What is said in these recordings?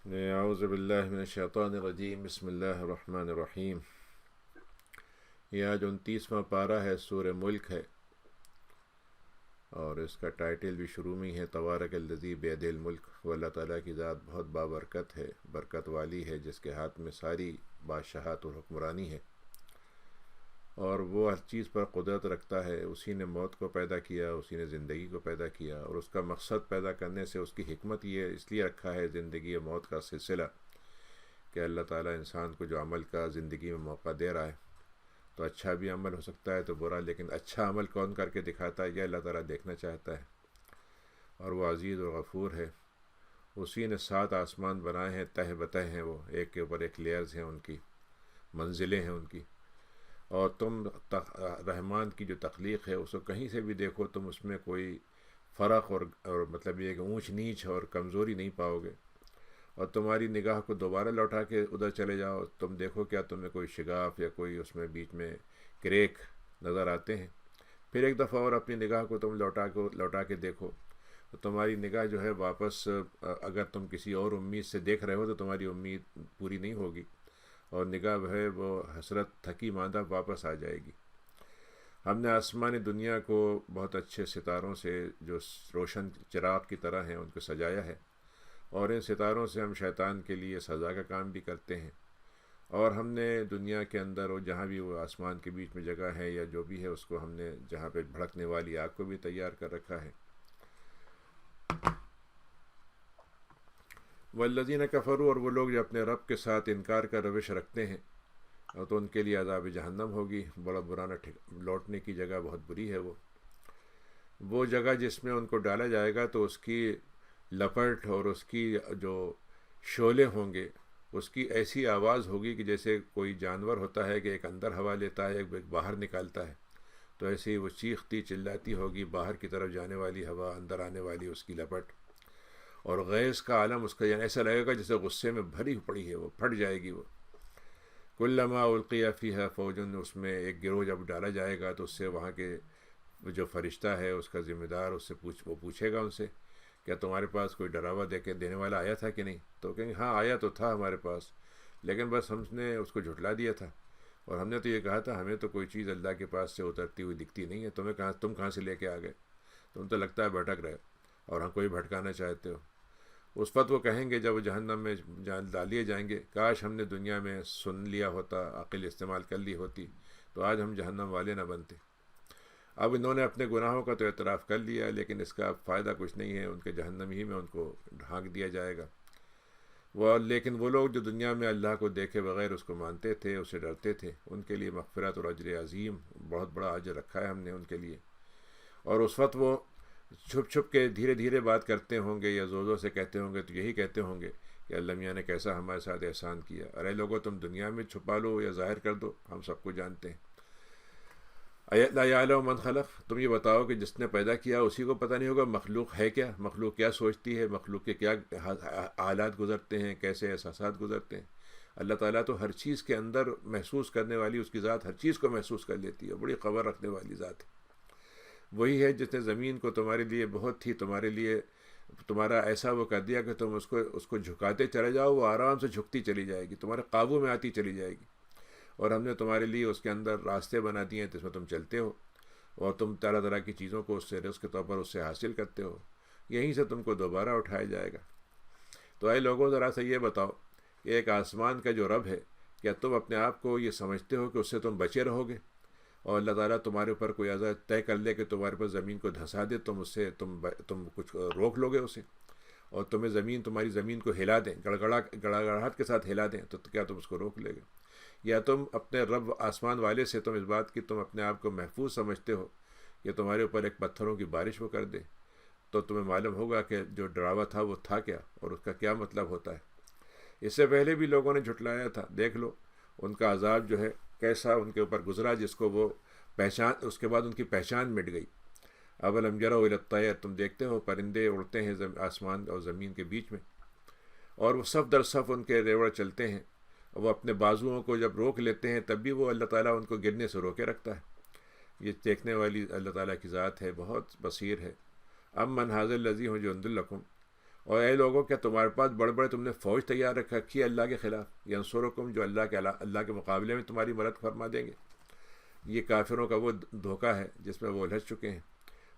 اعوذ باللہ من الشیطان الرجیم بسم اللہ الرحمن الرحیم۔ یہ آج 29واں پارہ ہے، سورہ ملک ہے، اور اس کا ٹائٹل بھی شروع میں ہے تبارک الذی بیدہ الملک۔ وہ اللہ تعالیٰ کی ذات بہت بابرکت ہے، برکت والی ہے، جس کے ہاتھ میں ساری بادشاہت اور حکمرانی ہے، اور وہ ہر چیز پر قدرت رکھتا ہے۔ اسی نے موت کو پیدا کیا، اسی نے زندگی کو پیدا کیا، اور اس کا مقصد پیدا کرنے سے اس کی حکمت یہ اس لیے رکھا ہے زندگی اور موت کا سلسلہ، کہ اللہ تعالیٰ انسان کو جو عمل کا زندگی میں موقع دے رہا ہے، تو اچھا بھی عمل ہو سکتا ہے تو برا، لیکن اچھا عمل کون کر کے دکھاتا ہے یہ اللہ تعالیٰ دیکھنا چاہتا ہے، اور وہ عزیز و غفور ہے۔ اسی نے 7 آسمان بنائے ہیں، تہ بتہ ہیں، وہ ایک کے اوپر ایک لیئرز ہیں، ان کی منزلیں ہیں ان کی، اور تم رحمان کی جو تخلیق ہے اس کو کہیں سے بھی دیکھو تم اس میں کوئی فرق اور مطلب یہ کہ اونچ نیچ اور کمزوری نہیں پاؤ گے، اور تمہاری نگاہ کو دوبارہ لوٹا کے ادھر چلے جاؤ، تم دیکھو کیا تمہیں کوئی شگاف یا کوئی اس میں بیچ میں کریک نظر آتے ہیں؟ پھر ایک دفعہ اور اپنی نگاہ کو تم لوٹا کے دیکھو، تو تمہاری نگاہ جو ہے واپس، اگر تم کسی اور امید سے دیکھ رہے ہو تو تمہاری امید پوری نہیں ہوگی، اور نگاہ ہے وہ حسرت تھکی ماندہ واپس آ جائے گی۔ ہم نے آسمان دنیا کو بہت اچھے ستاروں سے جو روشن چراغ کی طرح ہیں ان کو سجایا ہے، اور ان ستاروں سے ہم شیطان کے لیے سزا کا کام بھی کرتے ہیں، اور ہم نے دنیا کے اندر اور جہاں بھی وہ آسمان کے بیچ میں جگہ ہے یا جو بھی ہے اس کو ہم نے جہاں پہ بھڑکنے والی آگ کو بھی تیار کر رکھا ہے۔ والذین کفروا، اور وہ لوگ جو اپنے رب کے ساتھ انکار کا روش رکھتے ہیں، اور تو ان کے لیے عذاب جہنم ہوگی، بڑا برانا لوٹنے کی جگہ بہت بری ہے وہ جگہ جس میں ان کو ڈالا جائے گا، تو اس کی لپٹ اور اس کی جو شعلے ہوں گے، اس کی ایسی آواز ہوگی کہ جیسے کوئی جانور ہوتا ہے کہ ایک اندر ہوا لیتا ہے، ایک باہر نکالتا ہے، تو ایسے ہی وہ چیختی چلاتی ہوگی، باہر کی طرف جانے والی ہوا، اندر آنے والی اس کی لپٹ، اور غیظ کا عالم اس کا، یعنی ایسا لگے گا جیسے غصے میں بھری پڑی ہے، وہ پھٹ جائے گی وہ۔ کلما القی فیہا فوج، اس میں ایک گروہ جب ڈالا جائے گا تو اس سے وہاں کے جو فرشتہ ہے اس کا ذمہ دار اس سے وہ پوچھے گا ان سے، کیا تمہارے پاس کوئی ڈراوا دینے والا آیا تھا کہ نہیں؟ تو کہیں گے ہاں آیا تو تھا ہمارے پاس، لیکن بس ہم نے اس کو جھٹلا دیا تھا، اور ہم نے تو یہ کہا تھا ہمیں تو کوئی چیز اللہ کے پاس سے اترتی ہوئی دکھتی نہیں ہے، تم کہاں سے لے کے آ گئے؟ تم تو لگتا ہے بھٹک رہے، اور ہم کو بھی بھٹکانا چاہتے ہو۔ اس وقت وہ کہیں گے جب وہ جہنم میں ڈالے جائیں گے، کاش ہم نے دنیا میں سن لیا ہوتا، عقل استعمال کر لی ہوتی، تو آج ہم جہنم والے نہ بنتے۔ اب انہوں نے اپنے گناہوں کا تو اعتراف کر لیا، لیکن اس کا فائدہ کچھ نہیں ہے، ان کے جہنم ہی میں ان کو ڈھانک دیا جائے گا۔ لیکن وہ لوگ جو دنیا میں اللہ کو دیکھے بغیر اس کو مانتے تھے، اسے ڈرتے تھے، ان کے لیے مغفرت اور اجر عظیم، بہت بڑا اجر رکھا ہے ہم نے ان کے لیے۔ اور اس وقت وہ چھپ چھپ کے دھیرے دھیرے بات کرتے ہوں گے یا زور زور سے کہتے ہوں گے، تو یہی کہتے ہوں گے کہ اللہ میاں نے کیسا ہمارے ساتھ احسان کیا، ارے لوگوں تم دنیا میں چھپا لو یا ظاہر کر دو، ہم سب کو جانتے ہیں۔ لا یعلم من خلق، تم یہ بتاؤ کہ جس نے پیدا کیا اسی کو پتہ نہیں ہوگا مخلوق ہے کیا، مخلوق کیا سوچتی ہے، مخلوق کے کیا حالات گزرتے ہیں، کیسے احساسات گزرتے ہیں۔ اللہ تعالیٰ تو ہر چیز کے اندر محسوس کرنے والی اس کی ذات ہر چیز کو محسوس کر لیتی ہے، بڑی خبر رکھنے والی ذات ہے۔ وہی ہے جس نے زمین کو تمہارے لیے بہت ہی تمہارا ایسا وہ کر دیا کہ تم اس کو جھکاتے چلے جاؤ، وہ آرام سے جھکتی چلی جائے گی، تمہارے قابو میں آتی چلی جائے گی، اور ہم نے تمہارے لیے اس کے اندر راستے بنا دیے ہیں جس میں تم چلتے ہو، اور تم طرح طرح کی چیزوں کو اس سے رزق کے طور پر اس سے حاصل کرتے ہو، یہیں سے تم کو دوبارہ اٹھایا جائے گا۔ تو اے لوگوں ذرا سا یہ بتاؤ کہ ایک آسمان کا جو رب ہے، کیا تم اپنے آپ کو یہ سمجھتے ہو کہ اس سے تم بچے رہو گے؟ اور اللہ تعالیٰ تمہارے اوپر کوئی عذاب طے کر لے کہ تمہارے اوپر زمین کو دھنسا دے، تم کچھ روک لو گے اسے، اور تمہاری زمین کو ہلا دیں، گڑگڑاہٹ کے ساتھ ہلا دیں، تو کیا تم اس کو روک لے گے؟ یا تم اپنے رب آسمان والے سے تم اس بات کی تم اپنے آپ کو محفوظ سمجھتے ہو کہ تمہارے اوپر ایک پتھروں کی بارش وہ کر دے، تو تمہیں معلوم ہوگا کہ جو ڈراوا تھا وہ تھا کیا اور اس کا کیا مطلب ہوتا ہے۔ اس سے پہلے بھی لوگوں نے جھٹلایا تھا، دیکھ لو ان کا عذاب جو ہے کیسا ان کے اوپر گزرا، جس کو وہ اس کے بعد ان کی پہچان مٹ گئی۔ اولم یروا الی الطیر، تم دیکھتے ہو پرندے اڑتے ہیں آسمان اور زمین کے بیچ میں، اور وہ صف در صف ان کے ریوڑ چلتے ہیں، وہ اپنے بازوؤں کو جب روک لیتے ہیں تب بھی وہ اللہ تعالیٰ ان کو گرنے سے روکے رکھتا ہے۔ یہ دیکھنے والی اللہ تعالیٰ کی ذات ہے، بہت بصیر ہے۔ ام من ھذا الذی هو جند لکم، اور اے لوگوں کیا تمہارے پاس بڑے بڑے تم نے فوج تیار رکھی ہے اللہ کے خلاف، ینصرکم جو اللہ کے مقابلے میں تمہاری مدد فرما دیں گے؟ یہ کافروں کا وہ دھوکہ ہے جس میں وہ الجھ چکے ہیں،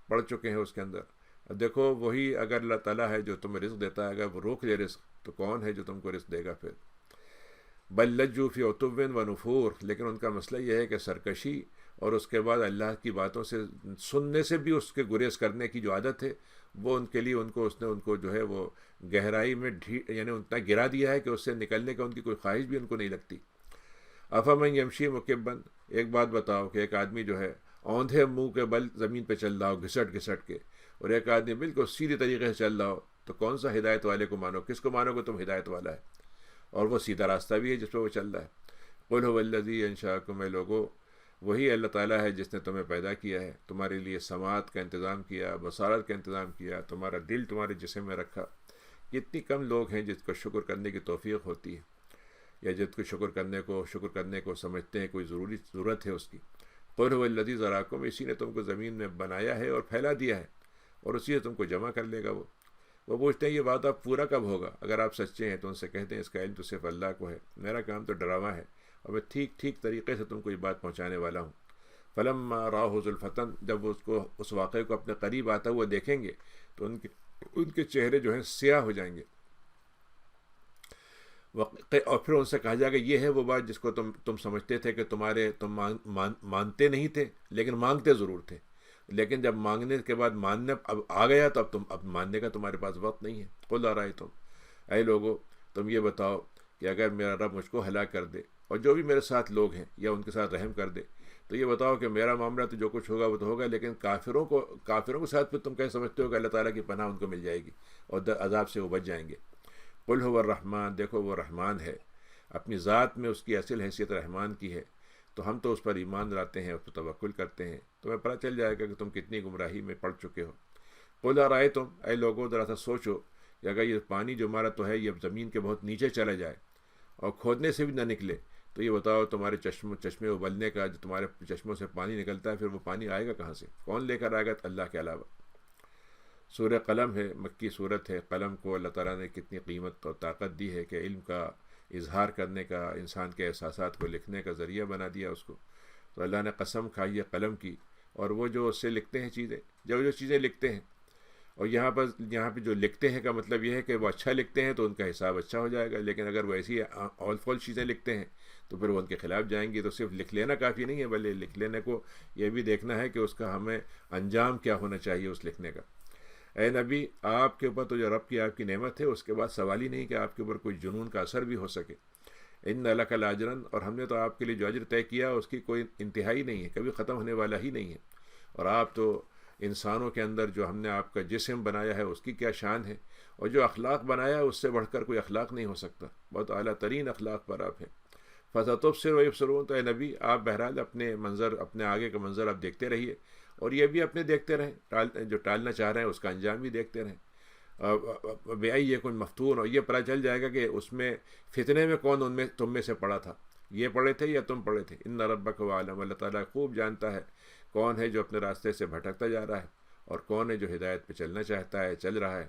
پڑ چکے ہیں اس کے اندر۔ دیکھو وہی اگر اللہ تعالیٰ ہے جو تمہیں رزق دیتا ہے، اگر وہ روک دے رزق تو کون ہے جو تم کو رزق دے گا پھر؟ بل لجوا فی عتو و نفور، لیکن ان کا مسئلہ یہ ہے کہ سرکشی اور اس کے بعد اللہ کی باتوں سے سننے سے بھی اس کے گریز کرنے کی جو عادت ہے وہ ان کے لیے اس نے ان کو جو ہے وہ گہرائی میں یعنی اتنا گرا دیا ہے کہ اس سے نکلنے کا ان کی کوئی خواہش بھی ان کو نہیں لگتی۔ افمن یمشی مکبن، ایک بات بتاؤ کہ ایک آدمی جو ہے اوندھے منہ کے بل زمین پہ چل رہا ہو گھسٹ گھسٹ کے، اور ایک آدمی بالکل سیدھی طریقے سے چل رہا ہو، تو کون سا ہدایت والے کو مانو؟ کس کو مانو کہ تم ہدایت والا ہے اور وہ سیدھا راستہ بھی ہے جس پہ وہ چل رہا ہے؟ قل هو الذی انشاکم، اے لوگو وہی اللہ تعالیٰ ہے جس نے تمہیں پیدا کیا ہے، تمہارے لیے سماعت کا انتظام کیا، بصارت کا انتظام کیا، تمہارا دل تمہارے جسم میں رکھا۔ کتنی کم لوگ ہیں جس کو شکر کرنے کی توفیق ہوتی ہے، یا جس کو شکر کرنے کو سمجھتے ہیں کوئی ضرورت ہے اس کی۔ قل هو الذی ذراکم، اسی نے تم کو زمین میں بنایا ہے اور پھیلا دیا ہے، اور اسی نے تم کو جمع کر لے گا۔ وہ پوچھتے ہیں یہ وعدہ پورا کب ہوگا؟ اگر آپ سچے ہیں تو ان سے کہتے ہیں اس کا علم تو صرف اللہ کو ہے، میرا کام تو ڈراوا ہے، اور میں ٹھیک طریقے سے تم کو یہ بات پہنچانے والا ہوں۔ فلما راہ زلفتن، جب وہ اس واقعے کو اپنے قریب آتا ہوا دیکھیں گے تو ان کے چہرے جو ہیں سیاہ ہو جائیں گے، اور پھر ان سے کہا جائے گا یہ ہے وہ بات جس کو تم سمجھتے تھے کہ تم مانتے نہیں تھے لیکن مانگتے ضرور تھے، لیکن جب مانگنے کے بعد ماننے اب آ گیا تو اب ماننے کا تمہارے پاس وقت نہیں ہے۔ قل ارائیتم، اے لوگو تم یہ بتاؤ کہ اگر میرا رب مجھ کو ہلاک کر دے اور جو بھی میرے ساتھ لوگ ہیں یا ان کے ساتھ رحم کر دے، تو یہ بتاؤ کہ میرا معاملہ تو جو کچھ ہوگا وہ تو ہوگا، لیکن کافروں کے ساتھ پھر تم کیا سمجھتے ہو کہ اللہ تعالیٰ کی پناہ ان کو مل جائے گی اور عذاب سے وہ بچ جائیں گے؟ قل هو الرحمن، دیکھو وہ رحمان ہے، اپنی ذات میں اس کی اصل حیثیت رحمان کی ہے، تو ہم تو اس پر ایمان لاتے ہیں، اس پر توکل کرتے ہیں، تمہیں پتہ چل جائے گا کہ تم کتنی گمراہی میں پڑ چکے ہو۔ قل ارائیتم، اے لوگوں ذرا سا سوچو کہ اگر یہ پانی جو ہمارا تو ہے یہ زمین کے بہت نیچے چلا جائے اور کھودنے سے بھی نہ نکلے، تو یہ بتاؤ تمہارے چشمے ابلنے کا، جو تمہارے چشموں سے پانی نکلتا ہے، پھر وہ پانی آئے گا کہاں سے؟ کون لے کر آئے گا اللہ کے علاوہ؟ سورہ قلم ہے، مکی صورت ہے۔ قلم کو اللہ تعالیٰ نے کتنی قیمت اور طاقت دی ہے کہ علم کا اظہار کرنے کا، انسان کے احساسات کو لکھنے کا ذریعہ بنا دیا اس کو۔ تو اللہ نے قسم کھائی ہے قلم کی، اور وہ جو اس سے لکھتے ہیں چیزیں، جو چیزیں لکھتے ہیں، اور یہاں پہ جو لکھتے ہیں کا مطلب یہ ہے کہ وہ اچھا لکھتے ہیں تو ان کا حساب اچھا ہو جائے گا، لیکن اگر وہ ایسی اول فول چیزیں لکھتے ہیں تو پھر وہ ان کے خلاف جائیں گی۔ تو صرف لکھ لینا کافی نہیں ہے، بلکہ لکھ لینے کو یہ بھی دیکھنا ہے کہ اس کا ہمیں انجام کیا ہونا چاہیے اس لکھنے کا۔ اے نبی، آپ کے اوپر تو جو رب کی آپ کی نعمت ہے اس کے بعد سوال ہی نہیں کہ آپ کے اوپر کوئی جنون کا اثر بھی ہو سکے۔ ان لک لاجرن، اور ہم نے تو آپ کے لیے جو اجر طے کیا اس کی کوئی انتہائی نہیں ہے، کبھی ختم ہونے والا ہی نہیں ہے۔ اور آپ تو انسانوں کے اندر جو ہم نے آپ کا جسم بنایا ہے اس کی کیا شان ہے، اور جو اخلاق بنایا ہے اس سے بڑھ کر کوئی اخلاق نہیں ہو سکتا، بہت اعلیٰ ترین اخلاق پر آپ ہیں۔ فَسَتُبْصِرُ وَيُبْصِرُونَ، تو اے نبی آپ بہرحال اپنے آگے کا منظر آپ دیکھتے رہیے، اور یہ بھی اپنے دیکھتے رہیں، جو ٹالنا چاہ رہے ہیں اس کا انجام بھی دیکھتے رہیں۔ بِأَيِّكُمْ مَفْتُونٌ، اور یہ پتہ چل جائے گا کہ اس میں فتنے میں کون تم میں سے پڑا تھا، یہ پڑے تھے یا تم پڑے تھے۔ ان ربک هو اعلم، اللہ تعالیٰ خوب جانتا ہے کون ہے جو اپنے راستے سے بھٹکتا جا رہا ہے اور کون ہے جو ہدایت پہ چلنا چاہتا ہے، چل رہا ہے۔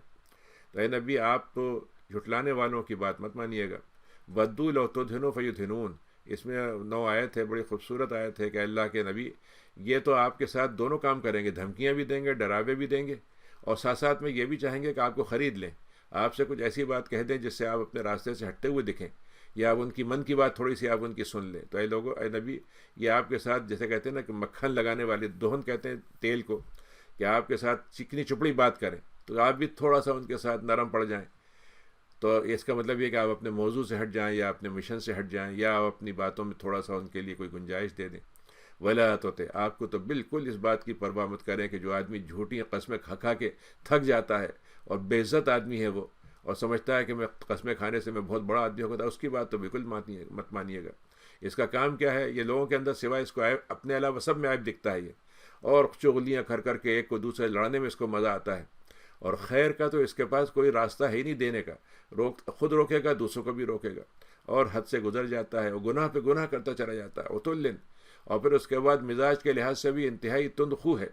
تو اے نبی آپ تو جھٹلانے والوں کی بات مت مانیے گا۔ وَدُّوا لَوْ تُدْهِنُوا فَيُدْهِنُونَ، اس میں 9 آیت ہے، بڑی خوبصورت آیت ہے کہ اللہ کے نبی یہ تو آپ کے ساتھ دونوں کام کریں گے، دھمکیاں بھی دیں گے، ڈراوے بھی دیں گے، اور ساتھ میں یہ بھی چاہیں گے کہ آپ کو خرید لیں، آپ سے کچھ ایسی بات کہہ دیں جس سے آپ اپنے راستے سے ہٹتے ہوئے دکھیں، یا آپ ان کی من کی بات تھوڑی سی آپ ان کی سن لیں۔ تو اے لوگوں، اے نبی، یہ آپ کے ساتھ جیسے کہتے ہیں نا کہ مکھن لگانے والے، دہن کہتے ہیں تیل کو، کہ آپ کے ساتھ چکنی چپڑی بات کریں تو آپ بھی تھوڑا سا ان کے ساتھ نرم پڑ جائیں۔ تو اس کا مطلب یہ کہ آپ اپنے موضوع سے ہٹ جائیں یا اپنے مشن سے ہٹ جائیں، یا آپ اپنی باتوں میں تھوڑا سا ان کے لیے کوئی گنجائش دے دیں۔ ولا توتے، آپ کو تو بالکل اس بات کی پرواہ مت کریں کہ جو آدمی جھوٹی قسمیں کھا کے تھک جاتا ہے اور بے عزت آدمی ہے وہ، اور سمجھتا ہے کہ میں قسمیں کھانے سے میں بہت بڑا آدمی ہو گیا، اس کی بات تو بالکل مت مانیے گا۔ اس کا کام کیا ہے؟ یہ لوگوں کے اندر سوائے اس کو اپنے علاوہ سب میں عیب دکھتا ہے یہ، اور چغلیاں کر کے ایک کو دوسرے لڑانے میں اس کو مزہ آتا ہے، اور خیر کا تو اس کے پاس کوئی راستہ ہے ہی نہیں دینے کا، خود روکے گا دوسروں کو بھی روکے گا، اور حد سے گزر جاتا ہے، وہ گناہ پہ گناہ کرتا چلا جاتا ہے، اتلن، اور پھر اس کے بعد مزاج کے لحاظ سے بھی انتہائی تند خو ہے،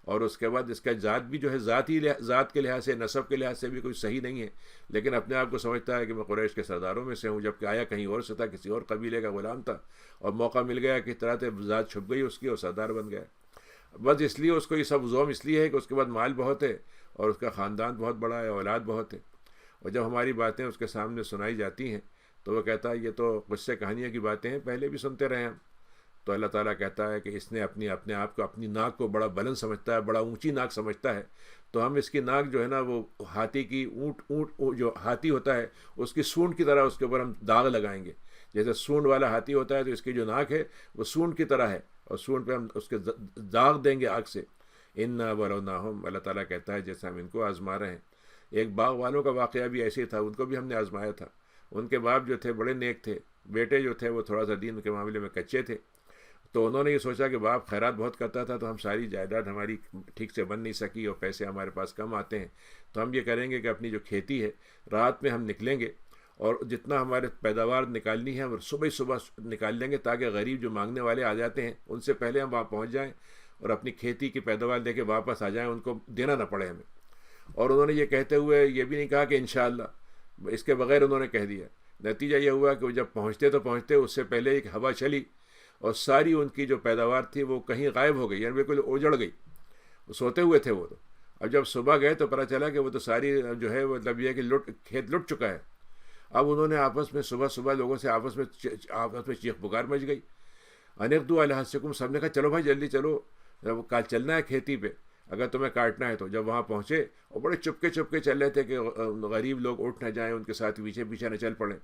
اور اس کے بعد اس کا ذات بھی جو ہے ذات کے لحاظ سے، نسب کے لحاظ سے بھی کوئی صحیح نہیں ہے، لیکن اپنے آپ کو سمجھتا ہے کہ میں قریش کے سرداروں میں سے ہوں، جبکہ آیا کہیں اور سے تھا، کسی اور قبیلے کا غلام تھا، اور موقع مل گیا کہ طرح سے ذات چھپ گئی اس کی اور سردار بن گیا۔ بس اس لیے اس کو یہ سب زوم اس لیے ہے کہ اس کے بعد مال بہت ہے اور اس کا خاندان بہت بڑا ہے، اولاد بہت ہے، اور جب ہماری باتیں اس کے سامنے سنائی جاتی ہیں تو وہ کہتا ہے یہ تو قصے کہانیاں کی باتیں ہیں، پہلے بھی سنتے رہے ہم۔ تو اللہ تعالیٰ کہتا ہے کہ اس نے اپنے آپ کو، اپنی ناک کو بڑا بلند سمجھتا ہے، بڑا اونچی ناک سمجھتا ہے، تو ہم اس کی ناک جو ہے نا وہ ہاتھی کی اونٹ جو ہاتھی ہوتا ہے اس کی سونڈ کی طرح اس کے اوپر ہم داغ لگائیں گے، جیسے سونڈ والا ہاتھی ہوتا ہے تو اس کی جو ناک ہے وہ سونڈ کی طرح ہے، اور سونڈ پہ ہم اس کے داغ دیں گے آگ سے۔ انا بلوناہم، اللہ تعالیٰ کہتا ہے جیسے ہم ان کو آزما رہے ہیں۔ ایک باغ والوں کا واقعہ بھی ایسے ہی تھا، ان کو بھی ہم نے آزمایا تھا۔ ان کے باپ جو تھے بڑے نیک تھے، بیٹے جو تھے وہ تھوڑا سا دین کے معاملے میں کچے تھے، تو انہوں نے یہ سوچا کہ باپ خیرات بہت کرتا تھا تو ہم ساری جائیداد ہماری ٹھیک سے بن نہیں سکی اور پیسے ہمارے پاس کم آتے ہیں، تو ہم یہ کریں گے کہ اپنی جو کھیتی ہے رات میں ہم نکلیں گے اور جتنا ہمارے پیداوار نکالنی ہے وہ صبح نکال لیں گے، تاکہ غریب جو مانگنے والے آ جاتے ہیں ان سے پہلے ہم وہاں پہنچ جائیں اور اپنی کھیتی کی پیداوار لے کے واپس آ جائیں، ان کو دینا نہ پڑے ہمیں۔ اور انہوں نے یہ کہتے ہوئے یہ بھی نہیں کہا کہ انشاءاللہ، اس کے بغیر انہوں نے کہہ دیا۔ نتیجہ یہ ہوا کہ وہ جب پہنچتے اس سے پہلے ایک ہوا چلی اور ساری ان کی جو پیداوار تھی وہ کہیں غائب ہو گئی، یعنی بالکل اجڑ گئی، وہ سوتے ہوئے تھے وہ تو۔ اب جب صبح گئے تو پتہ چلا کہ وہ تو ساری جو ہے مطلب یہ کہ کھیت لٹ چکا ہے۔ اب انہوں نے آپس میں صبح لوگوں سے آپس میں چیخ پکار مچ گئی، انقضوا علی حرثکم، سب نے کہا چلو بھائی جلدی چلو، کل چلنا ہے کھیتی پہ اگر تمہیں کاٹنا ہے تو۔ جب وہاں پہنچے اور بڑے چپکے چل رہے تھے کہ غریب لوگ اٹھ نہ جائیں، ان کے ساتھ پیچھے نہ چل پڑیں،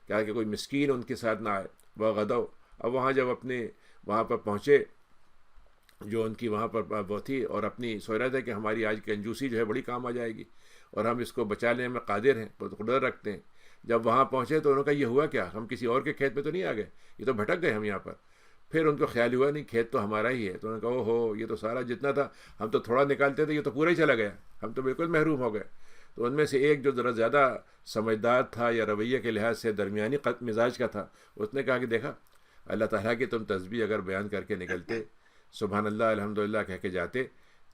کیا کہ کوئی مسکین ان کے ساتھ نہ آئے، وہ غدو۔ اب وہاں جب وہاں پر پہنچے جو ان کی وہاں پر وہ تھی، اور اپنی سوچ رہے تھے کہ ہماری آج کنجوسی جو ہے بڑی کام آ جائے گی اور ہم اس کو بچا لینے میں قادر ہیں، قدرت رکھتے ہیں۔ جب وہاں پہنچے تو انہوں نے کہا یہ ہوا کیا، ہم کسی اور کے کھیت میں تو نہیں آ گئے، یہ تو بھٹک گئے ہم یہاں پر۔ پھر ان کو خیال ہوا نہیں کھیت تو ہمارا ہی ہے، تو انہوں نے کہا او ہو، یہ تو سارا جتنا تھا ہم تو تھوڑا نکالتے تھے، یہ تو پورا ہی چلا گیا، ہم تو بالکل محروم ہو گئے۔ تو ان میں سے ایک جو ذرا زیادہ سمجھدار تھا یا رویے کے لحاظ سے درمیانی مزاج کا تھا، اس نے کہا کہ دیکھا اللہ تعالیٰ کی تم تسبیح اگر بیان کر کے نکلتے، سبحان اللہ الحمدللہ کہہ کے جاتے،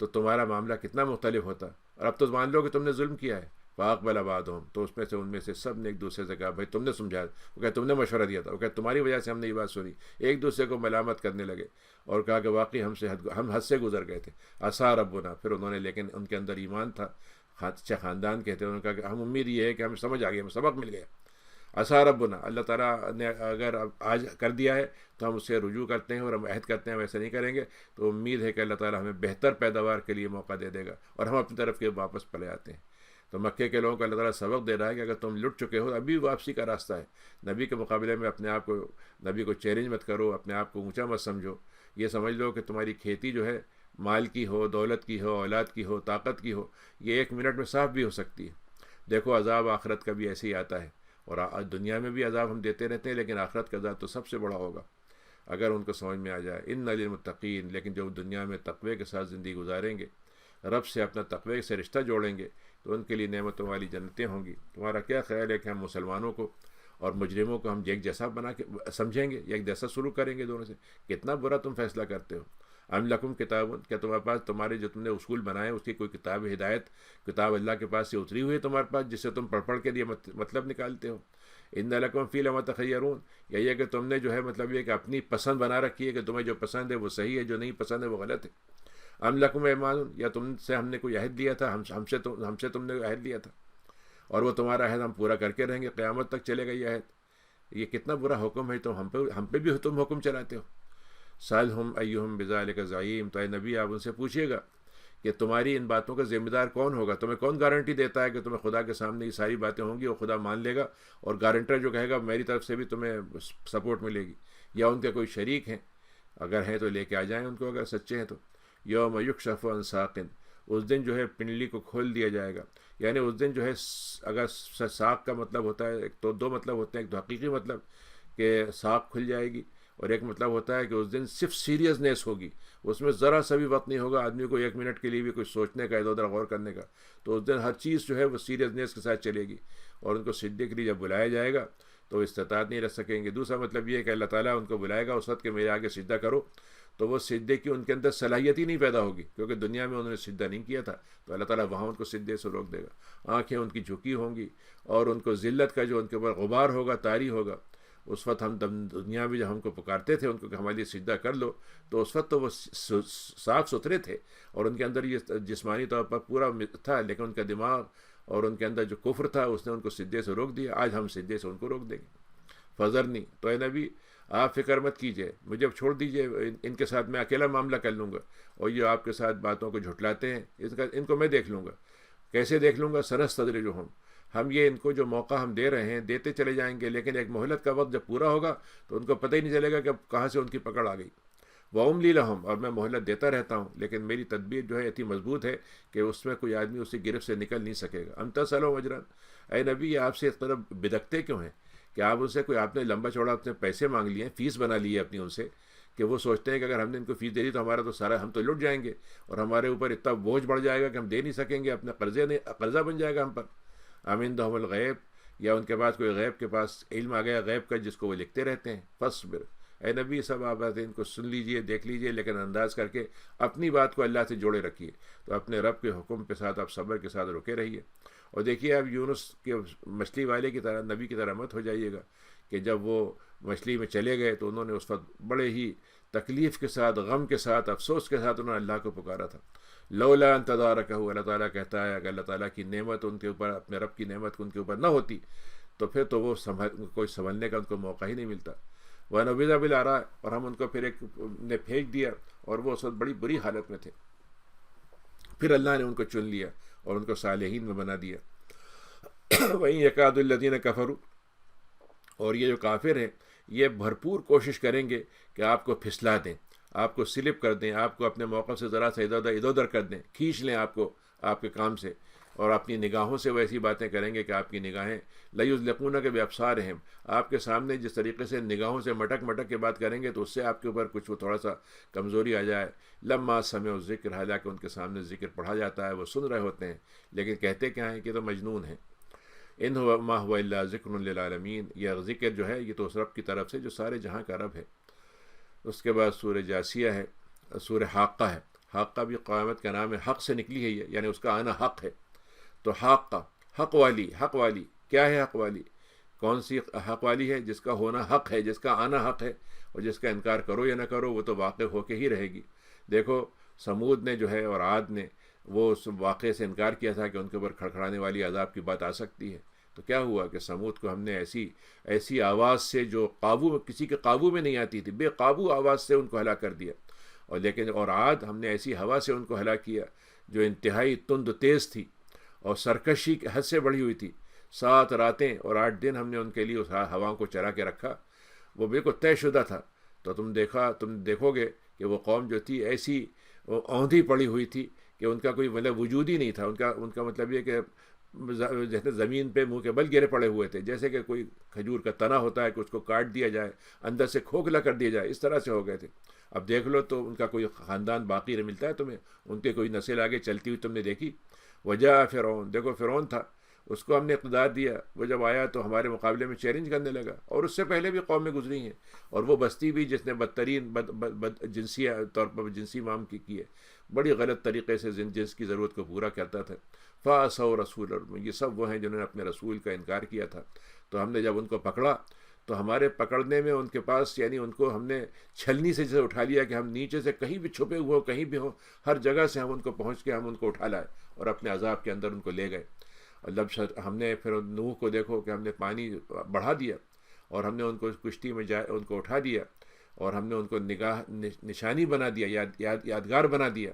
تو تمہارا معاملہ کتنا مختلف ہوتا۔ اور اب تو مان لو کہ تم نے ظلم کیا ہے، فاقبل بعضهم، تو ان میں سے سب نے ایک دوسرے سے کہا بھائی تم نے سمجھایا، وہ کہ تم نے مشورہ دیا تھا، وہ کہ تمہاری وجہ سے ہم نے یہ بات سنی، ایک دوسرے کو ملامت کرنے لگے اور کہا کہ واقعی ہم حد سے گزر گئے تھے۔ عسیٰ ربنا، پھر انہوں نے، لیکن ان کے اندر ایمان تھا، اچھا خاندان کہتے ہیں، انہوں نے کہا کہ ہم امید یہ ہے کہ ہمیں سمجھ آ گئی، ہمیں سبق مل گیا۔ عسیٰ ربنا، اللہ تعالیٰ نے اگر آج کر دیا ہے تو ہم اس سے رجوع کرتے ہیں اور ہم عہد کرتے ہیں ویسے نہیں کریں گے، تو امید ہے کہ اللہ تعالیٰ ہمیں بہتر پیداوار کے لیے موقع دے دے گا اور ہم اپنی طرف کے واپس پلے آتے ہیں۔ تو مکے کے لوگوں کو اللہ تعالیٰ سبق دے رہا ہے کہ اگر تم لٹ چکے ہو ابھی واپسی کا راستہ ہے۔ نبی کے مقابلے میں اپنے آپ کو، نبی کو چیلنج مت کرو، اپنے آپ کو اونچا مت سمجھو، یہ سمجھ لو کہ تمہاری کھیتی جو ہے مال کی ہو، دولت کی ہو، اولاد کی ہو، طاقت کی ہو، یہ ایک منٹ میں صاف بھی ہو سکتی ہے۔ دیکھو عذاب آخرت کا بھی ایسے ہی آتا ہے، اور دنیا میں بھی عذاب ہم دیتے رہتے ہیں، لیکن آخرت کا عذاب تو سب سے بڑا ہوگا اگر ان کو سمجھ میں آ جائے۔ ان للمتقین، لیکن جو دنیا میں تقوی کے ساتھ زندگی گزاریں گے، رب سے اپنا تقوی سے رشتہ جوڑیں گے، تو ان کے لیے نعمتوں والی جنتیں ہوں گی۔ تمہارا کیا خیال ہے کہ ہم مسلمانوں کو اور مجرموں کو ہم ایک جیسا بنا کے سمجھیں گے، ایک جیسا سلوک کریں گے دونوں سے؟ کتنا برا تم فیصلہ کرتے ہو۔ ام لکم کتاب، کیا تمہارے پاس تمہارے جو تم نے اصول بنائے اس کی کوئی کتاب ہدایت، کتاب اللہ کے پاس سے اتری ہوئی ہے تمہارے پاس، جس سے تم پڑھ کے لیے مطلب نکالتے ہو؟ ان لکم فی لما تخیرون، یہی ہے کہ تم نے جو ہے مطلب یہ کہ اپنی پسند بنا رکھی ہے کہ تمہیں جو پسند ہے وہ صحیح ہے، جو نہیں پسند ہے وہ غلط ہے۔ ام لکم ایمان، یا تم سے ہم نے کوئی عہد لیا تھا، ہم سے تم نے عہد لیا تھا اور وہ تمہارا عہد ہم پورا کر کے رہیں گے، قیامت تک چلے گا یہ عہد۔ یہ کتنا برا حکم ہے، تو ہم پہ بھی تم حکم چلاتے ہو۔ سألہم ایہم بذالک زعیم، تو اے نبی آپ ان سے پوچھیے گا کہ تمہاری ان باتوں کا ذمہ دار کون ہوگا، تمہیں کون گارنٹی دیتا ہے کہ تمہیں خدا کے سامنے یہ ساری باتیں ہوں گی اور خدا مان لے گا، اور گارنٹر جو کہے گا میری طرف سے بھی تمہیں سپورٹ ملے گی، یا ان کے کوئی شریک ہیں، اگر ہیں تو لے کے آ جائیں ان کو، اگر سچے ہیں تو۔ یوم یکشف عن ساق، اس دن جو ہے پنڈلی کو کھول دیا جائے گا، یعنی اس دن جو ہے اگر ساق کا مطلب ہوتا ہے، ایک تو دو مطلب ہوتے ہیں، ایک تو حقیقی مطلب کہ ساق کھل جائے گی، اور ایک مطلب ہوتا ہے کہ اس دن صرف سیریسنیس ہوگی، اس میں ذرا سا بھی وقت نہیں ہوگا آدمی کو ایک منٹ کے لیے بھی کوئی سوچنے کا، ادھر ادھر غور کرنے کا، تو اس دن ہر چیز جو ہے وہ سیریسنیس کے ساتھ چلے گی، اور ان کو سجدے کے لیے جب بلایا جائے گا تو استطاعت نہیں رکھ سکیں گے۔ دوسرا مطلب یہ ہے کہ اللہ تعالیٰ ان کو بلائے گا اس وقت کہ میرے آگے سجدہ کرو، تو وہ سجدے کی ان کے اندر صلاحیت ہی نہیں پیدا ہوگی، کیونکہ دنیا میں انہوں نے سجدہ نہیں کیا تھا، تو اللہ تعالیٰ وہاں ان کو سجدے سے روک دے گا۔ آنکھیں ان کی جھکی ہوں گی، اور ان کو ذلت کا جو ان کے اوپر غبار ہوگا، طاری ہوگا۔ اس وقت ہم دنیا میں جب ہم کو پکارتے تھے ان کو کہ ہمارے لیے سجدہ کر لو، تو اس وقت تو وہ صاف ستھرے تھے اور ان کے اندر یہ جسمانی طور پر پورا تھا، لیکن ان کا دماغ اور ان کے اندر جو کفر تھا اس نے ان کو سجدے سے روک دیا۔ آج ہم سجدے سے ان کو روک دیں گے۔ فذرنی، تو اے نبی آپ فکر مت کیجیے، مجھے چھوڑ دیجیے، ان کے ساتھ میں اکیلا معاملہ کر لوں گا، اور یہ آپ کے ساتھ باتوں کو جھٹلاتے ہیں ان کو میں دیکھ لوں گا۔ کیسے دیکھ لوں گا؟ سنستدرجہم، ہم یہ ان کو جو موقع ہم دے رہے ہیں دیتے چلے جائیں گے، لیکن ایک مہلت کا وقت جب پورا ہوگا تو ان کو پتہ ہی نہیں چلے گا کہ اب کہاں سے ان کی پکڑ آ گئی۔ وَأُمْلِي لَهُمْ، اور میں مہلت دیتا رہتا ہوں، لیکن میری تدبیر جو ہے اتنی مضبوط ہے کہ اس میں کوئی آدمی اسی گرفت سے نکل نہیں سکے گا۔ أَمْ تَسْأَلُهُمْ أَجْرًا، اے نبی یہ آپ سے اس طرح بدکتے کیوں ہیں کہ آپ ان سے کوئی آپ نے لمبا چوڑا اپنے پیسے مانگ لیے ہیں، فیس بنا لی ہے اپنی ان سے، کہ وہ سوچتے ہیں کہ اگر ہم نے ان کو فیس دے دی تو ہمارا تو سارا ہم تو لٹ جائیں گے اور ہمارے اوپر اتنا بوجھ بڑھ جائے گا کہ ہم دے نہیں سکیں گے، اپنے قرضہ بن جائے گا ہم پر۔ أَمْ عِندَهُمُ الْغَيْبُ، یا ان کے پاس کوئی غیب کے پاس علم آ گیا غیب کا جس کو وہ لکھتے رہتے ہیں۔ فاصبر، اے نبی سب آپ باتیں ان کو سن لیجئے، دیکھ لیجئے، لیکن انداز کر کے اپنی بات کو اللہ سے جوڑے رکھیے، تو اپنے رب کے حکم کے ساتھ آپ صبر کے ساتھ رکے رہیے۔ اور دیکھیے اب یونس کے مچھلی والے کی طرح نبی کی طرح مت ہو جائیے گا کہ جب وہ مچھلی میں چلے گئے تو انہوں نے اس وقت بڑے ہی تکلیف کے ساتھ، غم کے ساتھ، افسوس کے ساتھ انہوں نے اللہ کو پکارا تھا۔ لولا ان تدارکہ، اللہ تعالیٰ کہتا ہے اگر اللہ تعالیٰ کی نعمت ان کے اوپر، اپنے رب کی نعمت ان کے اوپر نہ ہوتی تو پھر تو وہ کوئی سنبھلنے کا ان کو موقع ہی نہیں ملتا۔ وَنُبِذَ بِالْعَرَاءِ، اور ہم ان کو پھر ایک نے پھینک دیا، اور وہ اس وقت بڑی بری حالت میں تھے۔ پھر اللہ نے ان کو چن لیا اور ان کو صالحین میں بنا دیا۔ وَإِن يَكَادُ الَّذِينَ كَفَرُوا، اور یہ جو کافر ہیں یہ بھرپور کوشش کریں گے کہ آپ کو پھسلا دیں، آپ کو سلپ کر دیں، آپ کو اپنے موقع سے ذرا سا ادھر ادھر کر دیں، کھینچ لیں آپ کو آپ کے کام سے، اور اپنی نگاہوں سے وہ ایسی باتیں کریں گے کہ آپ کی نگاہیں لَيُزْلِقُونَكَ بِأَبْصَارِهِمْ، آپ کے سامنے جس طریقے سے نگاہوں سے مٹک مٹک کے بات کریں گے تو اس سے آپ کے اوپر کچھ وہ تھوڑا سا کمزوری آ جائے۔ لما سمعوا الذکر، حالانکہ ان کے سامنے ذکر پڑھا جاتا ہے، وہ سن رہے ہوتے ہیں، لیکن کہتے کیا ہیں کہ تو مجنون ہیں۔ ان هو ما هو الا ذکر للعالمین، یہ ذکر جو ہے یہ تو اس رب کی طرف سے جو سارے جہاں کا رب ہے۔ اس کے بعد سورہ جاسیہ ہے، سورہ حاقہ ہے۔ حاقہ بھی قیامت کا نام ہے، حق سے نکلی ہے یہ، یعنی اس کا آنا حق ہے۔ تو حاقہ، حق والی، حق والی کیا ہے؟ حق والی کون سی حق والی ہے؟ جس کا ہونا حق ہے، جس کا آنا حق ہے، اور جس کا انکار کرو یا نہ کرو وہ تو واقع ہو کے ہی رہے گی۔ دیکھو سمود نے جو ہے اور عاد نے وہ اس واقعے سے انکار کیا تھا کہ ان کے اوپر کھڑکھڑانے والی عذاب کی بات آ سکتی ہے، تو کیا ہوا کہ سمود کو ہم نے ایسی آواز سے جو کسی کے قابو میں نہیں آتی تھی، بے قابو آواز سے ان کو ہلاک کر دیا۔ اور عاد ہم نے ایسی ہوا سے ان کو ہلاک کیا جو انتہائی تند تیز تھی اور سرکشی کی حد سے بڑھی ہوئی تھی۔ 7 راتیں اور 8 دن ہم نے ان کے لیے اس ہواؤں کو چرا کے رکھا، وہ بالکل طے شدہ تھا۔ تو تم دیکھو گے کہ وہ قوم جو تھی ایسی اوندھی پڑی ہوئی تھی کہ ان کا کوئی مطلب وجود ہی نہیں تھا۔ ان کا مطلب یہ کہ جیسے زمین پہ منہ کے بل گرے پڑے ہوئے تھے، جیسے کہ کوئی کھجور کا تنا ہوتا ہے کہ اس کو کاٹ دیا جائے، اندر سے کھوکھلا کر دیا جائے، اس طرح سے ہو گئے تھے۔ اب دیکھ لو تو ان کا کوئی خاندان باقی نہیں ملتا ہے تمہیں، ان کے کوئی نسل آگے چلتی ہوئی تم نے دیکھی؟ وجہ فرعون، دیکھو فرعون تھا، اس کو ہم نے اقتدار دیا، وہ جب آیا تو ہمارے مقابلے میں چیلنج کرنے لگا، اور اس سے پہلے بھی قومیں گزری ہیں، اور وہ بستی بھی جس نے بدترین جنسی طور پر جنسی معام کی ہے، بڑی غلط طریقے سے جنس کی ضرورت کو پورا کرتا تھا۔ فَعَصَوْا رَسُولَ، یہ سب وہ ہیں جنہوں نے اپنے رسول کا انکار کیا تھا۔ تو ہم نے جب ان کو پکڑا تو ہمارے پکڑنے میں ان کے پاس، یعنی ان کو ہم نے چھلنی سے جیسے اٹھا لیا کہ ہم نیچے سے کہیں بھی چھپے ہوئے ہو، کہیں بھی ہو، ہر جگہ سے ہم ان کو پہنچ کے ہم ان کو اٹھا لائے اور اپنے عذاب کے اندر ان کو لے گئے۔ اور ہم نے پھر نوح کو دیکھو کہ ہم نے پانی بڑھا دیا اور ہم نے ان کو کشتی میں ان کو اٹھا دیا، اور ہم نے ان کو نشانی بنا دیا، یادگار بنا دیا۔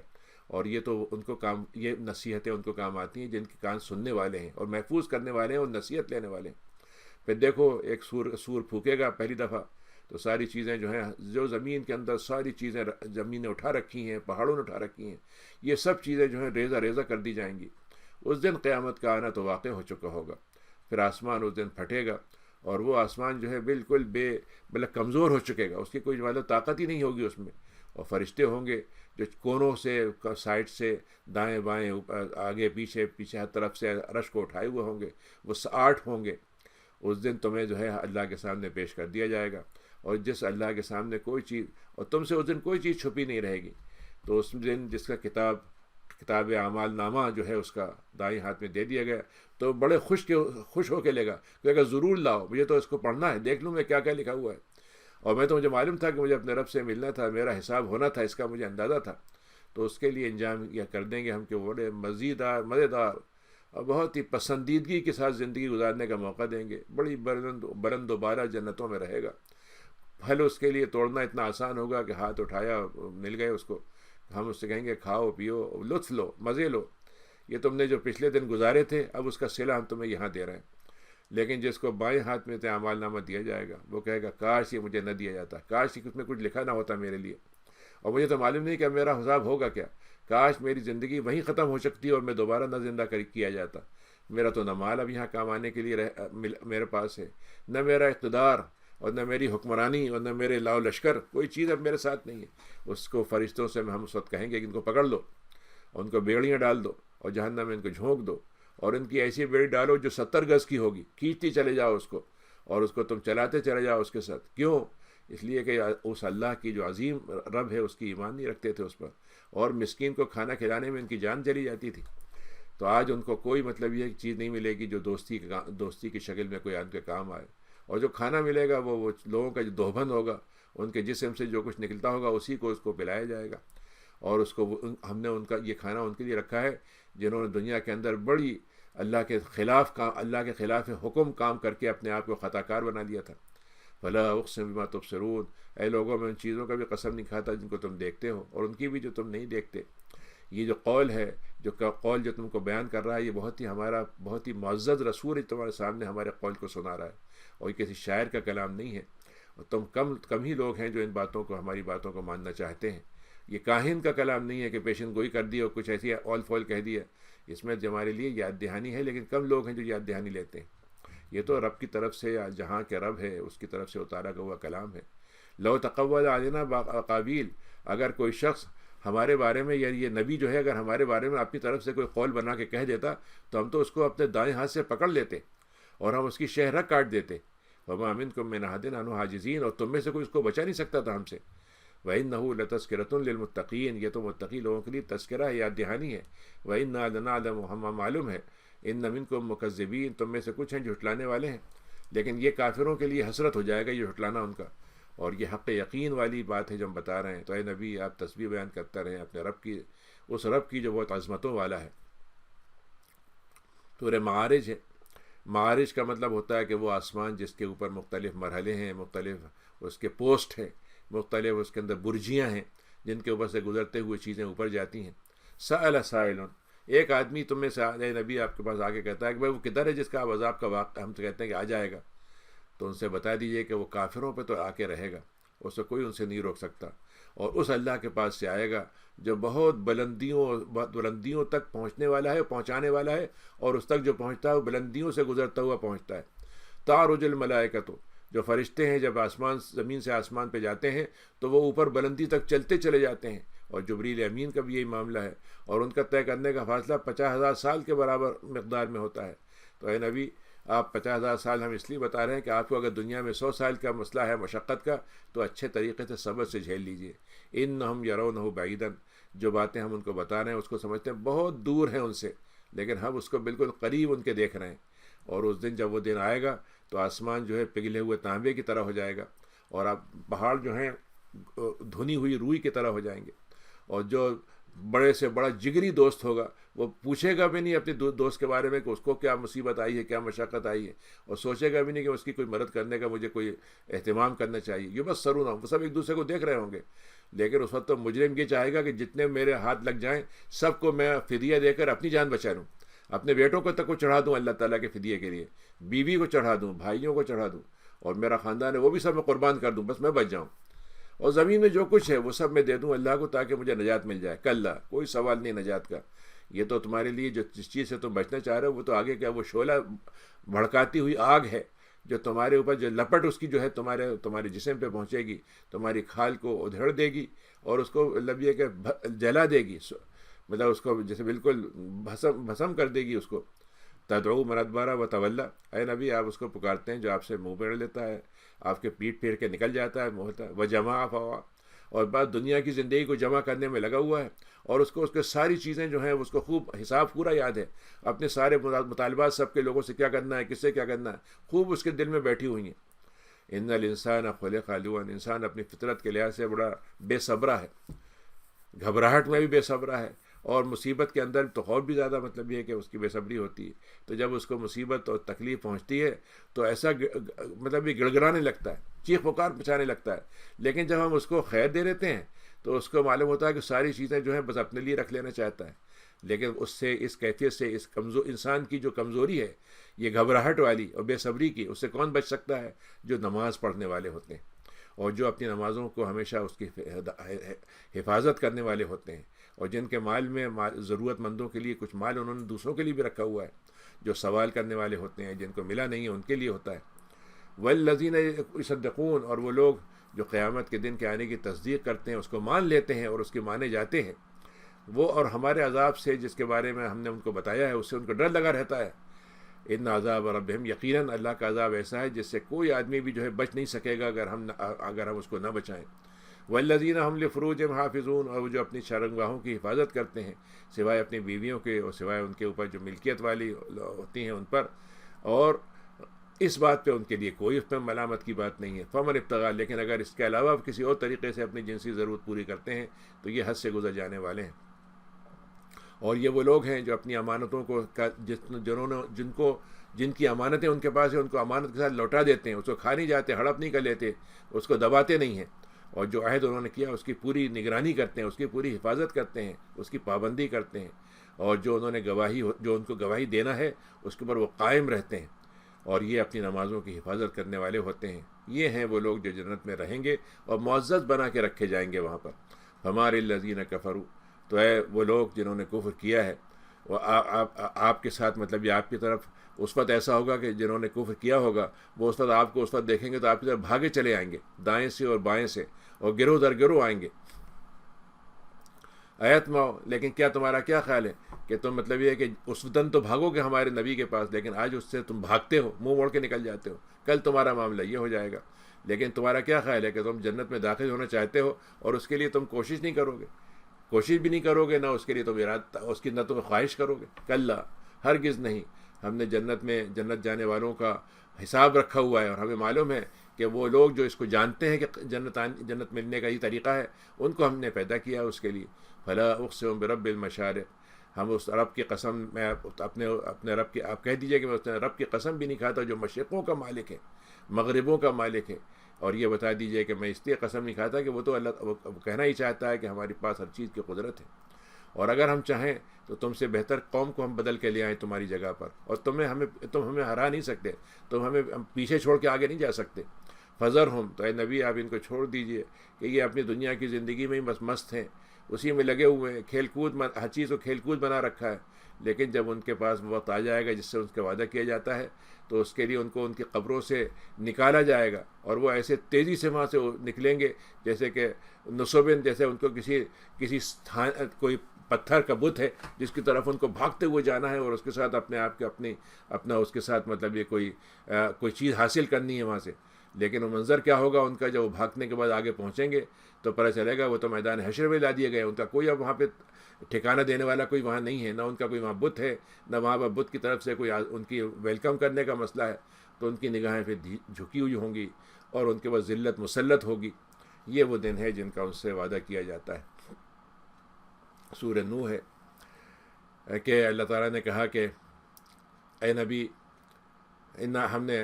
اور یہ تو ان کو کام، یہ نصیحتیں ان کو کام آتی ہیں جن کے کان سننے والے ہیں اور محفوظ کرنے والے ہیں اور نصیحت لینے والے ہیں۔ پھر دیکھو ایک سور پھونکے گا پہلی دفعہ تو ساری چیزیں جو ہیں، جو زمین کے اندر ساری چیزیں زمین نے اٹھا رکھی ہیں، پہاڑوں نے اٹھا رکھی ہیں، یہ سب چیزیں جو ہیں ریزہ ریزہ کر دی جائیں گی۔ اس دن قیامت کا آنا تو واقع ہو چکا ہوگا۔ پھر آسمان اس دن پھٹے گا، اور وہ آسمان جو ہے بالکل مطلب کمزور ہو چکے گا، اس کی کوئی مطلب طاقت ہی نہیں ہوگی اس میں۔ اور فرشتے ہوں گے جو کونوں سے، سائڈ سے، دائیں بائیں، آگے پیچھے ہر طرف سے عرش کو اٹھائے ہوئے ہوں گے، وہ 8 ہوں گے۔ اس دن تمہیں جو ہے اللہ کے سامنے پیش کر دیا جائے گا، اور جس اللہ کے سامنے کوئی چیز، اور تم سے اس دن کوئی چیز چھپی نہیں رہے گی، تو اس دن جس کا کتاب اعمال نامہ جو ہے اس کا دائیں ہاتھ میں دے دیا گیا، تو بڑے خوش ہو کے لے گا کہ ضرور لاؤ، مجھے تو اس کو پڑھنا ہے، دیکھ لوں میں کیا کیا لکھا ہوا ہے، اور مجھے معلوم تھا کہ مجھے اپنے رب سے ملنا تھا، میرا حساب ہونا تھا، اس کا مجھے اندازہ تھا، تو اس کے لیے انجام یہ کر دیں گے ہم کہ بڑے مزیدار اور بہت ہی پسندیدگی کے ساتھ زندگی گزارنے کا موقع دیں گے، بڑی بلند و بالا جنتوں میں رہے گا۔ پھل اس کے لیے توڑنا اتنا آسان ہوگا کہ ہاتھ اٹھایا مل گئے اس کو، ہم اس سے کہیں گے کھاؤ پیو، لطف لو، مزے لو، یہ تم نے جو پچھلے دن گزارے تھے اب اس کا صلہ ہم تمہیں یہاں دے رہے ہیں۔ لیکن جس کو بائیں ہاتھ میں اعمال نامہ دیا جائے گا وہ کہے گا کاش یہ مجھے نہ دیا جاتا، کاش اس میں کچھ لکھا نہ ہوتا میرے لیے، اور مجھے تو معلوم نہیں کہ میرا حساب ہوگا کیا، کاش میری زندگی وہیں ختم ہو سکتی اور میں دوبارہ نہ زندہ کیا جاتا، میرا تو نہ مال اب یہاں کام آنے کے لیے میرے پاس ہے، نہ میرا اقتدار اور نہ میری حکمرانی اور نہ میرے لاؤ لشکر، کوئی چیز اب میرے ساتھ نہیں ہے۔ اس کو فرشتوں سے ہم اس وقت کہیں گے کہ ان کو پکڑ لو اور ان کو بیڑیاں ڈال دو اور جہنم میں ان کو جھونک دو، اور ان کی ایسی بیڑی ڈالو جو 70 گز کی ہوگی، کھینچتی چلے جاؤ اس کو، اور اس کو تم چلاتے چلے جاؤ اس کے ساتھ۔ کیوں؟ اس لیے کہ اس اللہ کی جو عظیم رب ہے اس کی ایمان نہیں رکھتے تھے اس پر، اور مسکین کو کھانا کھلانے میں ان کی جان چلی جاتی تھی۔ تو آج ان کو کوئی مطلب یہ چیز نہیں ملے گی جو دوستی کی شکل میں کوئی ان کے کام آئے، اور جو کھانا ملے گا وہ لوگوں کا جو دوہبند ہوگا، ان کے جسم سے جو کچھ نکلتا ہوگا اسی کو اس کو پلایا جائے گا، اور اس کو ہم نے ان کا یہ کھانا ان کے لیے رکھا ہے جنہوں نے دنیا کے اندر بڑی اللہ کے خلاف حکم کام کر کے اپنے آپ کو خطا کار بنا لیا تھا۔ فلا اقسم بما تبصرون، اے لوگوں میں ان چیزوں کا بھی قسم نہیں کھاتا جن کو تم دیکھتے ہو، اور ان کی بھی جو تم نہیں دیکھتے۔ یہ جو قول ہے، جو تم کو بیان کر رہا ہے، یہ بہت ہی معزز رسول تمہارے سامنے ہمارے قول کو سنا رہا ہے، اور یہ کسی شاعر کا کلام نہیں ہے، اور تم کم ہی لوگ ہیں جو ان باتوں کو، ہماری باتوں کو ماننا چاہتے ہیں۔ یہ کاہن کا کلام نہیں ہے کہ پیشن گوئی کر دی اور کچھ ایسی اول فول کہہ دیا، اس میں ہمارے لیے یاد دہانی ہے، لیکن کم لوگ ہیں جو یاد دہانی لیتے ہیں۔ یہ تو رب کی طرف سے، جہاں کے رب ہے اس کی طرف سے اتارا ہوا کلام ہے۔ لو تقول علینا اقاویل، اگر کوئی شخص ہمارے بارے میں، یا یہ نبی جو ہے اگر ہمارے بارے میں اپنی طرف سے کوئی قول بنا کے کہہ دیتا تو ہم تو اس کو اپنے دائیں ہاتھ سے پکڑ لیتے اور ہم اس کی شہرہ کاٹ دیتے۔ وما منکم من احد عنہ حاجزین، اور تم میں سے کوئی اس کو بچا نہیں سکتا تھا ہم سے۔ وَإِنَّهُ لَتَذْكِرَةٌ لِّلْمُتَّقِينَ، یہ تو متقی لوگوں کے لیے تذکرہ ہے، یاد دہانی ہے۔ وَإِنَّا لَنَعْلَمُ، ہمیں معلوم ہے، إِنَّ مِنكُم مُكَذِّبِينَ، تم میں سے کچھ ہیں جو جھٹلانے والے ہیں، لیکن یہ کافروں کے لیے حسرت ہو جائے گا یہ جھٹلانا ان کا، اور یہ حق یقین والی بات ہے جو ہم بتا رہے ہیں۔ تو اے نبی آپ تسبیح بیان کرتے رہیں اپنے رب کی، اس رب کی جو بہت عظمتوں والا ہے۔ سورہ معارج ہے، معارج کا مطلب ہوتا ہے کہ وہ آسمان جس کے اوپر مختلف مرحلے ہیں، مختلف اس کے پوسٹ ہیں، مختلف اس کے اندر برجیاں ہیں جن کے اوپر سے گزرتے ہوئے چیزیں اوپر جاتی ہیں۔ سأل سائل، ایک آدمی تم میں سے اے نبی آپ کے پاس آ کے کہتا ہے کہ بھائی وہ کدھر ہے جس کا عذاب کا واقعہ ہم تو کہتے ہیں کہ آ جائے گا، تو ان سے بتا دیجئے کہ وہ کافروں پہ تو آ کے رہے گا، اس سے کوئی ان سے نہیں روک سکتا، اور اس اللہ کے پاس سے آئے گا جو بہت بلندیوں تک پہنچنے والا ہے، پہنچانے والا ہے، اور اس تک جو پہنچتا ہے وہ بلندیوں سے گزرتا ہوا پہنچتا ہے۔ تعرج الملائکۃ، جو فرشتے ہیں جب زمین سے آسمان پہ جاتے ہیں تو وہ اوپر بلندی تک چلتے چلے جاتے ہیں، اور جبریل امین کا بھی یہی معاملہ ہے، اور ان کا طے کرنے کا فاصلہ 50,000 سال کے برابر مقدار میں ہوتا ہے۔ تو اے نبی آپ 50,000 سال ہم اس لیے بتا رہے ہیں کہ آپ کو اگر دنیا میں 100 سال کا مسئلہ ہے مشقت کا تو اچھے طریقے سے صبر سے جھیل لیجئے۔ انہم یرونہ بعیدا، جو باتیں ہم ان کو بتا رہے ہیں اس کو سمجھتے ہیں بہت دور ہیں ان سے، لیکن ہم اس کو بالکل قریب ان کے دیکھ رہے ہیں، اور اس دن جب وہ دن آئے گا تو آسمان جو ہے پگھلے ہوئے تانبے کی طرح ہو جائے گا، اور آپ پہاڑ جو ہیں دھنی ہوئی روئی کی طرح ہو جائیں گے، اور جو بڑے سے بڑا جگری دوست ہوگا وہ پوچھے گا بھی نہیں اپنے دوست کے بارے میں کہ اس کو کیا مصیبت آئی ہے، کیا مشقت آئی ہے، اور سوچے گا بھی نہیں کہ اس کی کوئی مدد کرنے کا مجھے کوئی اہتمام کرنا چاہیے۔ یہ بس سرون، وہ سب ایک دوسرے کو دیکھ رہے ہوں گے، لیکن اس وقت تو مجرم یہ چاہے گا کہ جتنے میرے ہاتھ لگ جائیں سب کو میں فدیہ دے کر اپنی جان بچا لوں، اپنے بیٹوں کو تک کو چڑھا دوں اللہ تعالیٰ کے فدیے کے لیے، بیوی کو چڑھا دوں، بھائیوں کو چڑھا دوں، اور میرا خاندان ہے وہ بھی سب میں قربان کر دوں، بس میں بچ جاؤں، اور زمین میں جو کچھ ہے وہ سب میں دے دوں اللہ کو تاکہ مجھے نجات مل جائے۔ کلا، کوئی سوال نہیں نجات کا، یہ تو تمہارے لیے جس چیز سے تم بچنا چاہ رہے ہو وہ تو آگے کیا، وہ شعلہ بھڑکاتی ہوئی آگ ہے جو تمہارے اوپر جو لپٹ اس کی جو ہے تمہارے جسم پہ پہنچے گی، تمہاری کھال کو ادھیڑ دے گی، اور اس کو مطلب یہ کہ جلا دے گی، مطلب اس کو جیسے بالکل بھسم کر دے گی اس کو۔ تدعو من ادبر و تولا، اے نبی آپ اس کو پکارتے ہیں جو آپ سے منہ پھیر لیتا ہے، آپ کے پیٹ پھیر کے نکل جاتا ہے، ہوتا ہے وہ جمع فوا، اور بعد دنیا کی زندگی کو جمع کرنے میں لگا ہوا ہے، اور اس کو اس کے ساری چیزیں جو ہیں اس کو خوب حساب پورا یاد ہے، اپنے سارے مطالبات سب کے لوگوں سے کیا کرنا ہے، کس سے کیا کرنا ہے، خوب اس کے دل میں بیٹھی ہوئی ہیں۔ ان الانسان خلق ہلوعا، انسان اپنی فطرت کے لحاظ سے بڑا بے صبرا ہے، گھبراہٹ میں بھی بے صبرا ہے، اور مصیبت کے اندر تو اور بھی زیادہ مطلب یہ ہے کہ اس کی بے صبری ہوتی ہے۔ تو جب اس کو مصیبت اور تکلیف پہنچتی ہے تو ایسا مطلب یہ گڑ گڑانے لگتا ہے، چیخ پکار مچانے لگتا ہے، لیکن جب ہم اس کو خیر دے دیتے ہیں تو اس کو معلوم ہوتا ہے کہ ساری چیزیں جو ہیں بس اپنے لیے رکھ لینا چاہتا ہے، لیکن اس سے، اس کیفیت سے، اس انسان کی جو کمزوری ہے یہ گھبراہٹ والی اور بے صبری کی، اس سے کون بچ سکتا ہے؟ جو نماز پڑھنے والے ہوتے ہیں، اور جو اپنی نمازوں کو ہمیشہ اس کی حفاظت کرنے والے ہوتے ہیں، اور جن کے مال میں ضرورت مندوں کے لیے کچھ مال انہوں نے دوسروں کے لیے بھی رکھا ہوا ہے، جو سوال کرنے والے ہوتے ہیں، جن کو ملا نہیں ہے ان کے لیے ہوتا ہے۔ والذین یصدقون، اور وہ لوگ جو قیامت کے دن کے آنے کی تصدیق کرتے ہیں، اس کو مان لیتے ہیں اور اس کے مانے جاتے ہیں، وہ اور ہمارے عذاب سے جس کے بارے میں ہم نے ان کو بتایا ہے اس سے ان کو ڈر لگا رہتا ہے۔ ان عذاب ربہم، یقیناً اللہ کا عذاب ایسا ہے جس سے کوئی آدمی بھی جو ہے بچ نہیں سکے گا اگر ہم اس کو نہ بچائیں۔ والذین ہم لفروجہم حافظون، اور وہ جو اپنی شرمگاہوں کی حفاظت کرتے ہیں سوائے اپنی بیویوں کے اور سوائے ان کے اوپر جو ملکیت والی ہوتی ہیں ان پر، اور اس بات پہ ان کے لیے کوئی اس پہ ملامت کی بات نہیں ہے۔ فمن ابتغا، لیکن اگر اس کے علاوہ کسی اور طریقے سے اپنی جنسی ضرورت پوری کرتے ہیں تو یہ حد سے گزر جانے والے ہیں۔ اور یہ وہ لوگ ہیں جو اپنی امانتوں کو جن کی امانتیں ان کے پاس ہیں ان کو امانت کے ساتھ لوٹا دیتے ہیں، اس کو کھا نہیں جاتے، ہڑپ نہیں کر لیتے، اس کو دباتے نہیں ہیں، اور جو عہد انہوں نے کیا اس کی پوری نگرانی کرتے ہیں، اس کی پوری حفاظت کرتے ہیں، اس کی پابندی کرتے ہیں، اور جو انہوں نے جو ان کو گواہی دینا ہے اس کے اوپر وہ قائم رہتے ہیں، اور یہ اپنی نمازوں کی حفاظت کرنے والے ہوتے ہیں۔ یہ ہیں وہ لوگ جو جنت میں رہیں گے اور معزز بنا کے رکھے جائیں گے وہاں پر۔ ہمارے الذین کفروا، تو اے وہ لوگ جنہوں نے کفر کیا ہے، وہ آپ کے ساتھ مطلب یہ آپ کی طرف اس وقت ایسا ہوگا کہ جنہوں نے کفر کیا ہوگا وہ اس وقت آپ کو اس وقت دیکھیں گے تو آپ کی طرف بھاگے چلے آئیں گے، دائیں سے اور بائیں سے، اور گروہ در گروہ آئیں گے۔ ایت ماؤ، لیکن کیا تمہارا کیا خیال ہے کہ تم مطلب یہ ہے کہ اس وطن تو بھاگو گے ہمارے نبی کے پاس، لیکن آج اس سے تم بھاگتے ہو، منہ موڑ کے نکل جاتے ہو، کل تمہارا معاملہ یہ ہو جائے گا۔ لیکن تمہارا کیا خیال ہے کہ تم جنت میں داخل ہونا چاہتے ہو اور اس کے لیے تم کوشش نہیں کرو گے، کوشش بھی نہیں کرو گے، نہ اس کے لیے تم ارادہ، اس کی نہ تم خواہش کرو گے؟ کلا، ہرگز نہیں۔ ہم نے جنت جانے والوں کا حساب رکھا ہوا ہے، اور ہمیں معلوم ہے کہ وہ لوگ جو اس کو جانتے ہیں کہ جنت ملنے کا یہ طریقہ ہے، ان کو ہم نے پیدا کیا اس کے لیے۔ فلا اقسم برب المشارق، ہم اس رب کی قسم، میں اپنے رب کی، آپ کہہ دیجئے کہ میں اس رب کی قسم بھی نہیں کھاتا جو مشرقوں کا مالک ہے، مغربوں کا مالک ہے، اور یہ بتا دیجئے کہ میں اس لیے قسم نہیں کھاتا کہ وہ تو اللہ وہ کہنا ہی چاہتا ہے کہ ہمارے پاس ہر چیز کی قدرت ہے، اور اگر ہم چاہیں تو تم سے بہتر قوم کو ہم بدل کے لے آئیں تمہاری جگہ پر، اور تم ہمیں ہرا نہیں سکتے، تم ہمیں پیچھے چھوڑ کے آگے نہیں جا سکتے۔ فذرہم، تو اے نبی آپ ان کو چھوڑ دیجئے کہ یہ اپنی دنیا کی زندگی میں ہی بس مست ہیں، اسی میں لگے ہوئے ہیں، کھیل کود، ہر چیز کو کھیل کود بنا رکھا ہے، لیکن جب ان کے پاس وقت آ جائے گا جس سے ان کا وعدہ کیا جاتا ہے تو اس کے لیے ان کو ان کی قبروں سے نکالا جائے گا، اور وہ ایسے تیزی سے وہاں سے نکلیں گے جیسے کہ نصبن، جیسے ان کو کسی کوئی پتھر کا بت ہے جس کی طرف ان کو بھاگتے ہوئے جانا ہے، اور اس کے ساتھ اپنے آپ کے اپنا اس کے ساتھ مطلب یہ کوئی چیز حاصل کرنی ہے وہاں سے۔ لیکن وہ منظر کیا ہوگا ان کا جب وہ بھاگنے کے بعد آگے پہنچیں گے تو پتہ چلے گا وہ تو میدان حشر میں لا دیے گئے، ان کا کوئی اب وہاں پہ ٹھکانہ دینے والا کوئی وہاں نہیں ہے، نہ ان کا کوئی وہاں بت ہے، نہ وہاں پر بت کی طرف سے کوئی ان کی ویلکم کرنے کا مسئلہ ہے، تو ان کی نگاہیں پھر جھکی ہوئی ہوں گی اور ان کے بعد ذلت مسلط ہوگی۔ یہ وہ دن ہے جن کا ان سے وعدہ کیا جاتا ہے۔ سورہ نوح ہے کہ اللہ تعالیٰ نے کہا کہ اے نبی، ہم نے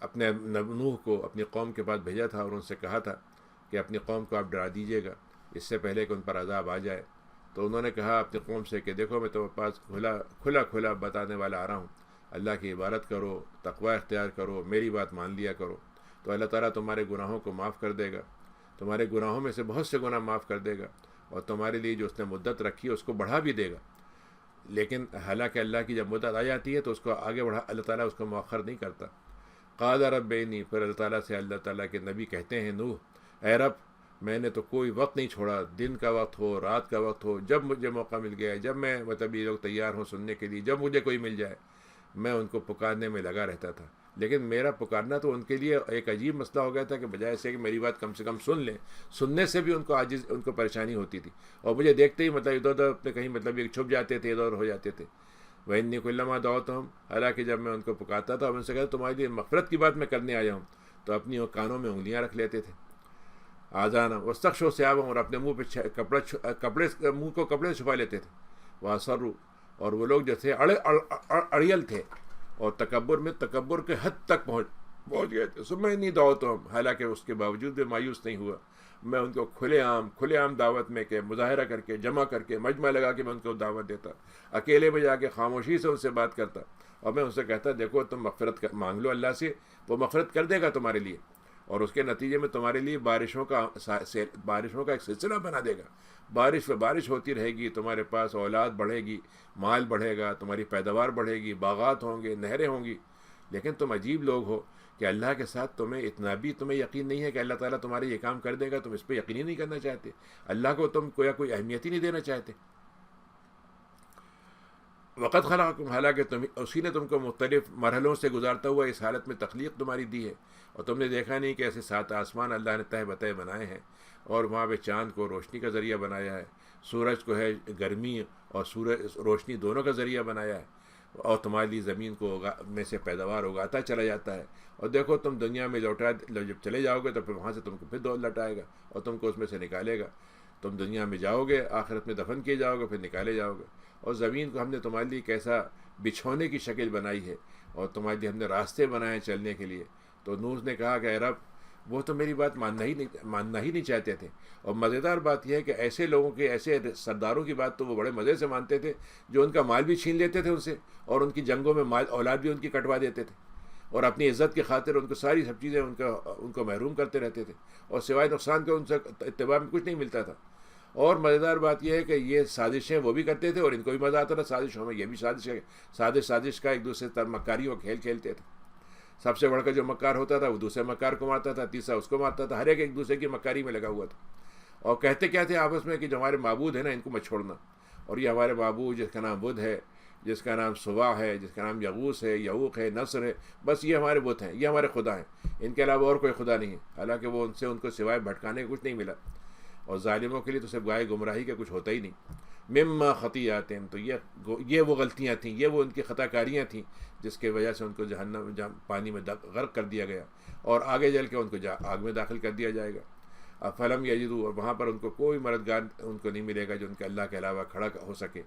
اپنے نوح کو اپنی قوم کے پاس بھیجا تھا اور ان سے کہا تھا کہ اپنی قوم کو آپ ڈرا دیجیے گا اس سے پہلے کہ ان پر عذاب آ جائے، تو انہوں نے کہا اپنی قوم سے کہ دیکھو میں تمہارے پاس کھلا بتانے والا آ رہا ہوں، اللہ کی عبادت کرو، تقوی اختیار کرو، میری بات مان لیا کرو، تو اللہ تعالیٰ تمہارے گناہوں کو معاف کر دے گا، تمہارے گناہوں میں سے بہت سے گناہ معاف کر دے گا، اور تمہارے لیے جو اس نے مدت رکھی ہے اس کو بڑھا بھی دے گا۔ لیکن حالانکہ اللہ کی جب مدت آ جاتی ہے تو اس کو آگے بڑھا، اللہ تعالیٰ اس کو مؤخر نہیں کرتا۔ قال رب انی، پھر اللہ تعالیٰ کے نبی کہتے ہیں نوح، اے رب میں نے تو کوئی وقت نہیں چھوڑا، دن کا وقت ہو، رات کا وقت ہو، جب مجھے موقع مل گیا، جب میں مطلب یہ لوگ تیار ہوں سننے کے لیے، جب مجھے کوئی مل جائے میں ان کو پکارنے میں لگا رہتا تھا۔ لیکن میرا پکارنا تو ان کے لیے ایک عجیب مسئلہ ہو گیا تھا کہ بجائے سے کہ میری بات کم سے کم سن لیں، سننے سے بھی ان کو عاجز، ان کو پریشانی ہوتی تھی، اور مجھے دیکھتے ہی مطلب ادھر ادھر اپنے کہیں مطلب یہ چھپ جاتے تھے، ادھر ہو جاتے تھے۔ وَإِنِّي كُلَّمَا دعوتهم، حالانکہ جب میں ان کو پکارتا تھا اور ان سے کہتا تمہارے لیے مغفرت کی بات میں کرنے آیا ہوں، تو اپنی وہ کانوں میں انگلیاں رکھ لیتے تھے، آزانہ وسطخشو سیابوں، اور اپنے منہ پہ کپڑے منہ کو کپڑے سے چھپا لیتے تھے، واسرو، اور وہ لوگ جو تھے اڑیل تھے، اور تکبر میں تکبر کے حد تک پہنچ گئے تھے۔ میں نہیں دعوتوں، حالانکہ اس کے باوجود بھی مایوس نہیں ہوا، میں ان کو کھلے عام دعوت میں کہ مظاہرہ کر کے، جمع کر کے، مجمع لگا کے میں ان کو دعوت دیتا، اکیلے میں جا کے خاموشی سے ان سے بات کرتا، اور میں ان سے کہتا دیکھو تم مغفرت مانگ لو اللہ سے، وہ مغفرت کر دے گا تمہارے لیے، اور اس کے نتیجے میں تمہارے لیے بارشوں کا ایک سلسلہ بنا دے گا، بارش پہ بارش ہوتی رہے گی، تمہارے پاس اولاد بڑھے گی، مال بڑھے گا، تمہاری پیداوار بڑھے گی، باغات ہوں گے، نہریں ہوں گی۔ لیکن تم عجیب لوگ ہو کہ اللہ کے ساتھ تمہیں اتنا بھی یقین نہیں ہے کہ اللہ تعالیٰ تمہارے یہ کام کر دے گا، تم اس پہ یقین ہی نہیں کرنا چاہتے، اللہ کو تم کوئی اہمیت ہی نہیں دینا چاہتے۔ وقت خلقکم، حالانکہ اسی نے تم کو مختلف مرحلوں سے گزارتا ہوا اس حالت میں تخلیق تمہاری دی ہے، اور تم نے دیکھا نہیں کہ ایسے 7 آسمان اللہ نے تہ بتہ بنائے ہیں، اور وہاں پہ چاند کو روشنی کا ذریعہ بنایا ہے، سورج کو ہے گرمی اور سورج روشنی دونوں کا ذریعہ بنایا ہے، اور تمہارے لیے زمین کو میں سے پیداوار اگاتا چلا جاتا ہے، اور دیکھو تم دنیا میں جب چلے جاؤ گے تو پھر وہاں سے تم کو پھر دور لٹائے گا اور تم کو اس میں سے نکالے گا، تم دنیا میں جاؤ گے، آخرت میں دفن کیے جاؤ گے، پھر نکالے جاؤ گے، اور زمین کو ہم نے تمہارے لیے کیسا بچھونے کی شکل بنائی ہے، اور تمہارے لیے ہم نے راستے بنائے ہیں چلنے کے لیے۔ تو نوح نے کہا کہ اے رب، وہ تو میری بات ماننا ہی نہیں چاہتے تھے، اور مزیدار بات یہ ہے کہ ایسے لوگوں کے، ایسے سرداروں کی بات تو وہ بڑے مزے سے مانتے تھے، جو ان کا مال بھی چھین لیتے تھے ان سے، اور ان کی جنگوں میں اولاد بھی ان کی کٹوا دیتے تھے، اور اپنی عزت کی خاطر ان کو ساری سب چیزیں ان کو محروم کرتے رہتے تھے، اور سوائے نقصان کے ان سے اتباع میں کچھ نہیں ملتا تھا۔ اور مزیدار بات یہ ہے کہ یہ سازشیں وہ بھی کرتے تھے، اور ان کو بھی مزہ آتا تھا سازشوں میں، یہ بھی سازش کا ایک دوسرے سے مکاریوں کا کھیل کھیلتے تھے۔ سب سے بڑھ کر جو مکار ہوتا تھا وہ دوسرے مکار کو مارتا تھا، تیسرا اس کو مارتا تھا، ہر ایک دوسرے کی مکاری میں لگا ہوا تھا، اور کہتے کیا تھے آپس میں کہ جو ہمارے معبود ہیں نا ان کو مت چھوڑنا، اور یہ ہمارے معبود جس کا نام بدھ ہے، جس کا نام سوا ہے، جس کا نام یغوث ہے، یعوق ہے، نصر ہے، بس یہ ہمارے بت ہیں، یہ ہمارے خدا ہیں، ان کے علاوہ اور کوئی خدا نہیں ہے، حالانکہ وہ ان کو سوائے بھٹکانے کا کچھ نہیں ملا، اور ظالموں کے لیے تو صرف گائے گمراہی کا کچھ ہوتا ہی نہیں۔ مما خطیئاتہم، تو یہ وہ غلطیاں تھیں، یہ وہ ان کی خطا کاریاں تھیں جس کی وجہ سے ان کو جہنم پانی میں غرق کر دیا گیا، اور آگے چل کے ان کو آگ میں داخل کر دیا جائے گا۔ فلم یجدوا، اور وہاں پر ان کو کوئی مددگار ان کو نہیں ملے گا جو ان کے اللہ کے علاوہ کھڑا ہو سکے۔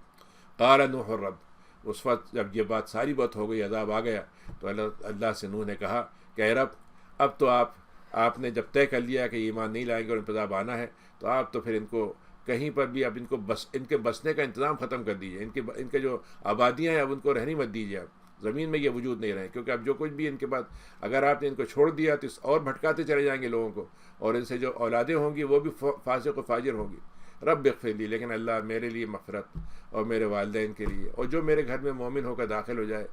قال نوح الرب، اس وقت جب یہ بات ساری بات ہو گئی، عذاب آ گیا، تو اللہ سے نوح نے کہا کہ اے رب، اب تو آپ نے جب طے کر لیا کہ ایمان نہیں لائیں گے اور ان پر عذاب آنا ہے، تو آپ تو پھر ان کو کہیں پر بھی اب ان کے بسنے کا انتظام ختم کر دیجیے، ان کے جو آبادیاں ہیں اب ان کو رہنی مت دیجیے، آپ زمین میں یہ وجود نہیں رہے، کیونکہ اب جو کچھ بھی ان کے بعد اگر آپ نے ان کو چھوڑ دیا تو اور بھٹکاتے چلے جائیں گے لوگوں کو، اور ان سے جو اولادیں ہوں گی وہ بھی فاسق و فاجر ہوں گی۔ رب اغفر لی، لیکن اللہ میرے لیے مغفرت، اور میرے والدین کے لیے، اور جو میرے گھر میں مومن ہو کر داخل ہو جائے،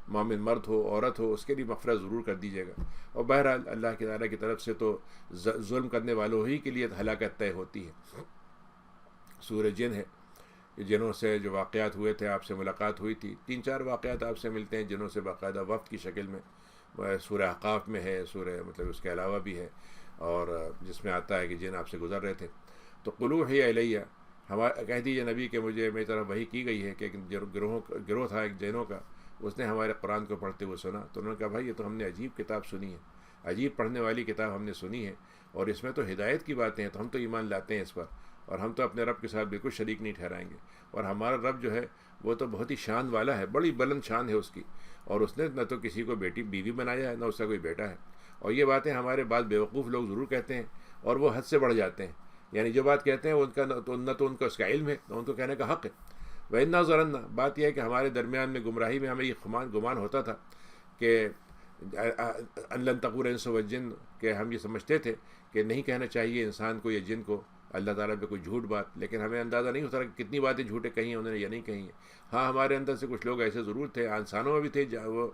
مومن مرد ہو عورت ہو، اس کے لیے مغفرت ضرور کر دیجیے گا۔ اور بہرحال اللہ تعالیٰ کی طرف سے تو ظلم کرنے والوں ہی کے لیے ہلاکت طے ہوتی ہے۔ سورہ جن ہے، جنوں سے جو واقعات ہوئے تھے، آپ سے ملاقات ہوئی تھی، 3-4 واقعات آپ سے ملتے ہیں جنوں سے باقاعدہ وفد کی شکل میں، سورہ احقاف میں ہے، سورہ مطلب اس کے علاوہ بھی ہے، اور جس میں آتا ہے کہ جن آپ سے گزر رہے تھے۔ تو قلو ہی الیہ، کہہ دیجیے نبی کہ مجھے میری طرف وحی کی گئی ہے کہ ایک گروہ تھا ایک جنوں کا، اس نے ہمارے قرآن کو پڑھتے ہوئے سنا، تو انہوں نے کہا بھائی یہ تو ہم نے عجیب کتاب سنی ہے، عجیب پڑھنے والی کتاب ہم نے سنی ہے، اور اس میں تو ہدایت کی باتیں ہیں، تو ہم تو ایمان لاتے ہیں اس پر، اور ہم تو اپنے رب کے ساتھ بالکل شریک نہیں ٹھہرائیں گے، اور ہمارا رب جو ہے وہ تو بہت ہی شان والا ہے، بڑی بلند شان ہے اس کی، اور اس نے نہ تو کسی کو بیوی بنایا ہے، نہ اس کا کوئی بیٹا ہے۔ اور یہ باتیں ہمارے بعض بیوقوف لوگ ضرور کہتے ہیں، اور وہ حد سے بڑھ جاتے ہیں، یعنی جو بات کہتے ہیں وہ نہ تو ان کا اس کا علم ہے، نہ ان کو کہنے کا حق ہے۔ وَإِنَّا ظَنَنَّا، بات یہ ہے کہ ہمارے درمیان میں گمراہی میں ہمیں یہ گمان ہوتا تھا کہ أَن لَن تَقُولَ الْإِنسُ وَالْجِنُّ، کہ ہم یہ سمجھتے تھے کہ نہیں کہنا چاہیے انسان کو یا جن کو اللہ تعالیٰ پہ کوئی جھوٹ بات، لیکن ہمیں اندازہ نہیں ہوتا کہ کتنی باتیں جھوٹے کہیں انہوں نے یا نہیں کہیں ہیں۔ ہاں، ہمارے اندر سے کچھ لوگ ایسے ضرور تھے، انسانوں میں بھی تھے وہ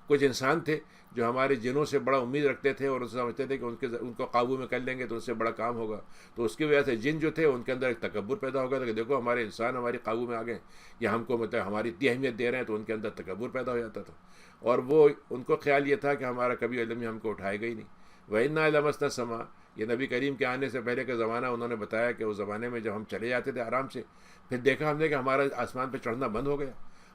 کچھ انسان تھے جو ہمارے جنوں سے بڑا امید رکھتے تھے اور سمجھتے تھے کہ ان کو قابو میں کر لیں گے تو ان سے بڑا کام ہوگا، تو اس کی وجہ سے جن جو تھے ان کے اندر ایک تکبر پیدا ہو گیا تھا کہ دیکھو ہمارے انسان ہماری قابو میں آ گئے، یا ہم کو مطلب ہماری اتنی اہمیت دے رہے ہیں، تو ان کے اندر تکبر پیدا ہو جاتا تھا، اور وہ ان کو خیال یہ تھا کہ ہمارا کبھی علم ہم کو اٹھائے گا ہی نہیں۔ وَإِنَّا لَمَسْنَا السَّمَاءَ، یہ نبی کریم کے آنے سے پہلے کا زمانہ انہوں نے بتایا کہ اس زمانے میں جب ہم چلے جاتے تھے آرام سے، پھر دیکھا ہم نے کہ ہمارا آسمان پہ چڑھنا بند ہو گیا،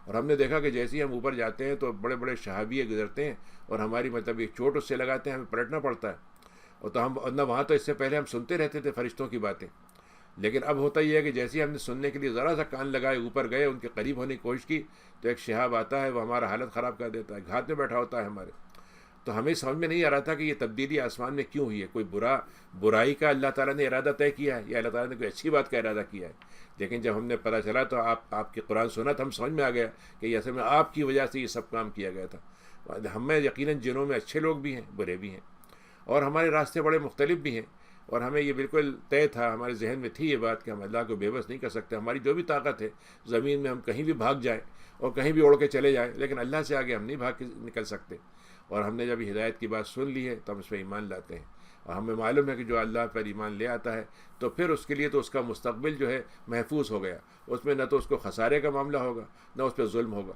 اور ہم نے دیکھا کہ جیسے ہی ہم اوپر جاتے ہیں تو بڑے بڑے شہابیے گزرتے ہیں اور ہماری مطلب ایک چوٹ اس سے لگاتے ہیں، ہمیں پلٹنا پڑتا ہے، اور تو ہم نہ وہاں تو اس سے پہلے ہم سنتے رہتے تھے فرشتوں کی باتیں، لیکن اب ہوتا یہ ہے کہ جیسے ہی ہم نے سننے کے لیے ذرا سا کان لگائے، اوپر گئے، ان کے قریب ہونے کی کوشش کی، تو ایک شہاب آتا ہے، وہ ہمارا حالت خراب کر دیتا ہے، گھات میں بیٹھا ہوتا ہے ہمارے۔ تو ہمیں سمجھ میں نہیں آ رہا تھا کہ یہ تبدیلی آسمان میں کیوں ہوئی ہے، کوئی برائی کا اللہ تعالیٰ نے ارادہ طے کیا ہے یا اللہ تعالیٰ نے کوئی اچھی بات کا ارادہ کیا ہے۔ لیکن جب ہم نے پتہ چلا تو آپ کی قرآن سنا تو ہم سمجھ میں آ گیا کہ یہ اصل میں آپ کی وجہ سے یہ سب کام کیا گیا تھا۔ ہمیں یقیناً جنوں میں اچھے لوگ بھی ہیں، برے بھی ہیں، اور ہمارے راستے بڑے مختلف بھی ہیں، اور ہمیں یہ بالکل طے تھا، ہمارے ذہن میں تھی یہ بات کہ ہم اللہ کو بے بس نہیں کر سکتے، ہماری جو بھی طاقت ہے زمین میں ہم کہیں بھی بھاگ جائیں اور کہیں بھی اڑ کے چلے جائیں، لیکن اللہ سے آگے ہم نہیں بھاگ کے نکل سکتے۔ اور ہم نے جب ہدایت کی بات سن لی ہے تو ہم اس پہ ایمان لاتے ہیں، اور ہمیں معلوم ہے کہ جو اللہ پر ایمان لے آتا ہے تو پھر اس کے لیے تو اس کا مستقبل جو ہے محفوظ ہو گیا، اس میں نہ تو اس کو خسارے کا معاملہ ہوگا نہ اس پہ ظلم ہوگا۔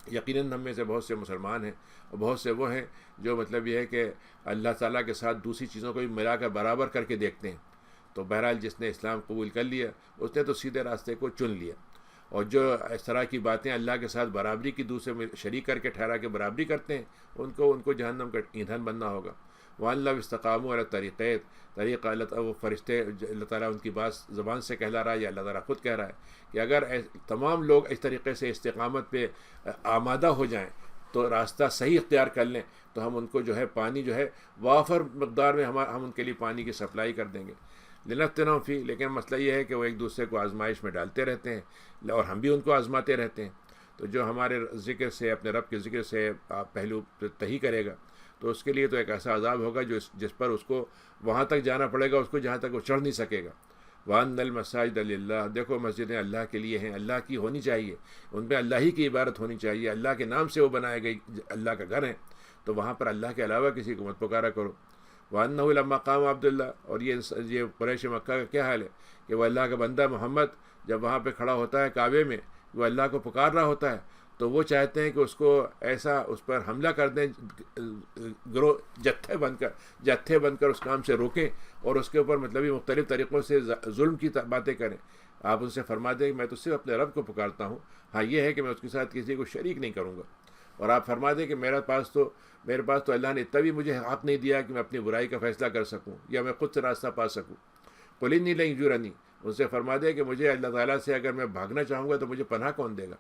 یقیناً ہم میں سے بہت سے مسلمان ہیں اور بہت سے وہ ہیں جو مطلب یہ ہے کہ اللہ تعالیٰ کے ساتھ دوسری چیزوں کو بھی ملا کر برابر کر کے دیکھتے ہیں۔ تو بہرحال جس نے اسلام قبول کر لیا اس نے تو سیدھے راستے کو چن لیا، اور جو اس طرح کی باتیں اللہ کے ساتھ برابری کی دوسرے میں شریک کر کے ٹھہرا کے برابری کرتے ہیں ان کو جہنم کا ایندھن بننا ہوگا۔ وَأَن لَوْ اسْتَقَامُوا عَلَى الطَّرِيقَيْنِ، طریقہ وہ فرشتے اللہ تعالیٰ ان کی بات زبان سے کہلا رہا ہے یا اللہ تعالیٰ خود کہہ رہا ہے کہ اگر تمام لوگ اس طریقے سے استقامت پہ آمادہ ہو جائیں تو راستہ صحیح اختیار کر لیں تو ہم ان کو جو ہے پانی جو ہے وافر مقدار میں ہم ان کے لیے پانی کی سپلائی کر دیں گے۔ لنفتنہم فی، لیکن مسئلہ یہ ہے کہ وہ ایک دوسرے کو آزمائش میں ڈالتے رہتے ہیں اور ہم بھی ان کو آزماتے رہتے ہیں۔ تو جو ہمارے ذکر سے، اپنے رب کے ذکر سے پہلو تہی کرے گا تو اس کے لیے تو ایک ایسا عذاب ہوگا جس پر اس کو وہاں تک جانا پڑے گا، اس کو جہاں تک وہ چڑھ نہیں سکے گا۔ وَأَنَّ الْمَسَاجِدَ لِلَّهِ، دیکھو مسجدیں اللہ کے لیے ہیں، اللہ کی ہونی چاہیے، ان پہ اللہ ہی کی عبادت ہونی چاہیے، اللہ کے نام سے وہ بنائے گئی اللہ کا گھر ہے، تو وہاں پر اللہ کے علاوہ کسی کو مت پکارا کرو۔ وَأَنَّهُ لَمَّا قَامَ عَبْدُ اللَّهِ، اور یہ قریش مکہ کا کیا حال ہے کہ وہ اللہ کا بندہ محمد جب وہاں پہ کھڑا ہوتا ہے کعبے میں، وہ اللہ کو پکار رہا ہوتا ہے، تو وہ چاہتے ہیں کہ اس کو ایسا اس پر حملہ کر دیں، گروہ جتھے بن کر اس کام سے روکیں اور اس کے اوپر مطلب مختلف طریقوں سے ظلم کی باتیں کریں۔ آپ ان سے فرما دیں کہ میں تو صرف اپنے رب کو پکارتا ہوں، ہاں یہ ہے کہ میں اس کے ساتھ کسی کو شریک نہیں کروں گا، اور آپ فرما دیں کہ میرے پاس تو اللہ نے اتنا بھی مجھے حق نہیں دیا کہ میں اپنی برائی کا فیصلہ کر سکوں یا میں خود سے راستہ پا سکوں۔ قُلْ إِنِّي لَن يَجُورَنِي، ان سے فرما دے کہ مجھے اللہ تعالیٰ سے اگر میں بھاگنا چاہوں گا تو مجھے پناہ کون دے گا،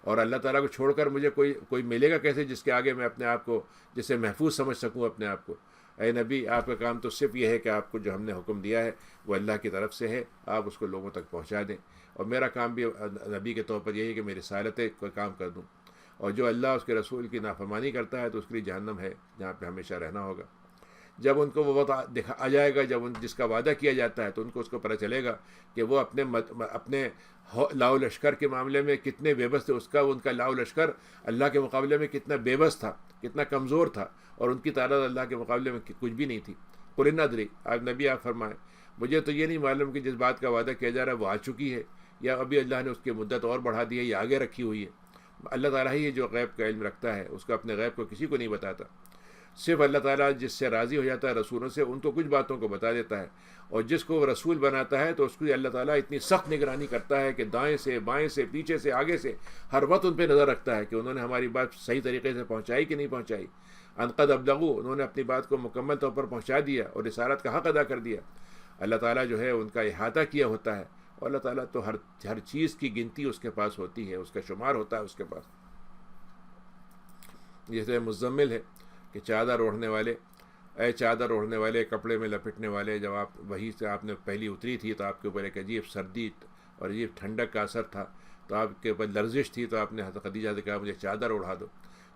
اور اللہ تعالیٰ کو چھوڑ کر مجھے کوئی ملے گا کیسے جس کے آگے میں اپنے آپ کو، جس سے محفوظ سمجھ سکوں اپنے آپ کو۔ اے نبی، آپ کا کام تو صرف یہ ہے کہ آپ کو جو ہم نے حکم دیا ہے وہ اللہ کی طرف سے ہے، آپ اس کو لوگوں تک پہنچا دیں، اور میرا کام بھی نبی کے طور پر یہی ہے کہ میری رسالت کو کام کر دوں، اور جو اللہ اس کے رسول کی نافرمانی کرتا ہے تو اس کے لیے جہنم ہے جہاں پہ ہمیشہ رہنا ہوگا۔ جب ان کو وہ وقت آ جائے گا جب جس کا وعدہ کیا جاتا ہے تو ان کو اس کو پتہ چلے گا کہ وہ اپنے لاؤ لشکر کے معاملے میں کتنے بے بس تھے، ان کا لاؤ لشکر اللہ کے مقابلے میں کتنا بے بس تھا، کتنا کمزور تھا، اور ان کی تعداد اللہ کے مقابلے میں کچھ بھی نہیں تھی۔ قُلْ إِنَّ أَدْرِي، آپ نبی آپ فرمائیں مجھے تو یہ نہیں معلوم کہ جس بات کا وعدہ کیا جا رہا ہے وہ آ چکی ہے یا ابھی اللہ نے اس کی مدت اور بڑھا دی ہے یا آگے رکھی ہوئی ہے۔ اللہ تعالیٰ ہی جو غیب کا علم رکھتا ہے، اس کا اپنے غیب کو کسی کو نہیں بتاتا، صرف اللہ تعالیٰ جس سے راضی ہو جاتا ہے رسولوں سے ان کو کچھ باتوں کو بتا دیتا ہے، اور جس کو وہ رسول بناتا ہے تو اس کو اللہ تعالیٰ اتنی سخت نگرانی کرتا ہے کہ دائیں سے بائیں سے پیچھے سے آگے سے ہر وقت ان پہ نظر رکھتا ہے کہ انہوں نے ہماری بات صحیح طریقے سے پہنچائی کہ نہیں پہنچائی۔ ان قد ابلغوا، انہوں نے اپنی بات کو مکمل طور پر پہنچا دیا اور رسالت کا حق ادا کر دیا۔ اللہ تعالیٰ جو ہے ان کا احاطہ کیا ہوتا ہے، اور اللہ تعالیٰ تو ہر چیز کی گنتی اس کے پاس ہوتی ہے، اس کا شمار ہوتا ہے اس کے پاس۔ جیسے مزمل ہے کہ چادر اوڑھنے والے، اے چادر اوڑھنے والے، کپڑے میں لپٹنے والے، جب آپ وہی سے آپ نے پہلی اتری تھی تو آپ کے اوپر ایک عجیب سردی اور عجیب ٹھنڈک کا اثر تھا، تو آپ کے اوپر لرزش تھی، تو آپ نے حضرت خدیجہ سے کہا مجھے چادر اوڑھا دو،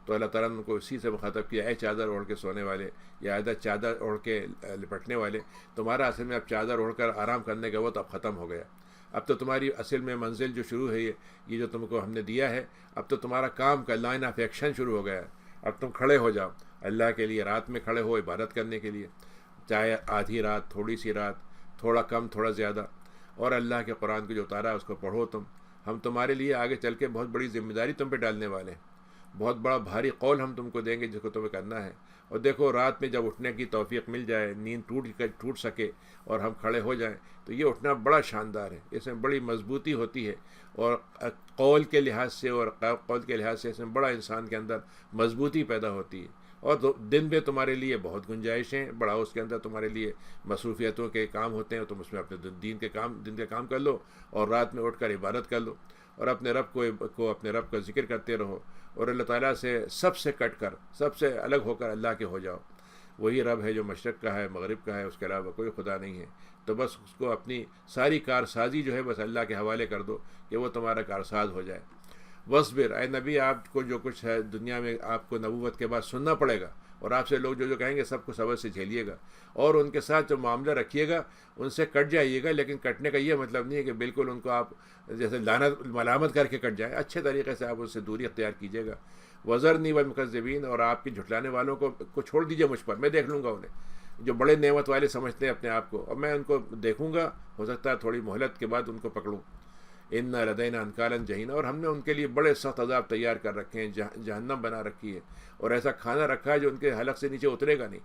تو اللہ تعالیٰ نے ان کو اسی سے مخاطب کیا، اے چادر اوڑھ کے سونے والے یا چادر اوڑھ کے لپٹنے والے، تمہارا اصل میں اب چادر اوڑھ کر آرام کرنے کا وقت اب ختم ہو گیا، اب تو تمہاری اصل میں منزل جو شروع ہے یہ جو تم کو ہم نے دیا ہے، اب تو تمہارا کام کا لائن آف ایکشن شروع ہو گیا ہے، اب تم کھڑے ہو جاؤ اللہ کے لیے، رات میں کھڑے ہو عبادت کرنے کے لیے، چاہے آدھی رات، تھوڑی سی رات، تھوڑا کم تھوڑا زیادہ، اور اللہ کے قرآن کو جو اتارا ہے اس کو پڑھو تم۔ ہم تمہارے لیے آگے چل کے بہت بڑی ذمہ داری تم پہ ڈالنے والے ہیں، بہت بڑا بھاری قول ہم تم کو دیں گے جس کو تمہیں کرنا ہے۔ اور دیکھو رات میں جب اٹھنے کی توفیق مل جائے، نیند ٹوٹ سکے اور ہم کھڑے ہو جائیں، تو یہ اٹھنا بڑا شاندار ہے، اس میں بڑی مضبوطی ہوتی ہے، اور قول کے لحاظ سے اور قول کے لحاظ سے اس میں بڑا انسان کے اندر مضبوطی پیدا ہوتی ہے۔ اور دن میں تمہارے لیے بہت گنجائشیں، بڑا اس کے اندر تمہارے لیے مصروفیتوں کے کام ہوتے ہیں، تم اس میں اپنے دن کے کام کر لو، اور رات میں اٹھ کر عبادت کر لو، اور اپنے رب کو اپنے رب کا ذکر کرتے رہو، اور اللہ تعالیٰ سے سب سے کٹ کر، سب سے الگ ہو کر اللہ کے ہو جاؤ۔ وہی رب ہے جو مشرق کا ہے، مغرب کا ہے، اس کے علاوہ کوئی خدا نہیں ہے۔ تو بس اس کو اپنی ساری کارسازی جو ہے بس اللہ کے حوالے کر دو کہ وہ تمہارا کارساز ہو جائے۔ وصبر، اے نبی آپ کو جو کچھ ہے دنیا میں آپ کو نبوت کے بعد سننا پڑے گا، اور آپ سے لوگ جو کہیں گے سب کو صبر سے جھیلیے گا، اور ان کے ساتھ جو معاملہ رکھیے گا ان سے کٹ جائیے گا، لیکن کٹنے کا یہ مطلب نہیں ہے کہ بالکل ان کو آپ جیسے لعنت ملامت کر کے کٹ جائیں، اچھے طریقے سے آپ ان سے دوری اختیار کیجیے گا۔ وذرنی والمکذبین، اور آپ کے جھٹلانے والوں کو چھوڑ دیجیے مجھ پر، میں دیکھ لوں گا انہیں، جو بڑے نعمت والے سمجھتے ہیں اپنے آپ کو، اور میں ان کو دیکھوں گا، ہو سکتا ہے تھوڑی مہلت کے بعد ان کو پکڑوں۔ ان لدینا انکالا جہینا، اور ہم نے ان کے لیے بڑے سخت عذاب تیار کر رکھے ہیں، جہنم بنا رکھی ہے، اور ایسا کھانا رکھا ہے جو ان کے حلق سے نیچے اترے گا نہیں،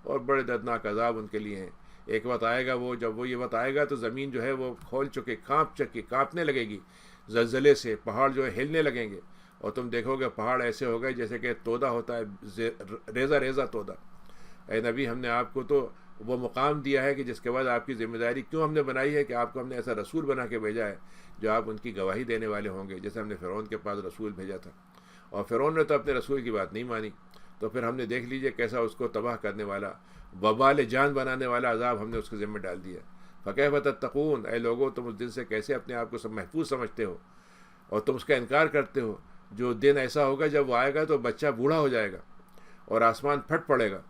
اور بڑے دردناک عذاب ان کے لیے ہیں۔ ایک وقت آئے گا جب وہ یہ وقت آئے گا تو زمین جو ہے وہ کھول چکے کانپنے لگے گی زلزلے سے، پہاڑ جو ہے ہلنے لگیں گے، اور تم دیکھو گے پہاڑ ایسے ہو گئے جیسے کہ تودا ہوتا ہے، ریزہ ریزہ تودا۔ اے نبی ہم نے آپ کو تو وہ مقام دیا ہے کہ جس کے بعد آپ کی ذمہ داری کیوں ہم نے بنائی ہے کہ آپ کو ہم نے ایسا رسول بنا کے بھیجا ہے جو آپ ان کی گواہی دینے والے ہوں گے، جیسے ہم نے فرعون کے پاس رسول بھیجا تھا، اور فرعون نے تو اپنے رسول کی بات نہیں مانی، تو پھر ہم نے دیکھ لیجئے کیسا اس کو تباہ کرنے والا، وبال جان بنانے والا عذاب ہم نے اس کے ذمہ ڈال دیا۔ فکیف تتقون، اے لوگو تم اس دن سے کیسے اپنے آپ کو سب محفوظ سمجھتے ہو اور تم اس کا انکار کرتے ہو۔ جو دن ایسا ہوگا جب وہ آئے گا تو بچہ بوڑھا ہو جائے گا اور آسمان پھٹ پڑے گا،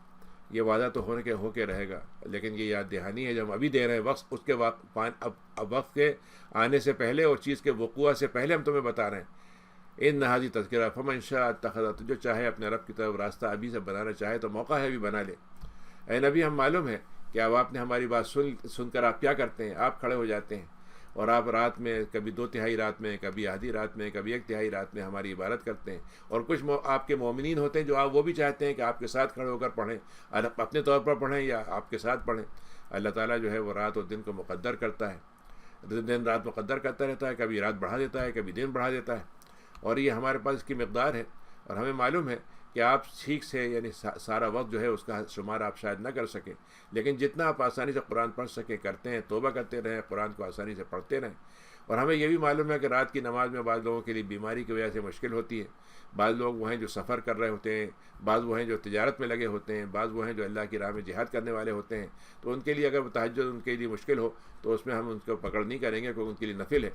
یہ وعدہ تو ہو کے رہے گا، لیکن یہ یاد دہانی ہے جو ہم ابھی دے رہے ہیں، وقت اس کے وقت کے آنے سے پہلے اور چیز کے وقوع سے پہلے ہم تمہیں بتا رہے ہیں۔ ان نہادی تذکرہ فمن شاء اتخذ، تو جو چاہے اپنے رب کی طرف راستہ ابھی سے بنانا چاہے تو موقع ہے ابھی بنا لے۔ اے نبی ہم معلوم ہے کہ اب آپ نے ہماری بات سن کر آپ کیا کرتے ہیں، آپ کھڑے ہو جاتے ہیں اور آپ رات میں کبھی 2/3 رات میں، کبھی آدھی رات میں، کبھی 1/3 رات میں ہماری عبادت کرتے ہیں، اور کچھ آپ کے مومنین ہوتے ہیں جو وہ بھی چاہتے ہیں کہ آپ کے ساتھ کھڑے ہو کر پڑھیں، اپنے طور پر پڑھیں یا آپ کے ساتھ پڑھیں۔ اللہ تعالیٰ جو ہے وہ رات اور دن کو مقدر کرتا ہے، دن رات مقدر کرتا رہتا ہے، کبھی رات بڑھا دیتا ہے، کبھی دن بڑھا دیتا ہے، اور یہ ہمارے پاس اس کی مقدار ہے، اور ہمیں معلوم ہے کہ آپ ٹھیک سے یعنی سارا وقت جو ہے اس کا شمار آپ شاید نہ کر سکیں، لیکن جتنا آپ آسانی سے قرآن پڑھ سکیں کرتے ہیں، توبہ کرتے رہیں، قرآن کو آسانی سے پڑھتے رہیں۔ اور ہمیں یہ بھی معلوم ہے کہ رات کی نماز میں بعض لوگوں کے لیے بیماری کی وجہ سے مشکل ہوتی ہے، بعض لوگ وہ ہیں جو سفر کر رہے ہوتے ہیں، بعض وہ ہیں جو تجارت میں لگے ہوتے ہیں، بعض وہ ہیں جو اللہ کی راہ میں جہاد کرنے والے ہوتے ہیں، تو ان کے لیے اگر تہجد ان کے لیے مشکل ہو تو اس میں ہم ان کو پکڑ نہیں کریں گے کیونکہ ان کے لیے نفل ہے۔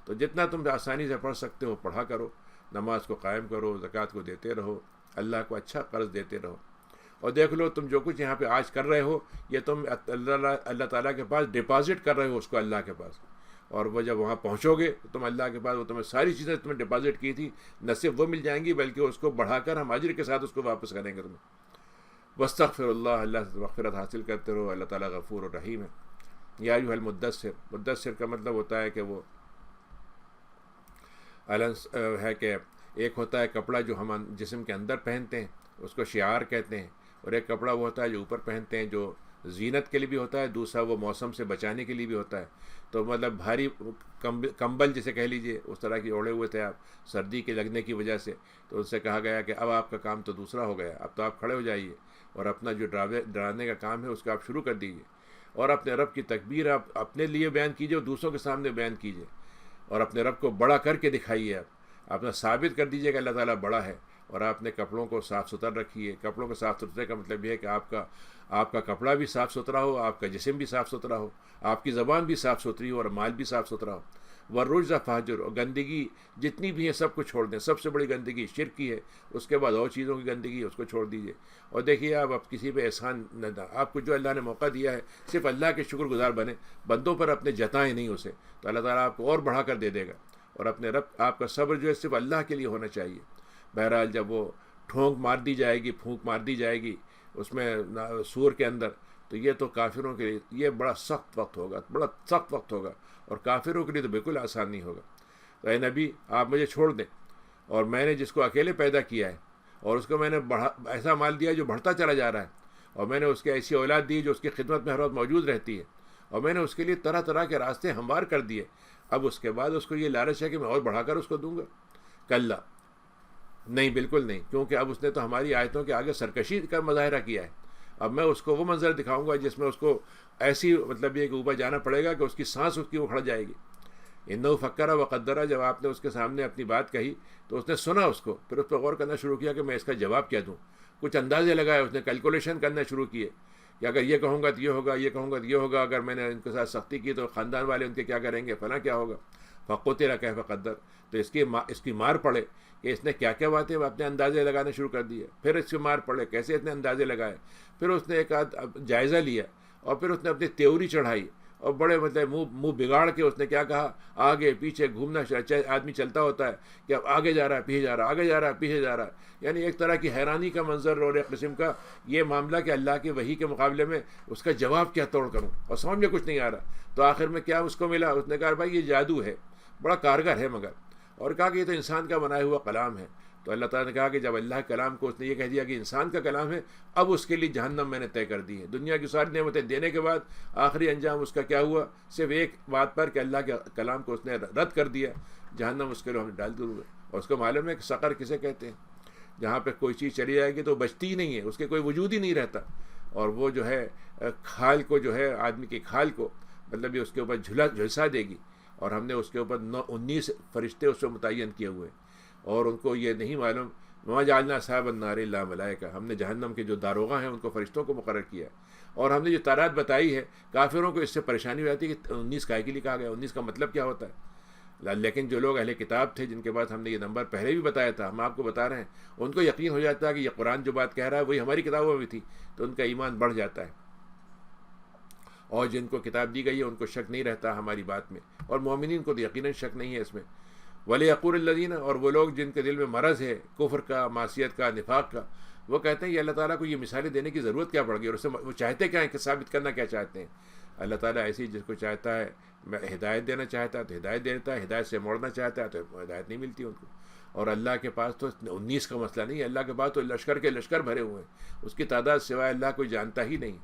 تو جتنا تم آسانی سے پڑھ سکتے ہو پڑھا کرو، نماز کو قائم کرو، زکوٰۃ کو دیتے رہو، اللہ کو اچھا قرض دیتے رہو، اور دیکھ لو تم جو کچھ یہاں پہ آج کر رہے ہو یہ تم اللہ تعالیٰ کے پاس ڈپازٹ کر رہے ہو اس کو اللہ کے پاس، اور وہ جب وہاں پہنچو گے تو تم اللہ کے پاس وہ تمہیں ساری چیزیں تمہیں ڈپازٹ کی تھی نہ صرف وہ مل جائیں گی بلکہ اس کو بڑھا کر ہم اجر کے ساتھ اس کو واپس کریں گے تمہیں۔ واستغفر اللہ، اللہ سے مغفرت حاصل کرتے رہو، اللہ تعالیٰ غفور و رحیم ہے۔ یا ایھا المدثر، مدثر کا مطلب ہوتا ہے کہ وہ ہے کہ ایک ہوتا ہے کپڑا جو ہم جسم کے اندر پہنتے ہیں اس کو شعار کہتے ہیں، اور ایک کپڑا وہ ہوتا ہے جو اوپر پہنتے ہیں جو زینت کے لیے بھی ہوتا ہے، دوسرا وہ موسم سے بچانے کے لیے بھی ہوتا ہے۔ تو مطلب بھاری کمبل جسے کہہ لیجئے اس طرح کی اوڑھے ہوئے تھے آپ سردی کے لگنے کی وجہ سے، تو ان سے کہا گیا کہ اب آپ کا کام تو دوسرا ہو گیا، اب تو آپ کھڑے ہو جائیے اور اپنا جو ڈرانے کا کام ہے اس کو آپ شروع کر دیجیے، اور اپنے رب کی تکبیر آپ اپنے لیے بیان کیجیے اور دوسروں کے سامنے بیان کیجیے، اور اپنے رب کو بڑا کر کے دکھائیے، آپ اپنا ثابت کر دیجیے کہ اللہ تعالیٰ بڑا ہے، اور آپ نے کپڑوں کو صاف ستھرا رکھیے۔ کپڑوں کو صاف ستھرے کا مطلب یہ ہے کہ آپ کا کپڑا بھی صاف ستھرا ہو، آپ کا جسم بھی صاف ستھرا ہو، آپ کی زبان بھی صاف ستھری ہو اور مال بھی صاف ستھرا ہو۔ والرجز فاہجر، اور گندگی جتنی بھی ہے سب کو چھوڑ دیں، سب سے بڑی گندگی شرک کی ہے، اس کے بعد اور چیزوں کی گندگی ہے اس کو چھوڑ دیجیے، اور دیکھیے آپ کسی پہ احسان نہ، آپ کو جو اللہ نے موقع دیا ہے صرف اللہ کے شکر گزار بنیں، بندوں پر اپنے جتائیں نہیں اسے، تو اللہ تعالیٰ آپ کو اور بڑھا کر دے گا، اور اپنے رب آپ کا صبر جو ہے صرف اللہ کے لیے ہونا چاہیے۔ بہرحال جب وہ ٹھونک مار دی جائے گی، پھونک مار دی جائے گی اس میں سور کے اندر، تو یہ تو کافروں کے لیے یہ بڑا سخت وقت ہوگا، بڑا سخت وقت ہوگا، اور کافروں کے لیے تو بالکل آسان نہیں ہوگا۔ تو اے نبی آپ مجھے چھوڑ دیں، اور میں نے جس کو اکیلے پیدا کیا ہے اور اس کو میں نے ایسا مال دیا جو بڑھتا چلا جا رہا ہے، اور میں نے اس کے ایسی اولاد دی جو اس کی خدمت میں ہر وقت موجود رہتی ہے، اور میں نے اس کے لیے طرح طرح کے راستے ہموار کر دیے، اب اس کے بعد اس کو یہ لالچ ہے کہ میں اور بڑھا کر اس کو دوں گا؟ کلا، نہیں، بالکل نہیں، کیونکہ اب اس نے تو ہماری آیتوں کے آگے سرکشی کا مظاہرہ کیا ہے۔ اب میں اس کو وہ منظر دکھاؤں گا جس میں اس کو ایسی مطلب یہ کہ اوپر جانا پڑے گا کہ اس کی سانس اس کی اکھڑ جائے گی۔ انہو فکر و قدرہ، جب آپ نے اس کے سامنے اپنی بات کہی تو اس نے سنا اس کو، پھر اس پہ غور کرنا شروع کیا کہ میں اس کا جواب کیا دوں، کچھ اندازے لگائے، اس نے کیلکولیشن کرنا شروع کیے کہ اگر یہ کہوں گا تو یہ ہوگا، یہ کہوں گا تو یہ ہوگا، اگر میں نے ان کے ساتھ سختی کی تو خاندان والے ان کے کیا کریں گے، فلاں کیا ہوگا۔ فقتل کیف قدر، تو اس کی مار پڑے کہ اس نے کیا کیا باتیں اپنے اندازے لگانے شروع کر دیے، پھر اس کی مار پڑے کیسے اتنے اندازے لگائے، پھر اس نے ایک جائزہ لیا، اور پھر اس نے اپنی تیوری چڑھائی، اور بڑے مطلب منہ بگاڑ کے اس نے کیا کہا، آگے پیچھے گھومنا، آدمی چلتا ہوتا ہے کہ اب آگے جا رہا ہے پیچھے جا رہا ہے، آگے جا رہا ہے پیچھے جا رہا ہے، یعنی ایک طرح کی حیرانی کا منظر اور ایک قسم کا یہ معاملہ کہ اللہ کی وحی کے مقابلے میں اس کا جواب کیا توڑ کروں، اور سمجھ میں کچھ نہیں آ رہا۔ تو آخر میں کیا اس کو ملا، اس نے کہا بھائی یہ جادو ہے، بڑا کارگر ہے مگر، اور کہا کہ یہ تو انسان کا بنایا ہوا کلام ہے۔ تو اللہ تعالیٰ نے کہا کہ جب اللہ کے کلام کو اس نے یہ کہہ دیا کہ انسان کا کلام ہے، اب اس کے لیے جہنم میں نے طے کر دی ہے۔ دنیا کی ساری نعمتیں دینے کے بعد آخری انجام اس کا کیا ہوا، صرف ایک بات پر کہ اللہ کے کلام کو اس نے رد کر دیا، جہنم اس کے لیے ہم نے ڈال دوں گا۔ اور اس کو معلوم ہے کہ سقر کسے کہتے ہیں، جہاں پہ کوئی چیز چلی جائے گی تو بچتی ہی نہیں ہے، اس کے کوئی وجود ہی نہیں رہتا، اور وہ جو ہے کھال کو جو ہے آدمی کی کھال کو مطلب یہ اس کے اوپر جھلسا دے گی، اور ہم نے اس کے اوپر 19 فرشتے اس کو متعین کیے ہوئے، اور ان کو یہ نہیں معلوم وَمَا جَعَلْنَا أَصْحَابَ النَّارِ إِلَّا مَلَائِكَةً، ہم نے جہنم کے جو داروغہ ہیں ان کو فرشتوں کو مقرر کیا ہے، اور ہم نے جو تعداد بتائی ہے، کافروں کو اس سے پریشانی ہو جاتی ہے کہ 19 کائے کے لیے کہا گیا، 19 کا مطلب کیا ہوتا ہے؟ لیکن جو لوگ اہل کتاب تھے جن کے پاس ہم نے یہ نمبر پہلے بھی بتایا تھا، ہم آپ کو بتا رہے ہیں، ان کو یقین ہو جاتا ہے کہ یہ قرآن جو بات کہہ رہا ہے وہی ہماری کتابوں میں تھی، تو ان کا ایمان بڑھ جاتا ہے، اور جن کو کتاب دی گئی ہے ان کو شک نہیں رہتا ہماری بات میں، اور مومنین کو تو یقیناً شک نہیں ہے اس میں۔ وَلِيَقُولِ الَّذِينَ، اور وہ لوگ جن کے دل میں مرض ہے کفر کا، معصیت کا، نفاق کا، وہ کہتے ہیں یہ اللہ تعالیٰ کو یہ مثالیں دینے کی ضرورت کیا پڑ گئی، اور اس سے وہ چاہتے کیا ہیں کہ ثابت کرنا کیا چاہتے ہیں؟ اللہ تعالیٰ ایسی جس کو چاہتا ہے میں ہدایت دینا چاہتا ہے تو ہدایت دیتا ہے، ہدایت سے موڑنا چاہتا ہے تو ہدایت نہیں ملتی ان کو۔ اور اللہ کے پاس تو 19 کا مسئلہ نہیں ہے، اللہ کے پاس تو لشکر کے لشکر بھرے ہوئے ہیں، اس کی تعداد سوائے اللہ کوئی جانتا ہی نہیں۔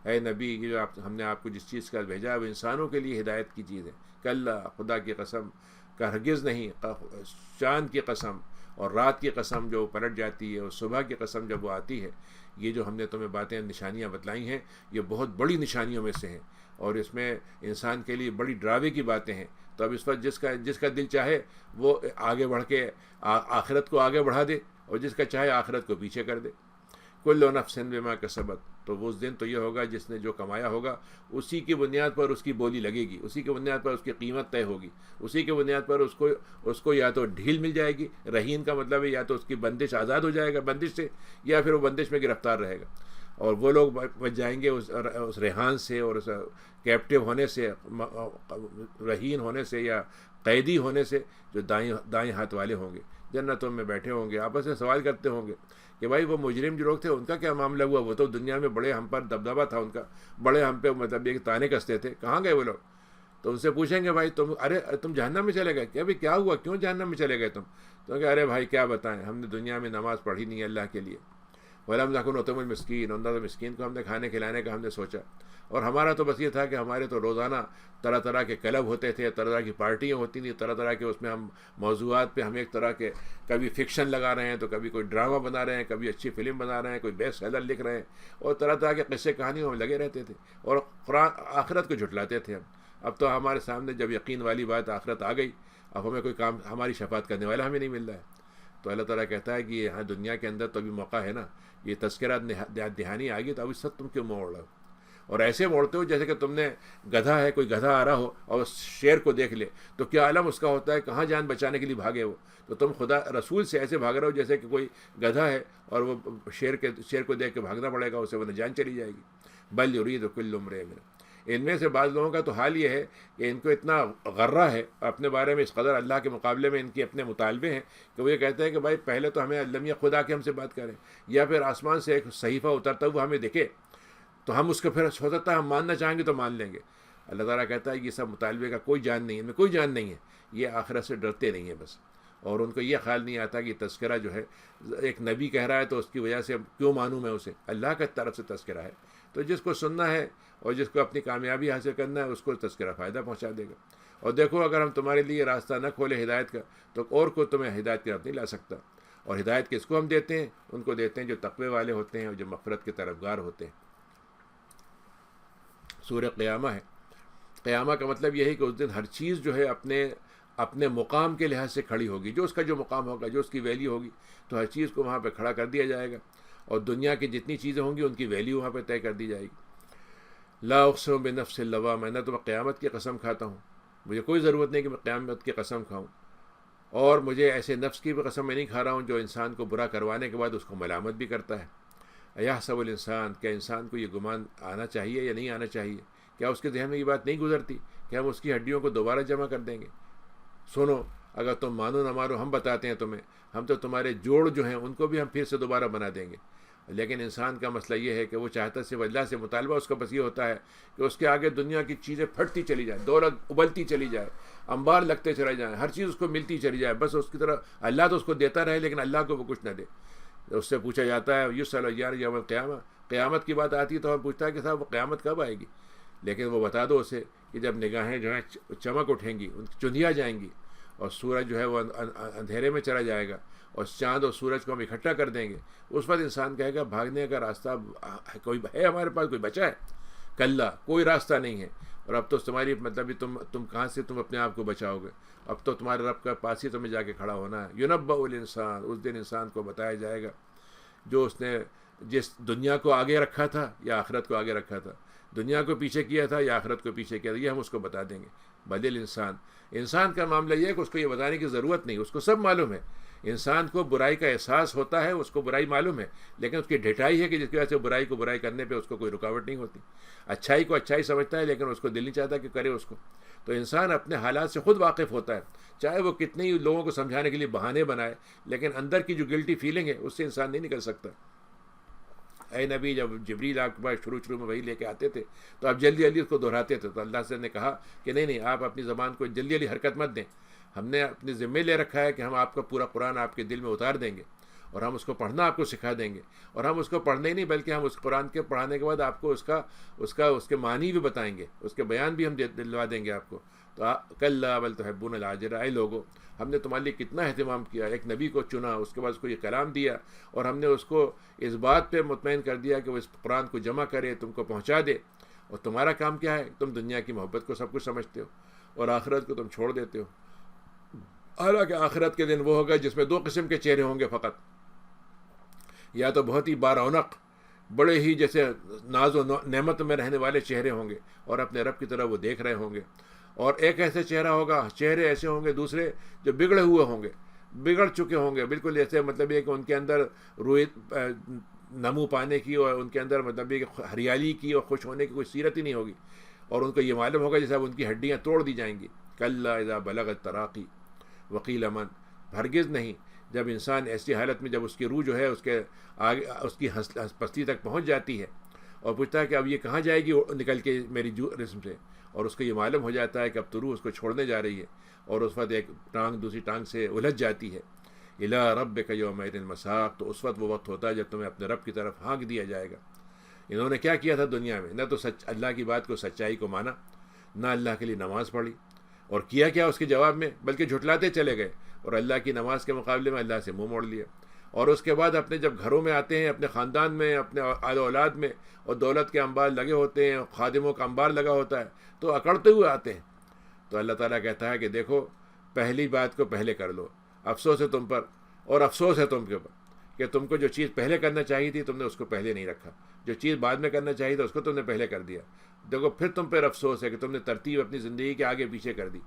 اے نبی، یہ جو ہم نے آپ کو جس چیز کا بھیجا ہے وہ انسانوں کے لیے ہدایت کی چیز ہے۔ کلا، خدا کی قسم، کہ ہرگز نہیں، چاند کی قسم اور رات کی قسم جو پلٹ جاتی ہے، اور صبح کی قسم جب وہ آتی ہے، یہ جو ہم نے تمہیں باتیں نشانیاں بتلائی ہیں یہ بہت بڑی نشانیوں میں سے ہیں، اور اس میں انسان کے لیے بڑی ڈراوے کی باتیں ہیں۔ تو اب اس وقت جس کا دل چاہے وہ آگے بڑھ کے آخرت کو آگے بڑھا دے، اور جس کا چاہے آخرت کو پیچھے کر دے۔ کل نفس بما کسبت، تو اس دن تو یہ ہوگا جس نے جو کمایا ہوگا اسی کی بنیاد پر اس کی بولی لگے گی، اسی کی بنیاد پر اس کی قیمت طے ہوگی، اسی کی بنیاد پر اس کو یا تو ڈھیل مل جائے گی، رہین کا مطلب ہے یا تو اس کی بندش آزاد ہو جائے گا بندش سے، یا پھر وہ بندش میں گرفتار رہے گا، اور وہ لوگ بچ جائیں گے اس ریحان سے اور اس کیپٹیو ہونے سے، رہین ہونے سے یا قیدی ہونے سے، جو دائیں ہاتھ والے ہوں گے، جنتوں میں بیٹھے ہوں گے، آپس میں سوال کرتے ہوں گے کہ بھائی وہ مجرم جو لوگ تھے ان کا کیا معاملہ ہوا، وہ تو دنیا میں بڑے ہم پر دبدبہ تھا ان کا، بڑے ہم پہ مطلب یہ تانے کستے تھے، کہاں گئے وہ لوگ؟ تو ان سے پوچھیں گے بھائی تم جہنم میں چلے گئے کہ بھائی کیا ہوا، کیوں جہنم میں چلے گئے تم؟ تو کہ ارے بھائی کیا بتائیں، ہم نے دنیا میں نماز پڑھی نہیں اللہ کے لیے، وَلَمْ نَكُنْ نُطْعِمُ الْمِسْكِينَ، اور نہ مسکین کو ہم نے کھانے کھلانے کا ہم نے سوچا، اور ہمارا تو بس یہ تھا کہ ہمارے تو روزانہ طرح طرح کے کلب ہوتے تھے، طرح طرح کی پارٹیاں ہوتی تھیں، طرح طرح کے اس میں ہم موضوعات پہ ہم ایک طرح کے کبھی فکشن لگا رہے ہیں تو کبھی کوئی ڈرامہ بنا رہے ہیں، کبھی اچھی فلم بنا رہے ہیں، کوئی بیسٹ سیلر لکھ رہے ہیں، اور طرح طرح کے قصے کہانیوں میں لگے رہتے تھے، اور قرآن آخرت کو جھٹلاتے تھے ہم۔ اب تو ہمارے سامنے جب یقین والی بات آخرت آ گئی، اب ہمیں کوئی کام، ہماری شفاعت کرنے والا ہمیں نہیں مل رہا ہے۔ تو اللہ تعالیٰ کہتا ہے کہ یہاں دنیا کے اندر تو ابھی موقع ہے نا، یہ تذکرات دہانی آ گئی تو اب اس وقت تم کیوں موڑ رہے ہو، اور ایسے موڑتے ہو جیسے کہ تم نے گدھا ہے، کوئی گدھا آ رہا ہو اور شیر کو دیکھ لے تو کیا عالم اس کا ہوتا ہے، کہاں جان بچانے کے لیے بھاگے ہو، تو تم خدا رسول سے ایسے بھاگ رہے ہو جیسے کہ کوئی گدھا ہے اور وہ شیر کو دیکھ کے بھاگنا پڑے گا اسے، ورنہ جان چلی جائے گی۔ بل یرید کل امرئ منہم، ان میں سے بعض لوگوں کا تو حال یہ ہے کہ ان کو اتنا غرہ ہے اپنے بارے میں، اس قدر اللہ کے مقابلے میں ان کے اپنے مطالبے ہیں کہ وہ یہ کہتے ہیں کہ بھائی پہلے تو ہمیں علمیہ خدا کے ہم سے بات کریں، یا پھر آسمان سے ایک صحیفہ اترتا ہوا ہمیں دکھے تو ہم اس کو پھر ہو سکتا ہے ہم ماننا چاہیں گے تو مان لیں گے۔ اللہ تعالیٰ کہتا ہے یہ سب مطالبے کا کوئی جان نہیں ہے، ان میں کوئی جان نہیں ہے، یہ آخرت سے ڈرتے نہیں ہیں بس، اور ان کو یہ خیال نہیں آتا کہ تذکرہ جو ہے ایک نبی کہہ رہا ہے تو اس کی وجہ سے کیوں مانوں میں اسے، اللہ کی طرف سے تذکرہ ہے، تو جس کو سننا ہے اور جس کو اپنی کامیابی حاصل کرنا ہے اس کو تذکرہ فائدہ پہنچا دے گا۔ اور دیکھو اگر ہم تمہارے لیے راستہ نہ کھولے ہدایت کا تو اور کوئی تمہیں ہدایت کی طرف نہیں لا سکتا۔ اور ہدایت کس کو ہم دیتے ہیں؟ ان کو دیتے ہیں جو تقوی والے ہوتے ہیں اور جو مغفرت کے طلبگار ہوتے ہیں۔ سورہ قیامہ ہے، قیامہ کا مطلب یہ ہے کہ اس دن ہر چیز جو ہے اپنے مقام کے لحاظ سے کھڑی ہوگی، جو اس کا جو مقام ہوگا، جو اس کی ویلیو ہوگی، تو ہر چیز کو وہاں پہ کھڑا کر دیا جائے گا، اور دنیا کی جتنی چیزیں ہوں گی ان کی ویلیو وہاں پہ طے کر دی جائے گی۔ لا اقسم بنفس اللوامہ، میں تو قیامت کی قسم کھاتا ہوں، مجھے کوئی ضرورت نہیں کہ میں قیامت کی قسم کھاؤں، اور مجھے ایسے نفس کی بھی قسم میں نہیں کھا رہا ہوں جو انسان کو برا کروانے کے بعد اس کو ملامت بھی کرتا ہے۔ ایحسب الانسان، کیا انسان کو یہ گمان آنا چاہیے یا نہیں آنا چاہیے؟ کیا اس کے ذہن میں یہ بات نہیں گزرتی کہ ہم اس کی ہڈیوں کو دوبارہ جمع کر دیں گے؟ سنو، اگر تم مانو نہ مانو ہم بتاتے ہیں تمہیں، ہم تو تمہارے جوڑ جو ہیں ان کو بھی ہم پھر سے دوبارہ بنا دیں گے۔ لیکن انسان کا مسئلہ یہ ہے کہ وہ چاہتا صرف اللہ سے مطالبہ اس کا بس یہ ہوتا ہے کہ اس کے آگے دنیا کی چیزیں پھٹتی چلی جائیں، دولت ابلتی چلی جائے، انبار لگتے چلے جائیں، ہر چیز اس کو ملتی چلی جائے، بس اس کی طرح اللہ تو اس کو دیتا رہے لیکن اللہ کو وہ کچھ نہ دے۔ اس سے پوچھا جاتا ہے یسأل یوم القیامہ، قیامت کی بات آتی ہے تو ہم پوچھتا ہے کہ صاحب وہ قیامت کب آئے گی؟ لیکن وہ بتا دو اسے کہ جب نگاہیں جو ہیں چمک اٹھیں گی، چندھیا جائیں گی، اور سورج جو ہے وہ اندھیرے میں چلا جائے گا، اور چاند اور سورج کو ہم اکٹھا کر دیں گے، اس وقت انسان کہے گا بھاگنے کا راستہ کوئی ہے ہمارے پاس، کوئی بچا ہے؟ کلا، کوئی راستہ نہیں ہے، اور اب تو تمہاری مطلب تم کہاں سے تم اپنے آپ کو بچاؤ گے؟ اب تو تمہارے رب کا پاس ہی تمہیں جا کے کھڑا ہونا ہے۔ ینبأ الانسان، اس دن انسان کو بتایا جائے گا جو اس نے جس دنیا کو آگے رکھا تھا یا آخرت کو آگے رکھا تھا، دنیا کو پیچھے کیا تھا یا آخرت کو پیچھے کیا تھا، یہ ہم اس کو بتا دیں گے۔ بدل انسان، انسان کا معاملہ یہ ہے کہ اس کو یہ بتانے کی ضرورت نہیں، اس کو سب معلوم ہے۔ انسان کو برائی کا احساس ہوتا ہے، اس کو برائی معلوم ہے، لیکن اس کی ڈھٹائی ہے کہ جس کی وجہ سے برائی کو برائی کرنے پہ اس کو کوئی رکاوٹ نہیں ہوتی۔ اچھائی کو اچھائی سمجھتا ہے لیکن اس کو دل نہیں چاہتا کہ کرے اس کو۔ تو انسان اپنے حالات سے خود واقف ہوتا ہے، چاہے وہ کتنے ہی لوگوں کو سمجھانے کے لیے بہانے بنائے، لیکن اندر کی جو گلٹی فیلنگ ہے اس سے انسان نہیں نکل سکتا۔ اے نبی، جب جبریل آپ کے پاس شروع میں وہی لے کے آتے تھے تو آپ جلدی جلدی اس کو دہراتے تھے، تو اللہ سے نے کہا کہ نہیں آپ اپنی زبان کو جلدی جلدی حرکت مت دیں، ہم نے اپنے ذمے لے رکھا ہے کہ ہم آپ کا پورا قرآن آپ کے دل میں اتار دیں گے، اور ہم اس کو پڑھنا آپ کو سکھا دیں گے، اور ہم اس کو پڑھنے ہی نہیں بلکہ ہم اس قرآن کے پڑھانے کے بعد آپ کو اس کے معنی بھی بتائیں گے، اس کے بیان بھی ہم دلوا دیں گے آپ کو۔ تو کلا بل تحبون العاجلہ، اے لوگو، ہم نے تمہارے لیے کتنا اہتمام کیا، ایک نبی کو چنا، اس کے بعد اس کو یہ کلام دیا، اور ہم نے اس کو اس بات پہ مطمئن کر دیا کہ وہ اس قرآن کو جمع کرے، تم کو پہنچا دے، اور تمہارا کام کیا ہے؟ تم دنیا کی محبت کو سب کچھ سمجھتے ہو اور آخرت کو تم چھوڑ دیتے ہو۔ حالانکہ آخرت کے دن وہ ہوگا جس میں دو قسم کے چہرے ہوں گے فقط، یا تو بہت ہی بارونق، بڑے ہی جیسے ناز و نعمت میں رہنے والے چہرے ہوں گے اور اپنے رب کی طرف وہ دیکھ رہے ہوں گے، اور ایک ایسے چہرہ ہوگا، چہرے ایسے ہوں گے دوسرے جو بگڑے ہوئے ہوں گے، بگڑ چکے ہوں گے، بالکل ایسے مطلب یہ کہ ان کے اندر روئی نمو پانے کی اور ان کے اندر مطلب یہ کہ ہریالی کی اور خوش ہونے کی کوئی سیرت ہی نہیں ہوگی، اور ان کو یہ معلوم ہوگا جیسے اب ان کی ہڈیاں توڑ دی جائیں گی۔ کلا اذا بلغت التراقی وقیل من، ہرگز نہیں، جب انسان ایسی حالت میں جب اس کی روح جو ہے اس کے آگے اس کی پستی تک پہنچ جاتی ہے اور پوچھتا ہے کہ اب یہ کہاں جائے گی نکل کے میری جسم سے، اور اس کو یہ معلوم ہو جاتا ہے کہ اب تو روح اس کو چھوڑنے جا رہی ہے، اور اس وقت ایک ٹانگ دوسری ٹانگ سے الجھ جاتی ہے۔ الی ربک یومئذ المساق، تو اس وقت وہ وقت ہوتا ہے جب تمہیں اپنے رب کی طرف ہانک دیا جائے گا۔ انہوں نے کیا کیا تھا دنیا میں؟ نہ تو اللہ کی بات کو، سچائی کو مانا، نہ اللہ کے لیے نماز پڑھی، اور کیا کیا اس کے جواب میں؟ بلکہ جھٹلاتے چلے گئے، اور اللہ کی نماز کے مقابلے میں اللہ سے منہ موڑ لیا، اور اس کے بعد اپنے جب گھروں میں آتے ہیں، اپنے خاندان میں، اپنے آل اولاد میں، اور دولت کے انبار لگے ہوتے ہیں، خادموں کا انبار لگا ہوتا ہے، تو اکڑتے ہوئے آتے ہیں۔ تو اللہ تعالیٰ کہتا ہے کہ دیکھو، پہلی بات کو پہلے کر لو، افسوس ہے تم پر، اور افسوس ہے تم کے اوپر کہ تم کو جو چیز پہلے کرنا چاہیے تھی تم نے اس کو پہلے نہیں رکھا، جو چیز بعد میں کرنا چاہیے تھا اس کو تم نے پہلے کر دیا۔ دیکھو پھر تم پر افسوس ہے کہ تم نے ترتیب اپنی زندگی کے آگے پیچھے کر دی۔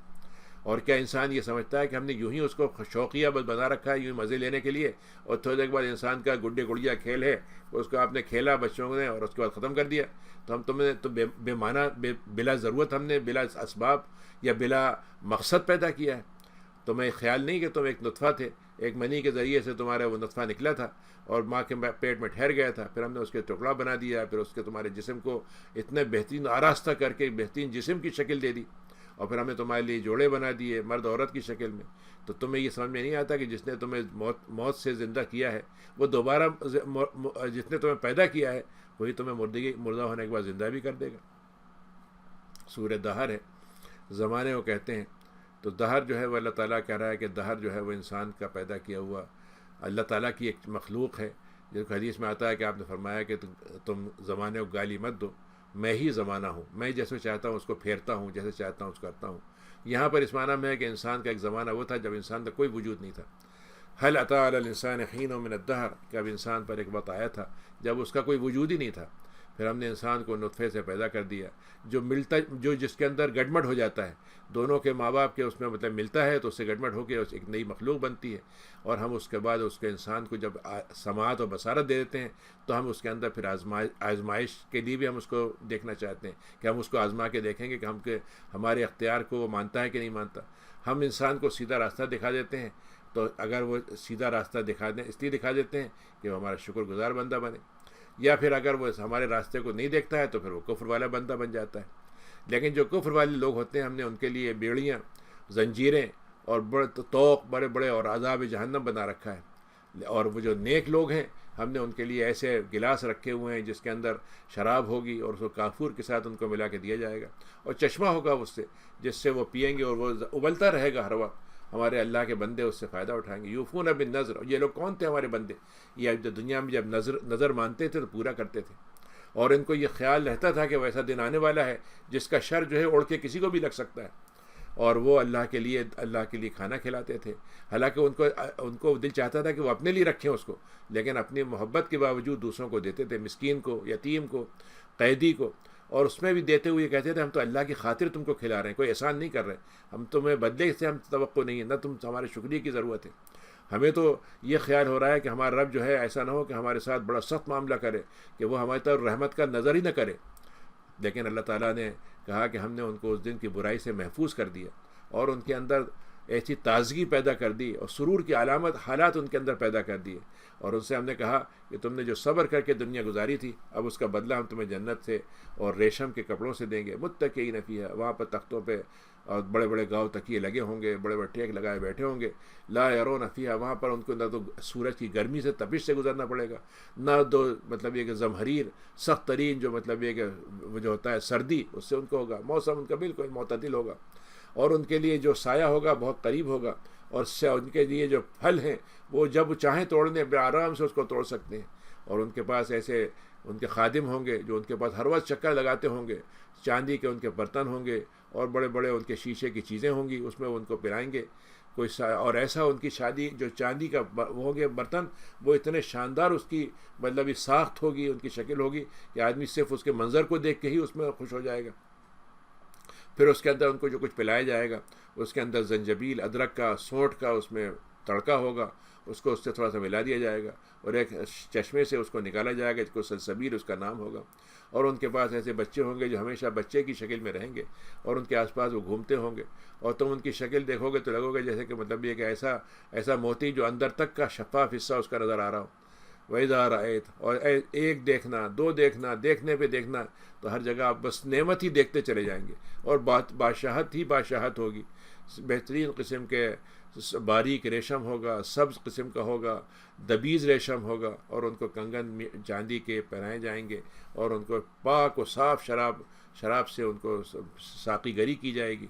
اور کیا انسان یہ سمجھتا ہے کہ ہم نے یوں ہی اس کو شوقیہ بس بنا رکھا ہے یوں ہی مزے لینے کے لیے، اور تھوڑی دیر کے بعد انسان کا گڈے گڑیا کھیل ہے اس کو آپ نے کھیلا بچوں نے اور اس کے بعد ختم کر دیا، تو ہم تم نے تو بے معنی بلا ضرورت ہم نے بلا اسباب یا بلا مقصد پیدا کیا ہے. تمہیں خیال نہیں کہ تم ایک نطفہ تھے، ایک منی کے ذریعے سے تمہارا وہ نطفہ نکلا تھا اور ماں کے پیٹ میں ٹھہر گیا تھا، پھر ہم نے اس کے ٹکڑا بنا دیا، پھر اس کے تمہارے جسم کو اتنے بہترین آراستہ کر کے بہترین جسم کی شکل دے دی، اور پھر ہم نے تمہارے لیے جوڑے بنا دیے مرد عورت کی شکل میں. تو تمہیں یہ سمجھ میں نہیں آتا کہ جس نے تمہیں موت سے زندہ کیا ہے وہ دوبارہ جس نے تمہیں پیدا کیا ہے وہی تمہیں مردہ ہونے کے بعد زندہ بھی کر دے گا. سورہ دہر ہے، زمانے کو کہتے ہیں. تو دہر جو ہے وہ اللہ تعالیٰ کہہ رہا ہے کہ دہر جو ہے وہ انسان کا پیدا کیا ہوا اللہ تعالیٰ کی ایک مخلوق ہے. جو حدیث میں آتا ہے کہ آپ نے فرمایا کہ تم زمانے کو گالی مت دو، میں ہی زمانہ ہوں، میں جیسے چاہتا ہوں اس کو پھیرتا ہوں، جیسے چاہتا ہوں اس کو کرتا ہوں. یہاں پر اس معنی میں ہے کہ انسان کا ایک زمانہ وہ تھا جب انسان کا کوئی وجود نہیں تھا. هل اتى على الانسان حين من الدهر، کہ اب انسان پر ایک وقت آیا تھا جب اس کا کوئی وجود ہی نہیں تھا. پھر ہم نے انسان کو نطفے سے پیدا کر دیا جو جس کے اندر گڑمٹ ہو جاتا ہے، دونوں کے ماں باپ کے اس میں مطلب ملتا ہے تو اس سے گڑمٹ ہو کے ایک نئی مخلوق بنتی ہے. اور ہم اس کے بعد اس کے انسان کو جب سماعت اور بصارت دے دیتے ہیں تو ہم اس کے اندر پھر آزمائش کے لیے بھی ہم اس کو دیکھنا چاہتے ہیں کہ ہم اس کو آزما کے دیکھیں گے کہ ہمارے اختیار کو وہ مانتا ہے کہ نہیں مانتا. ہم انسان کو سیدھا راستہ دکھا دیتے ہیں، تو اگر وہ سیدھا راستہ اس لیے دکھا دیتے ہیں کہ وہ ہمارا شکر گزار بندہ بنے، یا پھر اگر وہ ہمارے راستے کو نہیں دیکھتا ہے تو پھر وہ کفر والا بندہ بن جاتا ہے. لیکن جو کفر والے لوگ ہوتے ہیں ہم نے ان کے لیے بیڑیاں، زنجیریں اور توق بڑے بڑے اور عذاب جہنم بنا رکھا ہے. اور وہ جو نیک لوگ ہیں ہم نے ان کے لیے ایسے گلاس رکھے ہوئے ہیں جس کے اندر شراب ہوگی اور اس کو کافور کے ساتھ ان کو ملا کے دیا جائے گا، اور چشمہ ہوگا اس سے جس سے وہ پئیں گے اور وہ ابلتا رہے گا ہر وقت. ہمارے اللہ کے بندے اس سے فائدہ اٹھائیں گے. یوفون بالنذر، یہ لوگ کون تھے ہمارے بندے؟ یہ دنیا میں جب نظر مانتے تھے تو پورا کرتے تھے، اور ان کو یہ خیال رہتا تھا کہ وہ ایسا دن آنے والا ہے جس کا شر جو ہے اڑ کے کسی کو بھی لگ سکتا ہے، اور وہ اللہ کے لیے کھانا کھلاتے تھے. حالانکہ ان کو دل چاہتا تھا کہ وہ اپنے لیے رکھیں اس کو، لیکن اپنی محبت کے باوجود دوسروں کو دیتے تھے، مسکین کو، یتیم کو، قیدی کو. اور اس میں بھی دیتے ہوئے کہتے تھے ہم تو اللہ کی خاطر تم کو کھلا رہے ہیں، کوئی احسان نہیں کر رہے، ہم تمہیں بدلے سے ہم توقع نہیں ہے، نہ تم ہمارے شکریہ کی ضرورت ہے. ہمیں تو یہ خیال ہو رہا ہے کہ ہمارا رب جو ہے ایسا نہ ہو کہ ہمارے ساتھ بڑا سخت معاملہ کرے، کہ وہ ہماری طرف رحمت کا نظر ہی نہ کرے. لیکن اللہ تعالیٰ نے کہا کہ ہم نے ان کو اس دن کی برائی سے محفوظ کر دیا، اور ان کے اندر ایسی تازگی پیدا کر دی اور سرور کی حالات ان کے اندر پیدا کر دیے. اور ان سے ہم نے کہا کہ تم نے جو صبر کر کے دنیا گزاری تھی اب اس کا بدلہ ہم تمہیں جنت سے اور ریشم کے کپڑوں سے دیں گے. متکئین فیہا، وہاں پر تختوں پہ اور بڑے بڑے گاؤ تکیے لگے ہوں گے، بڑے بڑے ٹیک لگائے بیٹھے ہوں گے. لا یرون فیہا، وہاں پر ان کو نہ تو سورج کی گرمی سے تپش سے گزرنا پڑے گا، نہ مطلب یہ کہ زمہریر سخت ترین جو مطلب یہ کہ وہ جو ہوتا ہے سردی اس سے ان کو ہوگا. موسم ان کا بالکل معتدل ہوگا، اور ان کے لیے جو سایہ ہوگا بہت قریب ہوگا، اور ان کے لیے جو پھل ہیں وہ جب چاہیں توڑنے بے آرام سے اس کو توڑ سکتے ہیں. اور ان کے پاس ایسے ان کے خادم ہوں گے جو ان کے پاس ہر وقت چکر لگاتے ہوں گے. چاندی کے ان کے برتن ہوں گے اور بڑے بڑے ان کے شیشے کی چیزیں ہوں گی، اس میں وہ ان کو پلائیں گے. اور ایسا ان کی شادی جو چاندی کا ہوں گے برتن، وہ اتنے شاندار اس کی مطلب ساخت ہوگی، ان کی شکل ہوگی کہ آدمی صرف اس کے منظر کو دیکھ کے ہی اس میں خوش ہو جائے گا. پھر اس کے اندر ان کو جو کچھ پلایا جائے گا اس کے اندر زنجبیل، ادرک کا، سونٹ کا اس میں تڑکا ہوگا، اس کو اس سے تھوڑا سا ملا دیا جائے گا، اور ایک چشمے سے اس کو نکالا جائے گا جس کو سلسبیل اس کا نام ہوگا. اور ان کے پاس ایسے بچے ہوں گے جو ہمیشہ بچے کی شکل میں رہیں گے، اور ان کے آس پاس وہ گھومتے ہوں گے، اور تم ان کی شکل دیکھو گے تو لگو گے جیسے کہ مطلب یہ کہ ایسا موتی جو اندر تک کا شفاف حصہ اس کا نظر آ رہا ہو. وَإِذَا رَأَيْتَ، اور ایک دیکھنا، دو دیکھنا، دیکھنے پہ دیکھنا، تو ہر جگہ آپ بس نعمت ہی دیکھتے چلے جائیں گے، اور بادشاہت ہی بادشاہت ہوگی. بہترین قسم کے باریک ریشم ہوگا، سبز قسم کا ہوگا، دبیز ریشم ہوگا، اور ان کو کنگن چاندی کے پہنائے جائیں گے، اور ان کو پاک و صاف شراب سے ان کو ساقی گری کی جائے گی.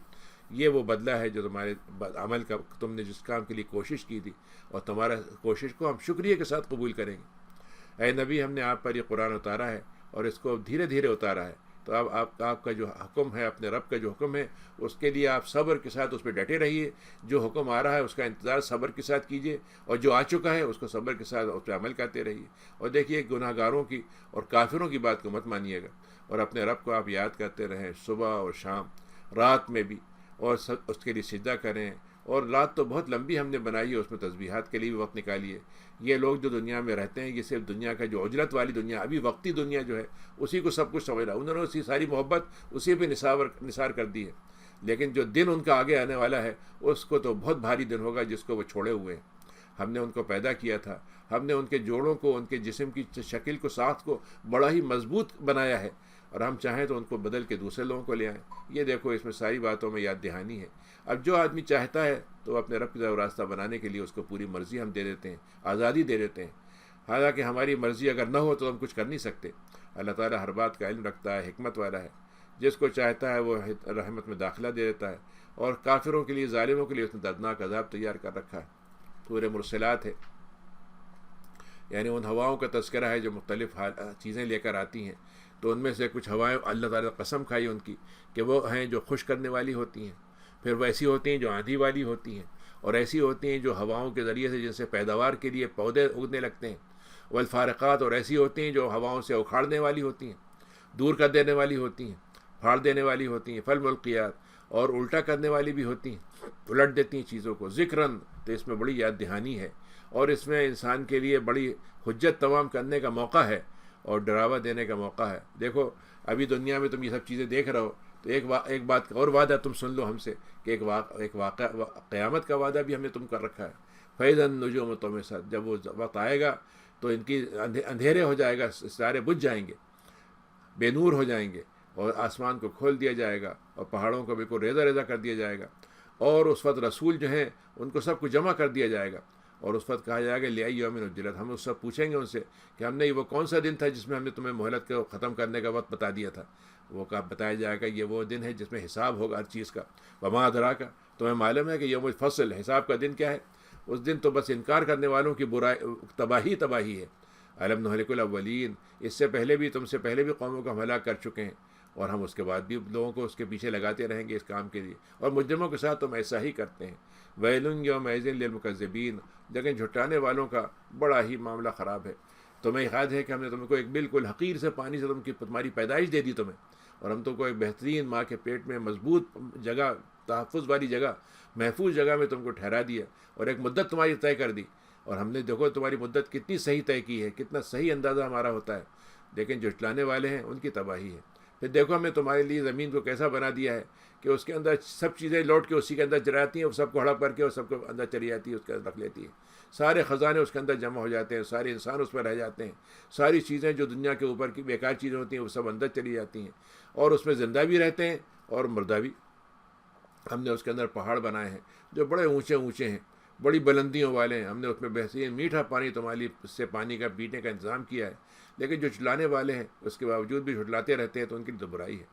یہ وہ بدلہ ہے جو تمہارے عمل کا تم نے جس کام کے لیے کوشش کی تھی، اور تمہارا کوشش کو ہم شکریہ کے ساتھ قبول کریں گے. اے نبی، ہم نے آپ پر یہ قرآن اتارا ہے اور اس کو دھیرے دھیرے اتارا ہے، تو اب آپ کا جو حکم ہے، اپنے رب کا جو حکم ہے، اس کے لیے آپ صبر کے ساتھ اس پہ ڈٹے رہیے. جو حکم آ رہا ہے اس کا انتظار صبر کے ساتھ کیجیے، اور جو آ چکا ہے اس کو صبر کے ساتھ اس پہ عمل کرتے رہیے. اور دیکھیے گناہ گاروں کی اور کافروں کی بات کو مت مانیے گا، اور اپنے رب کو آپ یاد کرتے رہیں صبح اور شام، رات میں بھی. اور اس کے لیے سجدہ کریں. اور رات تو بہت لمبی ہم نے بنائی ہے, اس میں تسبیحات کے لیے بھی وقت نکالیے. یہ لوگ جو دنیا میں رہتے ہیں یہ صرف دنیا کا جو اجرت والی دنیا, ابھی وقتی دنیا جو ہے اسی کو سب کچھ سمجھ رہا, انہوں نے اسی ساری محبت اسی پہ نثار کر دی ہے. لیکن جو دن ان کا آگے آنے والا ہے اس کو تو بہت بھاری دن ہوگا جس کو وہ چھوڑے ہوئے ہیں. ہم نے ان کو پیدا کیا تھا, ہم نے ان کے جوڑوں کو, ان کے جسم کی شکل کو, ساخت کو بڑا ہی مضبوط بنایا ہے, اور ہم چاہیں تو ان کو بدل کے دوسرے لوگوں کو لے آئیں. یہ دیکھو اس میں ساری باتوں میں یاد دہانی ہے. اب جو آدمی چاہتا ہے تو اپنے رب کی طرف راستہ بنانے کے لیے اس کو پوری مرضی ہم دے دیتے ہیں, آزادی دے دیتے ہیں. حالانکہ ہماری مرضی اگر نہ ہو تو ہم کچھ کر نہیں سکتے. اللہ تعالیٰ ہر بات کا علم رکھتا ہے, حکمت والا ہے. جس کو چاہتا ہے وہ رحمت میں داخلہ دے دیتا ہے. اور کافروں کے لیے, ظالموں کے لیے اس نے دردناک عذاب تیار کر رکھا ہے. سورہ مرسلات ہے, یعنی ان ہواؤں کا تذکرہ ہے جو مختلف چیزیں لے کر آتی ہیں. تو ان میں سے کچھ ہوائیں اللہ تعالیٰ نے قسم کھائی ان کی کہ وہ ہیں جو خشک کرنے والی ہوتی ہیں, پھر وہ ایسی ہوتی ہیں جو آندھی والی ہوتی ہیں, اور ایسی ہوتی ہیں جو ہواؤں کے ذریعے سے جن سے پیداوار کے لیے پودے اگنے لگتے ہیں. والفارقات, اور ایسی ہوتی ہیں جو ہواؤں سے اکھاڑنے والی ہوتی ہیں, دور کر دینے والی ہوتی ہیں, پھاڑ دینے والی ہوتی ہیں. فالملقیات, اور الٹا کرنے والی بھی ہوتی ہیں, الٹ دیتی ہیں چیزوں کو. ذکراً, تو اس میں بڑی یاد دہانی ہے, اور اس میں انسان کے لیے بڑی حجت تمام کرنے کا موقع ہے اور ڈراوا دینے کا موقع ہے. دیکھو ابھی دنیا میں تم یہ سب چیزیں دیکھ رہے ہو, تو ایک بات اور وعدہ تم سن لو ہم سے کہ ایک واقعہ قیامت کا وعدہ بھی ہم نے تم کر رکھا ہے. فَإِذَا النُّجُومُ طُمِسَتْ, جب وہ وقت آئے گا تو ان کی اندھیرے ہو جائے گا, ستارے بجھ جائیں گے, بے نور ہو جائیں گے, اور آسمان کو کھول دیا جائے گا, اور پہاڑوں کو بالکل ریزہ ریزہ کر دیا جائے گا. اور اس وقت رسول جو ہیں ان کو سب کو جمع کر دیا جائے گا, اور اس وقت کہا جائے گا لِأَيِّ يَوْمٍ أُجِّلَتْ. ہم اس سے پوچھیں گے ان سے کہ ہم نے وہ کون سا دن تھا جس میں ہم نے تمہیں مہلت کو ختم کرنے کا وقت بتا دیا تھا. وہ بتایا جائے گا یہ وہ دن ہے جس میں حساب ہوگا ہر چیز کا. وَمَا أَدْرَاكَ, تمہیں معلوم ہے کہ یوم الفصل, حساب کا دن کیا ہے؟ اس دن تو بس انکار کرنے والوں کی برائی تباہی ہے. أَلَمْ نُهْلِكِ الْأَوَّلِينَ, اس سے پہلے بھی, تم سے پہلے بھی قوموں کو ہم ہلاک کر چکے ہیں, اور ہم اس کے بعد بھی لوگوں کو اس کے پیچھے لگاتے رہیں گے اس کام کے لیے, اور مجرموں کے ساتھ تم ایسا ہی کرتے ہیں. وَيْلٌ يَوْمَئِذٍ لِّلْمُكَذِّبِينَ, لیکن جھٹلانے والوں کا بڑا ہی معاملہ خراب ہے. تمہیں یاد ہے کہ ہم نے تم کو ایک بالکل حقیر سے پانی سے تمہاری پیدائش دے دی تمہیں, اور ہم تم کو ایک بہترین ماں کے پیٹ میں مضبوط جگہ, تحفظ والی جگہ, محفوظ جگہ میں تم کو ٹھہرا دیا, اور ایک مدت تمہاری طے کر دی. اور ہم نے دیکھو تمہاری مدت کتنی صحیح طے کی ہے, کتنا صحیح اندازہ ہمارا ہوتا ہے. لیکن جو جھٹلانے والے ہیں ان کی تباہی ہے. پھر دیکھو ہم نے تمہارے لیے زمین کو کیسا بنا دیا ہے کہ اس کے اندر سب چیزیں لوٹ کے اسی کے اندر چلی جاتی ہیں, اور سب کو ہڑپ کر کے اور سب کو اندر چلی جاتی ہے, اس کے اندر رکھ لیتی ہے. سارے خزانے اس کے اندر جمع ہو جاتے ہیں, سارے انسان اس میں رہ جاتے ہیں, ساری چیزیں جو دنیا کے اوپر کی بیکار چیزیں ہوتی ہیں وہ سب اندر چلی جاتی ہیں, اور اس میں زندہ بھی رہتے ہیں اور مردہ بھی. ہم نے اس کے اندر پہاڑ بنائے ہیں جو بڑے اونچے اونچے ہیں, بڑی بلندیوں والے ہیں. ہم نے اس میں بہترین میٹھا پانی تمہاری اس سے پانی کا پینے کا انتظام کیا ہے. لیکن جو جھٹلانے والے ہیں اس کے باوجود بھی جھٹلاتے رہتے ہیں, تو ان کی تو برائی ہے.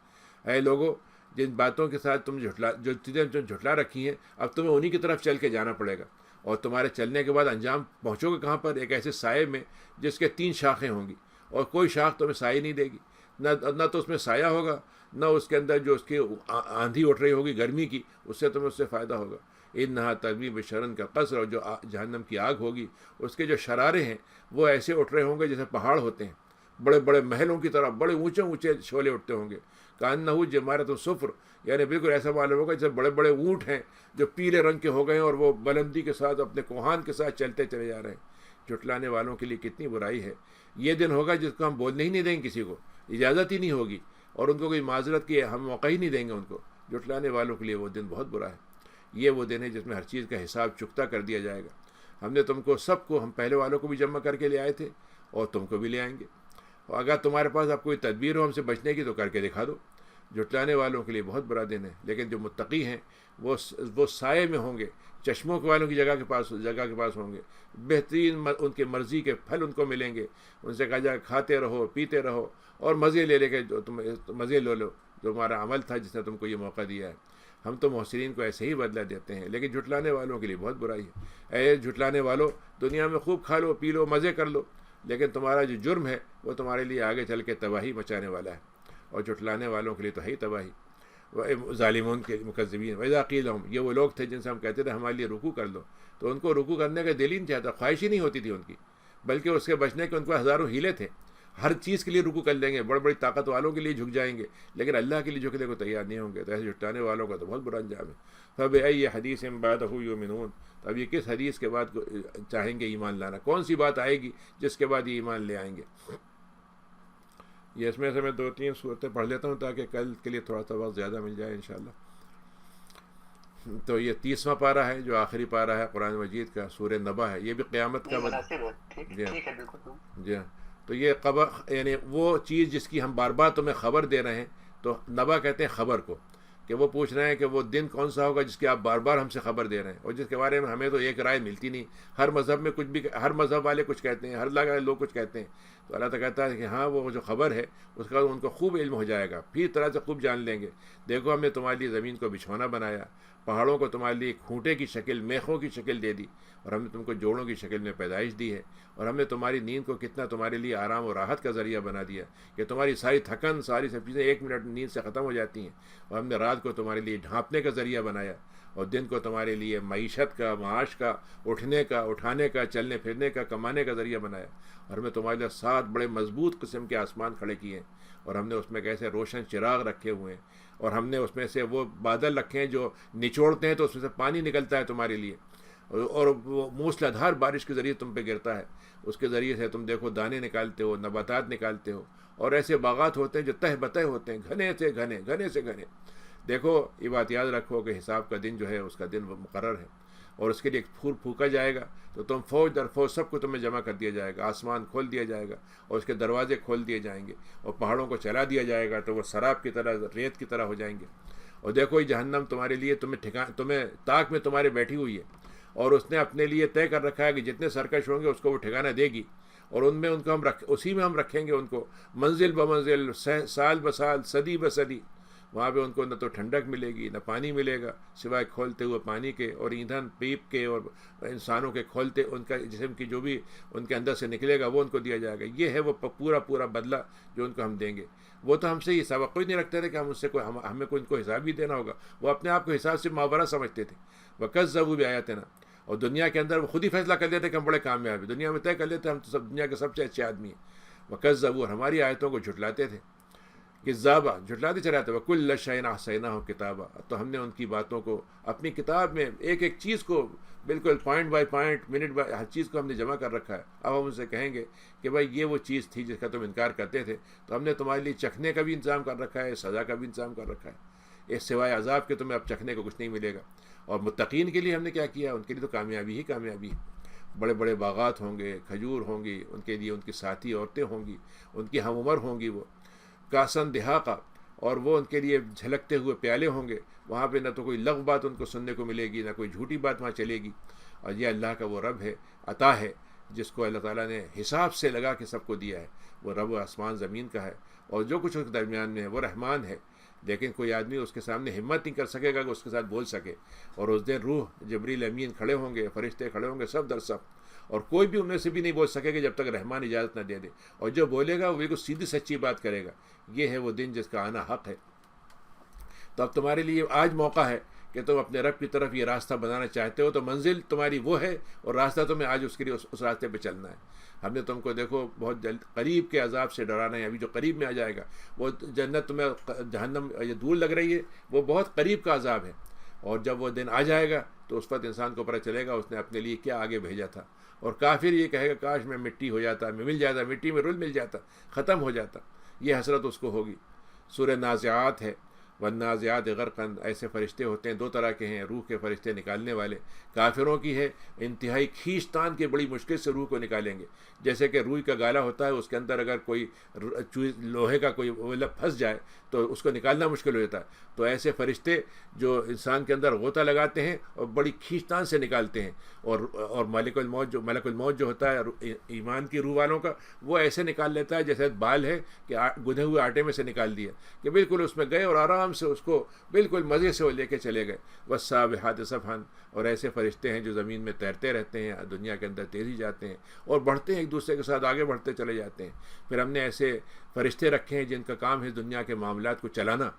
اے لوگوں, جن باتوں کے ساتھ تم جو چیزیں جھٹلا رکھی ہیں, اب تمہیں انہی کی طرف چل کے جانا پڑے گا. اور تمہارے چلنے کے بعد انجام پہنچو گے کہاں پر؟ ایک ایسے سائے میں جس کے 3 شاخیں ہوں گی, اور کوئی شاخ تمہیں سائے نہیں دے گی. نہ تو اس میں سایہ ہوگا, نہ اس کے اندر جو اس کی آندھی اٹھ رہی ہوگی گرمی کی, اس سے تمہیں اس سے فائدہ ہوگا. انہا ترمی بشرن کا قصر, اور جو جہنم کی آگ ہوگی اس کے جو شرارے ہیں وہ ایسے اٹھ رہے ہوں گے جیسے پہاڑ ہوتے ہیں, بڑے بڑے محلوں کی طرح بڑے اونچے اونچے شعلے اٹھتے ہوں گے. کانہ جمارت الصفر, یعنی بالکل ایسا معلوم ہوگا جیسے بڑے بڑے اونٹ ہیں جو پیلے رنگ کے ہو گئے ہیں, اور وہ بلندی کے ساتھ اپنے کوہان کے ساتھ چلتے چلے جا رہے ہیں. جھٹلانے والوں کے لیے کتنی برائی ہے. یہ دن ہوگا جس کو ہم بولنے ہی نہیں دیں گے, کسی کو اجازت ہی نہیں ہوگی, اور ان کو کوئی معذرت کی ہم موقع ہی نہیں دیں گے ان کو. جھٹلانے والوں کے لیے وہ دن بہت برا ہے. یہ وہ دن ہے جس میں ہر چیز کا حساب چکتا کر دیا جائے گا. ہم نے تم کو سب کو, ہم پہلے والوں کو بھی جمع کر کے لے آئے تھے, اور تم کو بھی لے آئیں گے. اور اگر تمہارے پاس اب کوئی تدبیر ہو ہم سے بچنے کی تو کر کے دکھا دو. جھٹلانے والوں کے لیے بہت بڑا دن ہے. لیکن جو متقی ہیں وہ سائے میں ہوں گے, چشموں والوں کی جگہ کے پاس ہوں گے. بہترین ان کے مرضی کے پھل ان کو ملیں گے. ان سے کہا جائے کھاتے رہو, پیتے رہو, اور مزے لے کے جو تم مزے لو جو تمہارا عمل تھا جس نے تم کو یہ موقع دیا ہے. ہم تو محسنین کو ایسے ہی بدلہ دیتے ہیں, لیکن جھٹلانے والوں کے لیے بہت برائی ہے. اے جھٹلانے والوں, دنیا میں خوب کھا لو, پی لو, مزے کر لو, لیکن تمہارا جو جرم ہے وہ تمہارے لیے آگے چل کے تباہی مچانے والا ہے. اور جھٹلانے والوں کے لیے تو ہے ہی تباہی. ظالمون کے مکذبین وَإِذَا قِيلَ لَهُمْ, یہ وہ لوگ تھے جن سے ہم کہتے تھے ہمارے لیے رکوع کر لو, تو ان کو رکوع کرنے کا دل ہی نہیں چاہتا, خواہش ہی نہیں ہوتی تھی ان کی, بلکہ اس کے بچنے کے ان کو ہزاروں ہیلے تھے. ہر چیز کے لیے رکوع کر لیں گے، بڑے بڑی طاقت والوں کے لیے جھک جائیں گے، لیکن اللہ کے لیے جھکنے کو تیار نہیں ہوں گے، تو ایسے جھٹانے والوں کا تو بہت برا انجام ہے۔ فَبِأَيِّ حَدِيثٍ بَعْدَهُ يُؤْمِنُونَ، تو اب یہ کس حدیث کے بعد چاہیں گے ایمان لانا؟ کون سی بات آئے گی جس کے بعد یہ ایمان لے آئیں گے؟ یہ اس میں سے میں 2-3 صورتیں پڑھ لیتا ہوں تاکہ کل کے لیے تھوڑا سا وقت زیادہ مل جائے انشاءاللہ۔ تو یہ 30واں پارہ ہے جو آخری پارہ ہے قرآن مجید کا، سورہ نبا ہے، یہ بھی قیامت کا جی ہاں۔ تو یہ خبر یعنی وہ چیز جس کی ہم بار بار تمہیں خبر دے رہے ہیں، تو نبا کہتے ہیں خبر کو، کہ وہ پوچھ رہے ہیں کہ وہ دن کون سا ہوگا جس کی آپ بار بار ہم سے خبر دے رہے ہیں، اور جس کے بارے میں ہمیں تو ایک رائے ملتی نہیں، ہر مذہب میں کچھ بھی، ہر مذہب والے کچھ کہتے ہیں، ہر لوگ کچھ کہتے ہیں۔ تو اللہ تعالیٰ کہتا ہے کہ ہاں وہ جو خبر ہے اس کا ان کو خوب علم ہو جائے گا، پھر طرح سے خوب جان لیں گے۔ دیکھو ہم نے تمہارے لیے زمین کو بچھونا بنایا، پہاڑوں کو تمہارے لیے کھوٹے کی شکل، میخوں کی شکل دے دی، اور ہم نے تم کو جوڑوں کی شکل میں پیدائش دی ہے، اور ہم نے تمہاری نیند کو کتنا تمہارے لیے آرام اور راحت کا ذریعہ بنا دیا کہ تمہاری ساری تھکن، ساری سب چیزیں 1 منٹ نیند سے ختم ہو جاتی ہیں، اور ہم نے رات کو تمہارے لیے ڈھانپنے کا ذریعہ بنایا، اور دن کو تمہارے لیے معیشت کا، معاش کا، اٹھنے کا، اٹھانے کا، چلنے پھرنے کا، کمانے کا ذریعہ بنایا، اور ہم نے تمہارے لیے 7 بڑے مضبوط قسم کے آسمان کھڑے کیے ہیں، اور ہم نے اس میں کیسے روشن چراغ رکھے ہوئے ہیں، اور ہم نے اس میں سے وہ بادل رکھے ہیں جو نچوڑتے ہیں تو اس میں سے پانی نکلتا ہے تمہارے لیے، اور وہ موسلا دھار بارش کے ذریعے تم پہ گرتا ہے، اس کے ذریعے سے تم دیکھو دانے نکالتے ہو، نباتات نکالتے ہو، اور ایسے باغات ہوتے ہیں جو تہ بتہ ہوتے ہیں، گھنے سے گھنے، گھنے سے گھنے۔ دیکھو یہ بات یاد رکھو کہ حساب کا دن جو ہے اس کا دن مقرر ہے، اور اس کے لیے ایک پھول پھونکا جائے گا، تو تم فوج در فوج سب کو تمہیں جمع کر دیا جائے گا، آسمان کھول دیا جائے گا، اور اس کے دروازے کھول دیے جائیں گے، اور پہاڑوں کو چلا دیا جائے گا تو وہ سراب کی طرح، ریت کی طرح ہو جائیں گے۔ اور دیکھو یہ جہنم تمہارے لیے تمہیں طاق میں تمہارے بیٹھی ہوئی ہے، اور اس نے اپنے لیے طے کر رکھا ہے کہ جتنے سرکش ہوں گے اس کو وہ ٹھکانہ دے گی، اور ان میں ان کو اسی میں ہم رکھیں گے ان کو، منزل بمنزل، سال بسال، صدی بصدی۔ وہاں پہ ان کو نہ تو ٹھنڈک ملے گی، نہ پانی ملے گا سوائے کھولتے ہوئے پانی کے، اور ایندھن پیپ کے، اور انسانوں کے کھولتے ان کا جسم کی جو بھی ان کے اندر سے نکلے گا وہ ان کو دیا جائے گا۔ یہ ہے وہ پورا بدلہ جو ان کو ہم دیں گے۔ وہ تو ہم سے یہ توقع ہی نہیں رکھتے تھے کہ ہم اس سے ہمیں ان کو حساب بھی دینا ہوگا، وہ اپنے آپ کو حساب سے ماورا سمجھتے تھے۔ وَكَذَّبُوا بِآيَاتِنَا، اور دنیا کے اندر وہ خود ہی فیصلہ کر لیتے کہ ہم بڑے کامیاب ہیں، دنیا میں طے کر لیتے ہم تو سب دنیا کے سب سے اچھے آدمی ہیں۔ وَكَذَّبُوا، اور ہماری آیتوں کو جھٹلاتے تھے، کذابہ، جھٹلاتے چلے جاتے۔ وَكُلَّ شَيْءٍ أَحْصَيْنَاهُ كِتَابًا، تو ہم نے ان کی باتوں کو اپنی کتاب میں ایک ایک چیز کو بالکل point by point, minute by her چیز کو ہم نے جمع کر رکھا ہے۔ اب ہم ان سے کہیں گے کہ بھائی یہ وہ چیز تھی جس کا تم انکار کرتے تھے، تو ہم نے تمہارے لیے چکھنے کا بھی انتظام کر رکھا ہے، سزا کا بھی انتظام کر رکھا ہے، اس سوائے عذاب کے تمہیں اب چکھنے کو کچھ نہیں ملے گا۔ اور متقین کے لیے ہم نے کیا کیا؟ ان کے لیے تو کامیابی ہی کامیابی ہے، بڑے بڑے باغات ہوں گے، کھجور ہوں گی ان کے لیے، ان کی ساتھی عورتیں ہوں گی، ان کی ہم عمر ہوں گی، وہ کاسن دہاقہ، اور وہ ان کے لیے جھلکتے ہوئے پیالے ہوں گے، وہاں پہ نہ تو کوئی لغو بات ان کو سننے کو ملے گی، نہ کوئی جھوٹی بات وہاں چلے گی۔ اور یہ اللہ کا وہ رب ہے، عطا ہے، جس کو اللہ تعالیٰ نے حساب سے لگا کے سب کو دیا ہے۔ وہ رب آسمان زمین کا ہے، اور جو کچھ اس کے درمیان میں ہے وہ رحمان ہے، لیکن کوئی آدمی اس کے سامنے ہمت نہیں کر سکے گا کہ اس کے ساتھ بول سکے۔ اور اس دن روح، جبریل امین کھڑے ہوں گے، فرشتے کھڑے ہوں گے، سب در سب، اور کوئی بھی ان میں سے بھی نہیں بول سکے گا جب تک رحمان اجازت نہ دے دے، اور جو بولے گا وہ بالکل سیدھی سچی بات کرے گا۔ یہ ہے وہ دن جس کا آنا حق ہے۔ تو اب تمہارے لیے آج موقع ہے کہ تم اپنے رب کی طرف یہ راستہ بنانا چاہتے ہو، تو منزل تمہاری وہ ہے، اور راستہ تمہیں آج اس کے لیے اس راستے پہ چلنا ہے۔ ہم نے تم کو دیکھو بہت جلد قریب کے عذاب سے ڈرانا ہے، ابھی جو قریب میں آ جائے گا، وہ جنت تمہیں جہنم یہ دور لگ رہی ہے، وہ بہت قریب کا عذاب ہے، اور جب وہ دن آ جائے گا تو اس وقت انسان کو پتہ چلے گا اس نے اپنے لیے کیا آگے بھیجا تھا۔ اور کافر یہ کہے گا کاش میں مٹی ہو جاتا، میں مل جاتا، مٹی میں رل مل جاتا، ختم ہو جاتا، یہ حسرت اس کو ہوگی۔ سورہ نازعات ہے، والنازعات غرقا، ایسے فرشتے ہوتے ہیں، 2 طرح کے ہیں، روح کے فرشتے نکالنے والے۔ کافروں کی ہے انتہائی کھینچتان کے، بڑی مشکل سے روح کو نکالیں گے، جیسے کہ روئی کا گالا ہوتا ہے، اس کے اندر اگر کوئی لوہے کا کوئی پھنس جائے تو اس کو نکالنا مشکل ہو جاتا ہے۔ تو ایسے فرشتے جو انسان کے اندر غوطہ لگاتے ہیں اور بڑی کھینچتان سے نکالتے ہیں، اور ملک الموت جو ہوتا ہے ایمان کی روح والوں کا، وہ ایسے نکال لیتا ہے جیسے بال ہے کہ گدھے ہوئے آٹے میں سے نکال دیا، کہ بالکل اس میں گئے اور آرام سے اس کو بالکل مزے سے وہ لے کے چلے گئے۔ والسابحات سبحا، اور ایسے فرشتے ہیں جو زمین میں تیرتے رہتے ہیں، دنیا کے اندر تیزی جاتے ہیں اور بڑھتے ہیں، ایک دوسرے کے ساتھ آگے بڑھتے چلے جاتے ہیں۔ پھر ہم نے ایسے فرشتے رکھے ہیں جن کا کام ہے دنیا کے معاملات کو چلانا،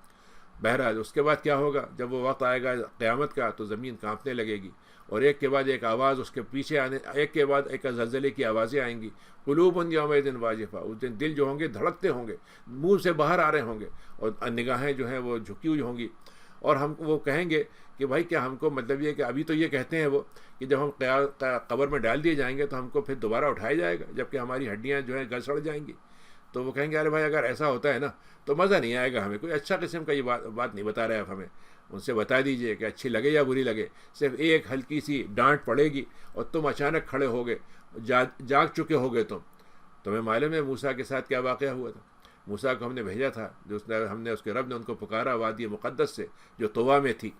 بہرحال اس کے بعد کیا ہوگا، جب وہ وقت آئے گا قیامت کا تو زمین کانپنے لگے گی، اور ایک کے بعد ایک آواز اس کے پیچھے آنے، ایک کے بعد ایک زلزلے کی آوازیں آئیں گی. قلوب یومئذ واجفہ، اس دن دل جو ہوں گے دھڑکتے ہوں گے، منہ سے باہر آ رہے ہوں گے، اور نگاہیں جو ہیں وہ جھکی ہوئی ہوں گی. اور ہم وہ کہیں گے کہ بھائی کیا ہم کو مطلب یہ کہ ابھی تو یہ کہتے ہیں وہ کہ جب ہم قبر میں ڈال دیے جائیں گے تو ہم کو پھر دوبارہ اٹھایا جائے گا، جبکہ ہماری ہڈیاں جو ہیں گل سڑ جائیں گی. تو وہ کہیں گے ارے بھائی اگر ایسا ہوتا ہے نا تو مزہ نہیں آئے گا ہمیں، کوئی اچھا قسم کا یہ بات نہیں بتا رہے آپ ہمیں. ان سے بتا دیجئے کہ اچھی لگے یا بری لگے، صرف ایک ہلکی سی ڈانٹ پڑے گی اور تم اچانک کھڑے ہو گئے، جاگ چکے ہو گئے. تمہیں معلوم ہے موسیٰ کے ساتھ کیا واقعہ ہوا تھا؟ موسیٰ کو ہم نے بھیجا تھا، جو ہم نے اس کے رب نے ان کو پکارا وادی مقدس سے جو طوا میں تھی،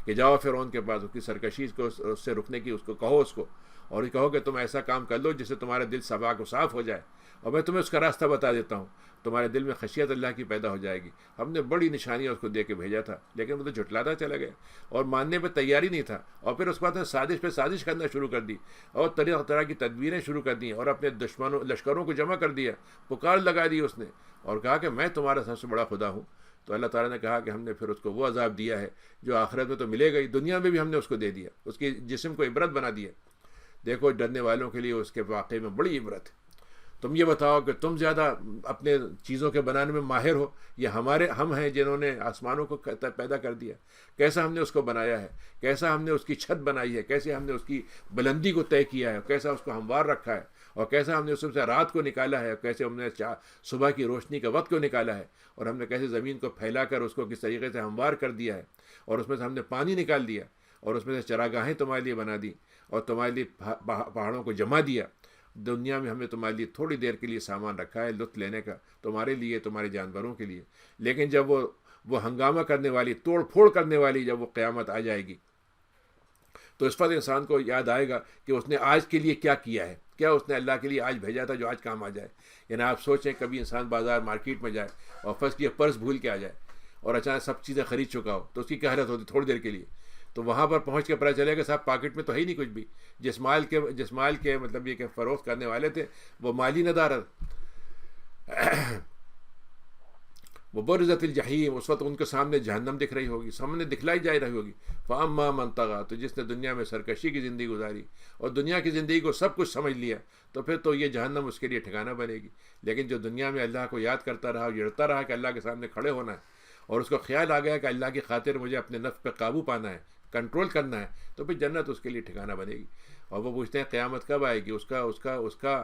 کہ جاؤ فرعون کے پاس، اس کی سرکشی کو اس سے رکنے کی اس کو کہو، اس کو اور یہ کہو کہ تم ایسا کام کر لو جس سے تمہارا دل صفاق و صاف ہو جائے، اور میں تمہیں اس کا راستہ بتا دیتا ہوں، تمہارے دل میں خشیت اللہ کی پیدا ہو جائے گی. ہم نے بڑی نشانیاں اس کو دے کے بھیجا تھا، لیکن وہ تو جھٹلاتا چلا گیا اور ماننے پہ تیاری نہیں تھا. اور پھر اس کے بعد سازش پہ سازش کرنا شروع کر دی، اور طرح طرح کی تدبیریں شروع کر دیں، اور اپنے لشکروں کو جمع کر دیا، پکار لگا دی اس نے، اور کہا کہ میں تمہارا سب سے بڑا خدا ہوں. تو اللہ تعالیٰ نے کہا کہ ہم نے پھر اس کو وہ عذاب دیا ہے جو آخرت میں تو ملے گا ہی، دنیا میں بھی ہم نے اس کو دے دیا، اس کے جسم کو عبرت بنا دیا. دیکھو ڈرنے والوں کے لیے اس کے واقعے میں بڑی عبرت ہے. تم یہ بتاؤ کہ تم زیادہ اپنے چیزوں کے بنانے میں ماہر ہو یا ہم ہیں جنہوں نے آسمانوں کو پیدا کر دیا؟ کیسا ہم نے اس کو بنایا ہے، کیسا ہم نے اس کی چھت بنائی ہے، کیسے ہم نے اس کی بلندی کو طے کیا ہے، کیسا اس کو ہموار رکھا ہے، اور کیسا ہم نے اس سے رات کو نکالا ہے، کیسے ہم نے صبح کی روشنی کے وقت کو نکالا ہے، اور ہم نے کیسے زمین کو پھیلا کر اس کو کس طریقے سے ہموار کر دیا ہے، اور اس میں سے ہم نے پانی نکال دیا، اور اس میں سے چراگاہیں تمہارے لیے بنا دی، اور تمہارے لیے پہاڑوں کو جما دیا. دنیا میں ہم نے تمہارے لیے تھوڑی دیر کے لیے سامان رکھا ہے لطف لینے کا، تمہارے لیے، تمہارے جانوروں کے لیے. لیکن جب وہ ہنگامہ کرنے والی، توڑ پھوڑ کرنے والی جب وہ قیامت آ جائے گی تو اس وقت انسان کو یاد آئے گا کہ اس نے آج کے لیے کیا کیا ہے، کیا اس نے اللہ کے لیے آج بھیجا تھا جو آج کام آ جائے. یعنی آپ سوچیں کبھی انسان بازار مارکیٹ میں جائے اور فرض کیا پرس بھول کے آ جائے اور اچانک سب چیزیں خرید چکا ہو تو اس کی کیا حالت ہوتی تھوڑی دیر کے لیے. تو وہاں پر پہنچ کے پتہ چلے گا صاحب پاکٹ میں تو ہے ہی نہیں کچھ بھی. جس مال کے مطلب یہ کہ فروخت کرنے والے تھے وہ مالی ندارت. وہ برزت الجحیم، اس وقت ان کے سامنے جہنم دکھ رہی ہوگی، سامنے دکھلائی جا رہی ہوگی. فاما من طغی، تو جس نے دنیا میں سرکشی کی زندگی گزاری اور دنیا کی زندگی کو سب کچھ سمجھ لیا تو پھر تو یہ جہنم اس کے لیے ٹھکانہ بنے گی. لیکن جو دنیا میں اللہ کو یاد کرتا رہا اور یڑتا رہا کہ اللہ کے سامنے کھڑے ہونا ہے، اور اس کو خیال آ گیا کہ اللہ کی خاطر مجھے اپنے نفس پہ قابو پانا ہے، کنٹرول کرنا ہے، تو پھر جنت اس کے لیے ٹھکانہ بنے گی. اور وہ پوچھتے ہیں قیامت کب آئے گی. اس کا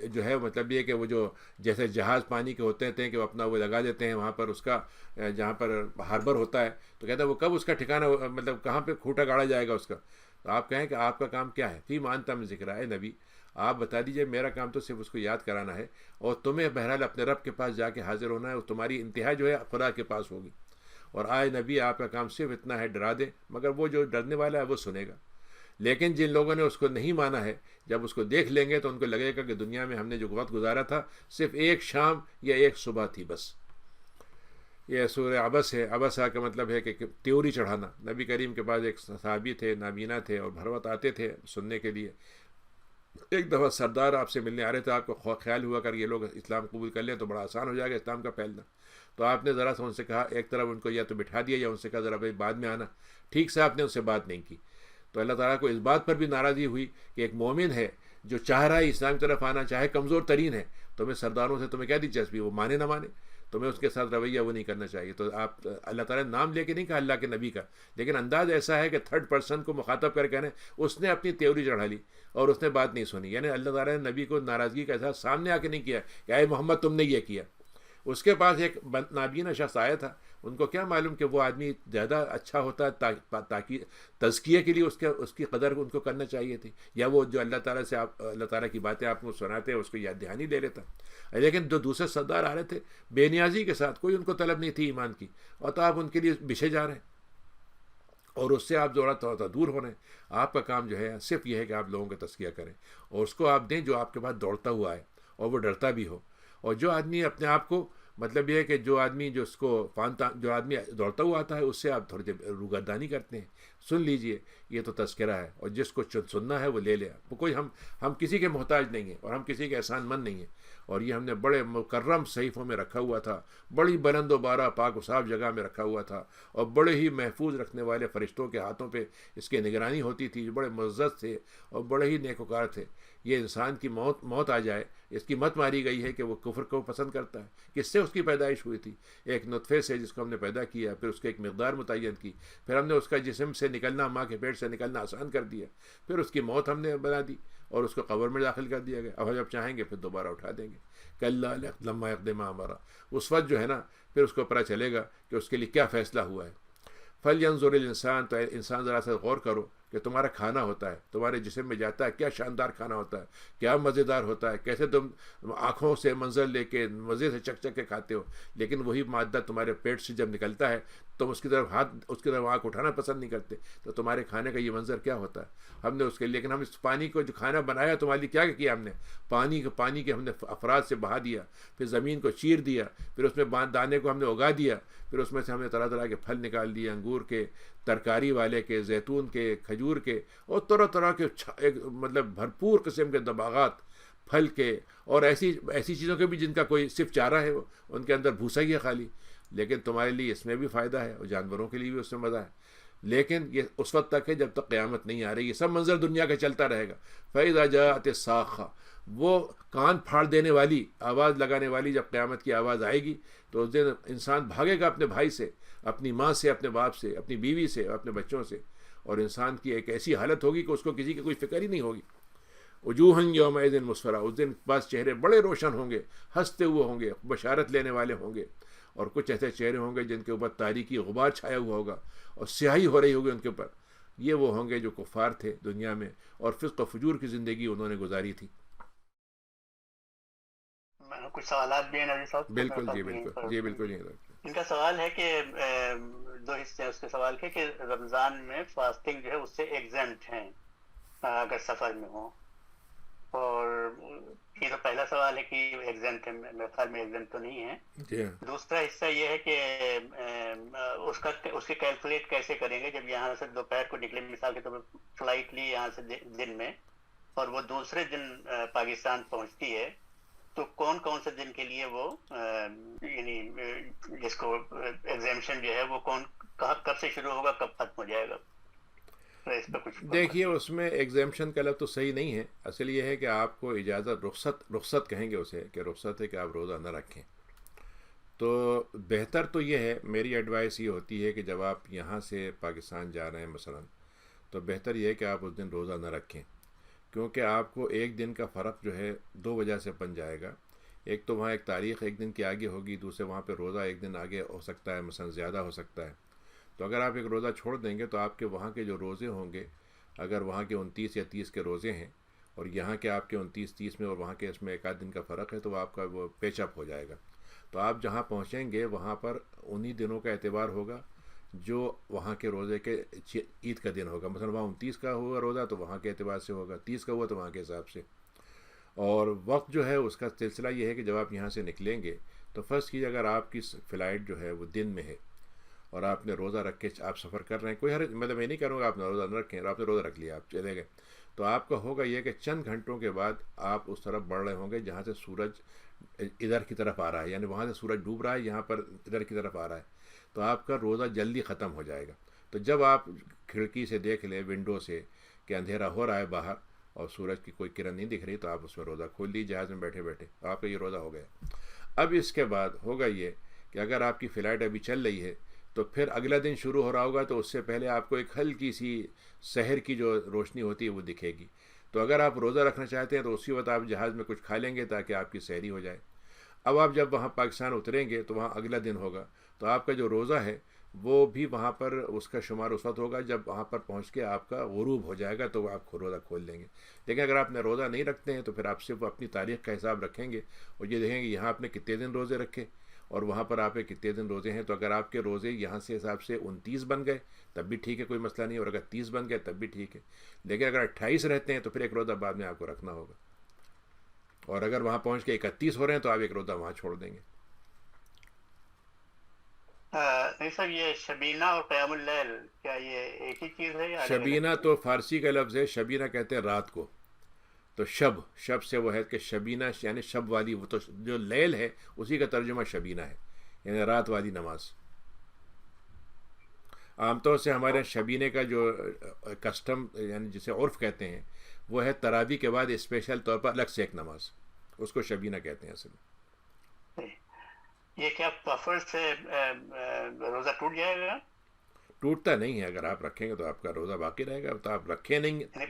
جو ہے مطلب یہ کہ وہ جو جیسے جہاز پانی کے ہوتے ہیں کہ وہ اپنا وہ لگا دیتے ہیں وہاں پر اس کا جہاں پر ہاربر ہوتا ہے، تو کہتے ہیں وہ کب اس کا ٹھکانہ مطلب کہاں پہ کھوٹا گاڑا جائے گا اس کا. تو آپ کہیں کہ آپ کا کام کیا ہے؟ فی مانتا میں ذکر ہے نبی، آپ بتا دیجئے میرا کام تو صرف اس کو یاد کرانا ہے، اور تمہیں بہرحال اپنے رب کے پاس جا کے حاضر ہونا ہے، اور تمہاری انتہا جو ہے خدا کے پاس ہوگی. اور آئے نبی آپ کا کام صرف اتنا ہے ڈرا دیں، مگر وہ جو ڈرنے والا ہے وہ سنے گا. لیکن جن لوگوں نے اس کو نہیں مانا ہے جب اس کو دیکھ لیں گے تو ان کو لگے گا کہ دنیا میں ہم نے جو وقت گزارا تھا صرف ایک شام یا ایک صبح تھی بس. یہ سورہ عبس ہے. عبسہ کا مطلب ہے کہ تیوری چڑھانا. نبی کریم کے پاس ایک صحابی تھے، نابینا تھے اور ہر وقت آتے تھے سننے کے لیے. ایک دفعہ سردار آپ سے ملنے آ رہے تھے، آپ کو خیال ہوا کر یہ لوگ اسلام قبول کر لیں تو بڑا آسان ہو جائے گا اسلام کا پھیلنا. تو آپ نے ذرا سا ان سے کہا، ایک طرف ان کو یا تو بٹھا دیا یا ان سے کہا ذرا بھائی بعد میں آنا. ٹھیک سے آپ نے ان سے بات نہیں کی. تو اللہ تعالیٰ کو اس بات پر بھی ناراضی ہوئی کہ ایک مومن ہے جو چاہ رہا ہے اسلام کی طرف آنا، چاہے کمزور ترین ہے، تمہیں سرداروں سے تمہیں کیا دلچسپی، وہ مانے نہ مانے، تمہیں اس کے ساتھ رویہ وہ نہیں کرنا چاہیے. تو آپ اللہ تعالیٰ نے نام لے کے نہیں کہا اللہ کے نبی کا، لیکن انداز ایسا ہے کہ تھرڈ پرسن کو مخاطب کر کہنے اس نے اپنی تیوری چڑھا لی اور اس نے بات نہیں سنی. یعنی اللہ تعالیٰ نے نبی کو ناراضگی کا احساس سامنے آ کے نہیں کیا کہ اے محمد تم نے یہ کیا. اس کے پاس ایک نابینا شخص آیا تھا، ان کو کیا معلوم کہ وہ آدمی زیادہ اچھا ہوتا ہے تاکہ تزکیے کے لیے اس کی قدر ان کو کرنا چاہیے تھی، یا وہ جو اللہ تعالیٰ سے اللہ تعالیٰ کی باتیں آپ کو سناتے ہیں اس کو یاد دہانی لے لیتا. لیکن جو دوسرے سردار آ رہے تھے بے نیازی کے ساتھ، کوئی ان کو طلب نہیں تھی ایمان کی، اور تو آپ ان کے لیے بچھے جا رہے ہیں اور اس سے آپ تھوڑا دور ہو رہے ہیں. آپ کا کام جو ہے صرف یہ ہے کہ آپ لوگوں کا تزکیہ کریں اور اس کو آپ دیں جو آپ کے پاس دوڑتا ہوا ہے اور وہ ڈرتا بھی ہو. اور جو آدمی اپنے آپ کو مطلب یہ ہے کہ جو آدمی جو آدمی دوڑتا ہوا آتا ہے اس سے آپ تھوڑی دیر روگردانی کرتے ہیں. سن لیجئے یہ تو تذکرہ ہے، اور جس کو سننا ہے وہ لے لے. کوئی ہم کسی کے محتاج نہیں ہیں اور ہم کسی کے احسان مند نہیں ہیں. اور یہ ہم نے بڑے مکرم صحیفوں میں رکھا ہوا تھا، بڑی بلند و بالا پاک و صاف جگہ میں رکھا ہوا تھا، اور بڑے ہی محفوظ رکھنے والے فرشتوں کے ہاتھوں پہ اس کی نگرانی ہوتی تھی، جو بڑے معزز تھے اور بڑے ہی نیکوکار تھے۔ یہ انسان کی موت آ جائے، اس کی مت ماری گئی ہے کہ وہ کفر کو پسند کرتا ہے۔ کس سے اس کی پیدائش ہوئی تھی؟ ایک نطفے سے، جس کو ہم نے پیدا کیا، پھر اس کی ایک مقدار متعین کی، پھر ہم نے اس کا جسم سے نکلنا، ماں کے پیٹ سے نکلنا آسان کر دیا، پھر اس کی موت ہم نے بنا دی اور اس کو قبر میں داخل کر دیا گیا۔ اب ہم جب چاہیں گے پھر دوبارہ اٹھا دیں گے، کلا لما یقدم امرا۔ اس وقت جو ہے نا، پھر اس کو پتہ چلے گا کہ اس کے لیے کیا فیصلہ ہوا ہے۔ فلینظر الانسان، تو انسان ذرا سا غور کرو کہ تمہارا کھانا ہوتا ہے، تمہارے جسم میں جاتا ہے، کیا شاندار کھانا ہوتا ہے، کیا مزیدار ہوتا ہے، کیسے تم آنکھوں سے منظر لے کے مزے سے چک چک کے کھاتے ہو، لیکن وہی مادہ تمہارے پیٹ سے جب نکلتا ہے تم اس کی طرف آنکھ اٹھانا پسند نہیں کرتے۔ تو تمہارے کھانے کا یہ منظر کیا ہوتا ہے؟ ہم نے اس کے، لیکن ہم اس پانی کو جو کھانا بنایا تمہارے لیے کیا کیا؟ ہم نے پانی کے ہم نے افراد سے بہا دیا، پھر زمین کو چیر دیا، پھر اس میں دانے کو ہم نے اگا دیا، پھر اس میں سے ہم نے طرح طرح کے پھل نکال دیے، انگور کے، ترکاری والے کے، زیتون کے، کھجور کے، اور طرح طرح کے مطلب بھرپور قسم کے دباغات پھل کے، اور ایسی چیزوں کے بھی جن کا کوئی صرف چارہ ہے، وہ ان کے اندر بھوسا ہی ہے خالی، لیکن تمہارے لیے اس میں بھی فائدہ ہے اور جانوروں کے لیے بھی اس میں مزہ ہے۔ لیکن یہ اس وقت تک ہے جب تک قیامت نہیں آ رہی، یہ سب منظر دنیا کا چلتا رہے گا۔ فَإِذَا جَاءَتِ الصَّاخَّةُ، وہ کان پھاڑ دینے والی آواز لگانے والی جب قیامت کی آواز آئے گی تو اس دن انسان بھاگے گا اپنے بھائی سے، اپنی ماں سے، اپنے باپ سے، اپنی بیوی سے، اپنے بچوں سے، اور انسان کی ایک ایسی حالت ہوگی کہ اس کو کسی کی کوئی فکر ہی نہیں ہوگی۔ وجوہن یومئذ مسفرہ، اس دن بعض چہرے بڑے روشن ہوں گے، ہنستے ہوئے ہوں گے، بشارت لینے والے ہوں گے، اور کچھ ایسے چہرے ہوں گے جن کے اوپر تاریکی غبار چھایا ہوا ہوگا اور سیاہی ہو رہی ہوگی ان کے اوپر۔ یہ وہ ہوں گے جو کفار تھے دنیا میں اور فسق و فجور کی زندگی انہوں نے گزاری تھی۔ کچھ سوالات بھی ہیں نبی صاحب؟ بالکل جی، بالکل جی، بالکل جی۔ ان کا سوال ہے کہ دو حصے ہیں اس کے سوال کے، کہ رمضان میں فاسٹنگ جو ہے اس سے ایگزمپٹ ہیں اگر سفر میں ہوں، اور یہ تو پہلا سوال ہے کہ ایگزمپٹ ہے، میرے خیال میں ایگزمپٹ تو نہیں ہے۔ جی دوسرا حصہ یہ ہے کہ اس کی کیلکولیٹ کیسے کریں گے جب یہاں سے دوپہر کو نکلے، مثال کے طور پر فلائٹ لی یہاں سے دن میں، اور وہ دوسرے دن پاکستان پہنچتی ہے، تو کون کون سے دن کے لیے وہ یعنی جس کو ایگزیمشن جو ہے وہ کب سے شروع ہوگا، کب ختم ہو جائے گا؟ اس پہ کچھ دیکھیے، اس میں ایگزیمشن کا لفظ تو صحیح نہیں ہے، اصل یہ ہے کہ آپ کو اجازت، رخصت کہیں گے اسے، کہ رخصت ہے کہ آپ روزہ نہ رکھیں۔ تو بہتر تو یہ ہے، میری ایڈوائس یہ ہوتی ہے کہ جب آپ یہاں سے پاکستان جا رہے ہیں مثلا، تو بہتر یہ ہے کہ آپ اس دن روزہ نہ رکھیں، کیونکہ آپ کو ایک دن کا فرق جو ہے دو وجہ سے بن جائے گا۔ ایک تو وہاں ایک تاریخ ایک دن کی آگے ہوگی، دوسرے وہاں پہ روزہ ایک دن آگے ہو سکتا ہے، مثلا زیادہ ہو سکتا ہے۔ تو اگر آپ ایک روزہ چھوڑ دیں گے تو آپ کے وہاں کے جو روزے ہوں گے، اگر وہاں کے 29 یا 30 کے روزے ہیں اور یہاں کے آپ کے 29-30 میں اور وہاں کے اس میں ایک آدھ دن کا فرق ہے، تو آپ کا وہ پیچ اپ ہو جائے گا۔ تو آپ جہاں پہنچیں گے وہاں پر انہی دنوں کا اعتبار ہوگا جو وہاں کے روزے کے عید کا دن ہوگا۔ مثلا وہاں 29 کا ہوا روزہ تو وہاں کے اعتبار سے ہوگا، 30 کا ہوا تو وہاں کے حساب سے۔ اور وقت جو ہے اس کا سلسلہ یہ ہے کہ جب آپ یہاں سے نکلیں گے تو فرض کیجیے اگر آپ کی فلائٹ جو ہے وہ دن میں ہے اور آپ نے روزہ رکھ کے آپ سفر کر رہے ہیں، کوئی مطلب میں نہیں کروں گا آپ نے روزہ نہ رکھیں، اور آپ نے روزہ رکھ لیا، آپ چلے گئے، تو آپ کا ہوگا یہ کہ چند گھنٹوں کے بعد آپ اس طرف بڑھ رہے ہوں گے جہاں سے سورج ادھر کی طرف آ رہا ہے، یعنی وہاں سے سورج ڈوب رہا ہے، یہاں پر ادھر کی طرف آ رہا ہے، تو آپ کا روزہ جلدی ختم ہو جائے گا۔ تو جب آپ کھڑکی سے دیکھ لیں، ونڈو سے، کہ اندھیرا ہو رہا ہے باہر اور سورج کی کوئی کرن نہیں دکھ رہی، تو آپ اس میں روزہ کھول لیجیے جہاز میں بیٹھے بیٹھے، آپ کا یہ روزہ ہو گیا۔ اب اس کے بعد ہوگا یہ کہ اگر آپ کی فلائٹ ابھی چل رہی ہے تو پھر اگلا دن شروع ہو رہا ہوگا، تو اس سے پہلے آپ کو ایک ہلکی سی سحر کی جو روشنی ہوتی ہے وہ دکھے گی۔ تو اگر آپ روزہ رکھنا چاہتے ہیں تو اسی وقت آپ جہاز میں کچھ کھا لیں گے تاکہ آپ کی سحری ہو جائے۔ اب آپ جب وہاں پاکستان اتریں گے تو وہاں اگلا دن ہوگا، تو آپ کا جو روزہ ہے وہ بھی وہاں پر اس کا شمار اس وقت ہوگا جب وہاں پر پہنچ کے آپ کا غروب ہو جائے گا، تو آپ روزہ کھول لیں گے۔ لیکن اگر آپ نے روزہ نہیں رکھتے ہیں تو پھر آپ صرف اپنی تاریخ کا حساب رکھیں گے اور یہ دیکھیں گے یہاں آپ نے کتنے دن روزے رکھے اور وہاں پر آپ کے کتنے دن روزے ہیں۔ تو اگر آپ کے روزے یہاں سے حساب سے 29 بن گئے تب بھی ٹھیک ہے، کوئی مسئلہ نہیں، اور اگر 30 بن گئے تب بھی ٹھیک ہے، لیکن اگر 28 رہتے ہیں تو پھر ایک روزہ بعد میں آپ کو رکھنا ہوگا، اور اگر وہاں پہنچ کے 31 ہو رہے ہیں تو آپ ایک روزہ وہاں چھوڑ دیں گے۔ نہیں سر، یہ شبینہ اور قیام اللیل کیا یہ ایک ہی چیز ہے یا الگ الگ شبینہ چیز؟ تو فارسی کا لفظ ہے، شبینہ کہتے ہیں رات کو، تو شب سے وہ ہے کہ شبینہ یعنی شب والی، وہ تو جو لیل ہے اسی کا ترجمہ شبینہ ہے، یعنی رات والی نماز. عام طور سے ہمارے یہاں شبینے کا جو کسٹم یعنی جسے عرف کہتے ہیں وہ ہے تراویح کے بعد اسپیشل طور پر الگ سے ایک نماز، اس کو شبینہ کہتے ہیں اصل میں. یہ کیا پفر سے روزہ ٹوٹ جائے گا؟ ٹوٹتا نہیں ہے، اگر آپ رکھیں گے تو آپ کا روزہ باقی رہے گا، تو آپ رکھیں نہیں. یعنی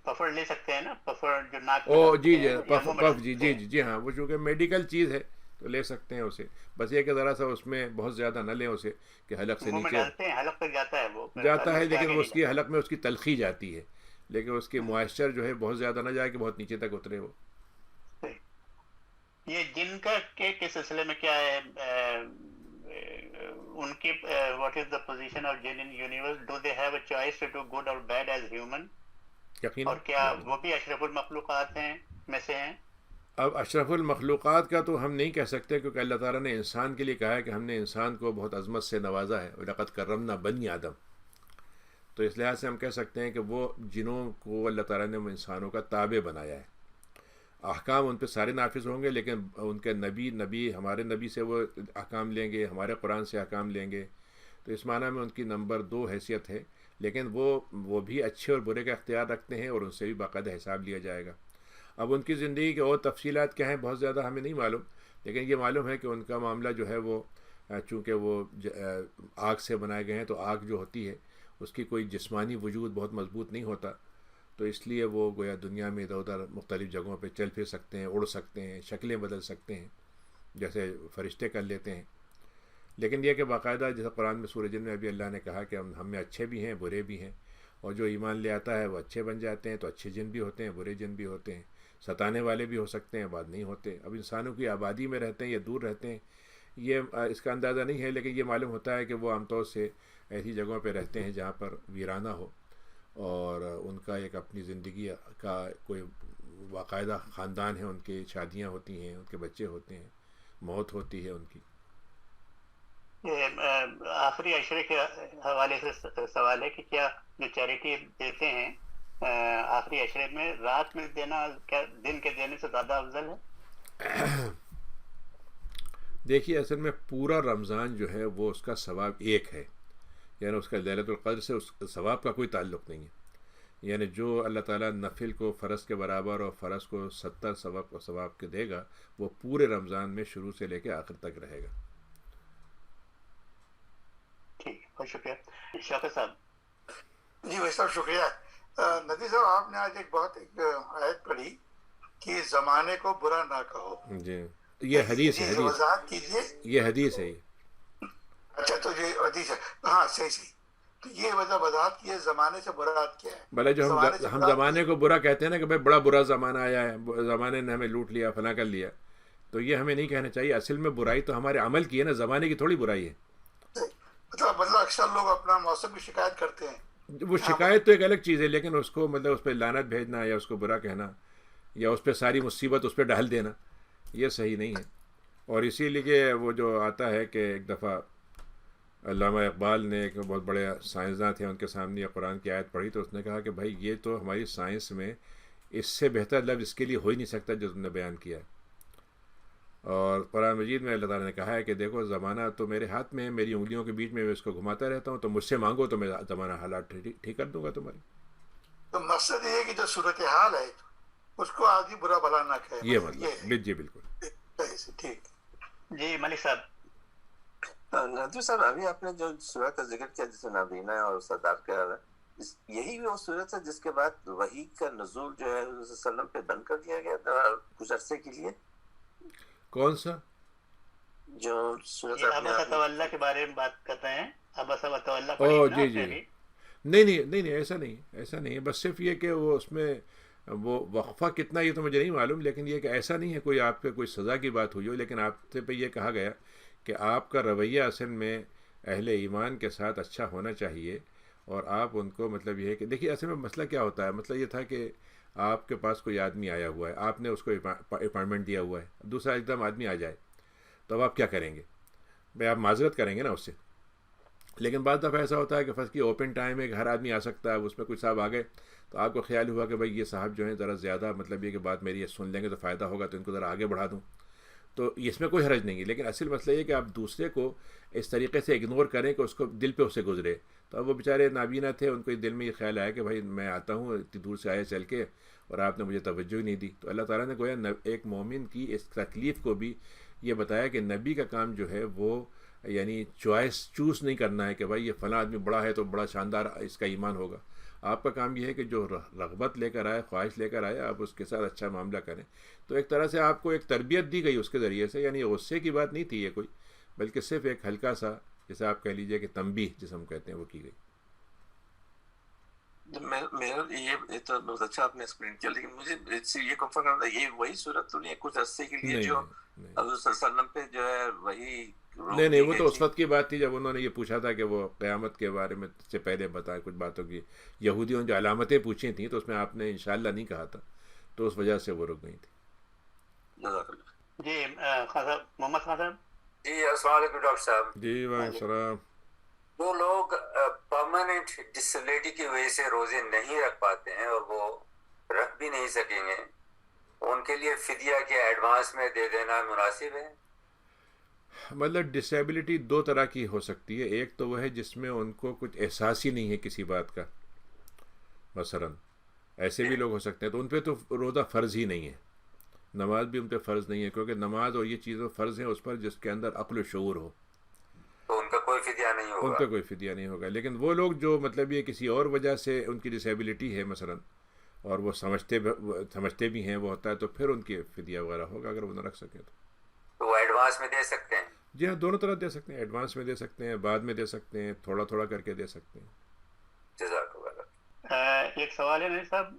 پفر لے سکتے ہیں نا، پفر جو ناک میں او ڈالتے جی جی، ہیں یا منہ میں پف جی ڈالتے جی ہیں. جی جی ہاں، وہ چونکہ میڈیکل چیز ہے تو لے سکتے ہیں اسے، بس یہ کہ ذرا سا اس میں بہت زیادہ نہ لیں اسے کہ حلق سے منہ میں نیچے ڈالتے ہیں، حلق تک جاتا ہے وہ، جاتا ہے، حلق سے لیکن آگے وہ نہیں اس کی جاتا. حلق میں اس کی تلخی جاتی ہے، لیکن اس کی موائسچر جو ہے بہت زیادہ نہ جائے کہ بہت نیچے تک اترے وہ. یہ جن کا کے سلسلے میں کیا ہے ان کی what is the position of jinn in universe? Do they have a choice to do good اور بیڈ ایز ہیومن؟ یقیناً. اور کیا وہ بھی اشرف المخلوقات ہیں میں سے ہیں؟ اب اشرف المخلوقات کا تو ہم نہیں کہہ سکتے، کیونکہ اللہ تعالیٰ نے انسان کے لیے کہا ہے کہ ہم نے انسان کو بہت عظمت سے نوازا ہے، وَلَقَدْ كَرَّمْنَا بَنِي آدم. تو اس لحاظ سے ہم کہہ سکتے ہیں کہ وہ جنوں کو اللہ تعالیٰ نے انسانوں کا تابع بنایا ہے. احکام ان پہ سارے نافذ ہوں گے، لیکن ان کے نبی ہمارے نبی سے وہ احکام لیں گے، ہمارے قرآن سے احکام لیں گے. تو اس معنی میں ان کی نمبر 2 حیثیت ہے، لیکن وہ بھی اچھے اور برے کا اختیار رکھتے ہیں اور ان سے بھی باقاعدہ حساب لیا جائے گا. اب ان کی زندگی کے اور تفصیلات کیا ہیں بہت زیادہ ہمیں نہیں معلوم، لیکن یہ معلوم ہے کہ ان کا معاملہ جو ہے وہ چونکہ وہ آگ سے بنائے گئے ہیں، تو آگ جو ہوتی ہے اس کی کوئی جسمانی وجود بہت مضبوط نہیں ہوتا، تو اس لیے وہ گویا دنیا میں ادھر ادھر مختلف جگہوں پہ چل پھر سکتے ہیں، اڑ سکتے ہیں، شکلیں بدل سکتے ہیں جیسے فرشتے کر لیتے ہیں. لیکن یہ کہ باقاعدہ جیسے قرآن میں سورہ جن میں ابھی اللہ نے کہا کہ ہم میں اچھے بھی ہیں برے بھی ہیں، اور جو ایمان لے آتا ہے وہ اچھے بن جاتے ہیں، تو اچھے جن بھی ہوتے ہیں برے جن بھی ہوتے ہیں، ستانے والے بھی ہو سکتے ہیں، بعد نہیں ہوتے. اب انسانوں کی آبادی میں رہتے ہیں یا دور رہتے ہیں یہ اس کا اندازہ نہیں ہے، لیکن یہ معلوم ہوتا ہے کہ وہ عام طور سے ایسی جگہوں پہ رہتے ہیں جہاں پر ویرانہ ہو، اور ان کا ایک اپنی زندگی کا کوئی باقاعدہ خاندان ہے، ان کی شادیاں ہوتی ہیں، ان کے بچے ہوتے ہیں، موت ہوتی ہے ان کی. آخری عشرے کے حوالے سے سوال ہے کہ کیا جو چیریٹی دیتے ہیں آخری عشرے میں، رات میں دینا کیا دن کے دینے سے زیادہ افضل ہے؟ دیکھیے اصل میں پورا رمضان جو ہے وہ اس کا ثواب ایک ہے، یعنی اس کا ليلۃ القدر سے اس ثواب کا کوئی تعلق نہیں ہے. یعنی جو اللہ تعالیٰ نفل کو فرض کے برابر اور فرض کو 70 ثواب کے دے گا، وہ پورے رمضان میں شروع سے لے کے آخر تک رہے گا. ٹھیک، بہت شکریہ. شوکت صاحب. جی بھائی صاحب شکریہ. ندی صاحب آپ نے آج ایک آیت پڑھی کہ زمانے کو برا نہ کہو. جی یہ حدیث ہے، وضاحت کیجیے. یہ حدیث ہے. اچھا تو یہ حدیث ہے، ہاں صحیح. تو یہ وضاحت کی ہے زمانے سے برات کیا ہے. بھلے جو ہم زمانے کو برا کہتے ہیں نا کہ بھائی بڑا برا زمانہ آیا ہے، زمانے نے ہمیں لوٹ لیا، فلاں کر لیا، تو یہ ہمیں نہیں کہنا چاہیے. اصل میں برائی تو ہمارے عمل کی ہے نا، زمانے کی تھوڑی برائی ہے. مطلب اکثر لوگ اپنا موسم کی شکایت کرتے ہیں. وہ شکایت تو ایک الگ چیز ہے، لیکن اس کو مطلب اس پہ لعنت بھیجنا یا اس کو برا کہنا یا اس پہ ساری مصیبت اس پہ ڈال دینا، یہ صحیح نہیں ہے. اور اسی لیے وہ جو آتا ہے کہ ایک دفعہ علامہ اقبال نے، ایک بہت بڑے سائنسداں تھے، ان کے سامنے یہ قرآن کی آیت پڑھی تو اس نے کہا کہ بھائی یہ تو ہماری سائنس میں اس سے بہتر لفظ اس کے لیے ہو ہی نہیں سکتا جو تم نے بیان کیا ہے. اور قرآن مجید میں اللہ تعالیٰ نے کہا ہے کہ دیکھو زمانہ تو میرے ہاتھ میں ہے، میری انگلیوں کے بیچ میں اس کو گھماتا رہتا ہوں، تو مجھ سے مانگو تو میں زمانہ حالات ٹھیک کر دوں گا تمہاری. تو مقصد یہ ہے کہ جو صورتحال ہے اس کو آدمی برا بھلا نہ کہے. یہ مطلب جی بالکل ٹھیک. جی ملک صاحب. ندوی صاحب ابھی آپ نے جو سورت کا ذکر کیا جسے نابینا اور سردار کہا ہے، یہی وہ صورت ہے جس کے بعد وحی کا نزول جو ہے حضور صلی اللہ علیہ وسلم پہ بند کر دیا گیا تھا کچھ عرصے کے لیے. کون سا جو صورت ابس وتولی کے بارے میں بات کرتے ہیں؟ ابس وتولی. او جی جی نہیں ایسا نہیں ہے. بس صرف یہ کہ وہ اس میں وہ وقفہ کتنا یہ تو مجھے نہیں معلوم، لیکن یہ کہ ایسا نہیں ہے کوئی آپ پہ کوئی سزا کی بات ہوئی ہو، لیکن آپ سے پہ یہ کہا گیا کہ آپ کا رویہ اصل میں اہل ایمان کے ساتھ اچھا ہونا چاہیے، اور آپ ان کو مطلب یہ ہے کہ دیکھیے اصل میں مسئلہ کیا ہوتا ہے. مسئلہ یہ تھا کہ آپ کے پاس کوئی آدمی آیا ہوا ہے، آپ نے اس کو اپائنٹمنٹ دیا ہوا ہے، دوسرا ایک دم آدمی آ جائے تو اب آپ کیا کریں گے؟ بھائی آپ معذرت کریں گے نا اس سے. لیکن بعض دفعہ ایسا ہوتا ہے کہ فرض کی اوپن ٹائم ہے کہ ہر آدمی آ سکتا ہے، اس میں کچھ صاحب آ گئے تو آپ کو خیال ہوا کہ بھائی یہ صاحب جو ہیں ذرا زیادہ مطلب یہ کہ بات میری یہ سن لیں گے تو فائدہ ہوگا، تو ان کو ذرا آگے بڑھا دوں، تو اس میں کوئی حرج نہیں ہے. لیکن اصل مسئلہ یہ کہ آپ دوسرے کو اس طریقے سے اگنور کریں کہ اس کو دل پہ اسے گزرے. تو اب وہ بیچارے نابینا تھے، ان کو دل میں یہ خیال آیا کہ بھائی میں آتا ہوں اتنی دور سے آیا چل کے اور آپ نے مجھے توجہ ہی نہیں دی. تو اللہ تعالیٰ نے گویا ایک مومن کی اس تکلیف کو بھی یہ بتایا کہ نبی کا کام جو ہے وہ یعنی چوز نہیں کرنا ہے کہ بھائی یہ فلاں آدمی بڑا ہے تو بڑا شاندار اس کا ایمان ہوگا. آپ کا کام یہ ہے کہ جو رغبت لے کر آئے، خواہش لے کر آئے، آپ اس کے ساتھ اچھا معاملہ کریں. تو ایک طرح سے آپ کو ایک تربیت دی گئی اس کے ذریعے سے، یعنی غصے کی بات نہیں تھی یہ کوئی، بلکہ صرف ایک ہلکا سا جیسے آپ کہہ لیجئے کہ تنبیہ جسے ہم کہتے ہیں وہ کی گئی. میرا یہ تو بہت اچھا آپ نے ایکسپلین کیا، لیکن مجھے اس سے یہ کنفرم کرنا تھا، یہ وہی صورت تو نہیں ہے کچھ عرصے کے لیے جو حضور صلی اللہ علیہ وسلم پہ جو ہے وہی نہیں وہ تو اس وقت کی بات تھی جب انہوں نے یہ پوچھا تھا کہ وہ قیامت کے بارے میں سے پہلے بتائیں کچھ باتوں کی. یہودیوں نے جو علامتیں پوچھی تھیں تو اس میں آپ نے انشاءاللہ نہیں کہا تھا، تو اس وجہ سے وہ رک گئی تھی. جی محمد خان صاحب. جی السلام علیکم ڈاکٹر صاحب. جی وعلیکم السلام. جو لوگ پرماننٹ ڈسیبلٹی کی وجہ سے روزے نہیں رکھ پاتے ہیں اور وہ رکھ بھی نہیں سکیں گے، ان کے لیے فدیہ کے ایڈوانس میں دے دینا مناسب ہے؟ مطلب ڈسیبلٹی دو طرح کی ہو سکتی ہے. ایک تو وہ ہے جس میں ان کو کچھ احساس ہی نہیں ہے کسی بات کا، مثلا ایسے بھی لوگ ہو سکتے ہیں، تو ان پہ تو روزہ فرض ہی نہیں ہے. نماز بھی ان پہ فرض نہیں ہے، کیونکہ نماز اور یہ چیزیں فرض ہیں اس پر جس کے اندر عقل و شعور ہو، تو ان کا کوئی فدیہ نہیں ہوگا. ان پہ کوئی فدیہ نہیں ہوگا. لیکن وہ لوگ جو مطلب یہ کسی اور وجہ سے ان کی ڈسیبلٹی ہے مثلا، اور وہ سمجھتے بھی ہیں وہ ہوتا ہے، تو پھر ان کی فدیہ وغیرہ ہوگا اگر وہ نہ رکھ سکیں تو وہ ایڈوانس میں دے سکتے ہیں. جی ہاں، دونوں طرح دے سکتے ہیں، ایڈوانس میں دے سکتے ہیں، بعد میں دے سکتے ہیں، تھوڑا تھوڑا کر کے دے سکتے ہیں. جزاک اللہ. ایک سوال ہے نہیں صاحب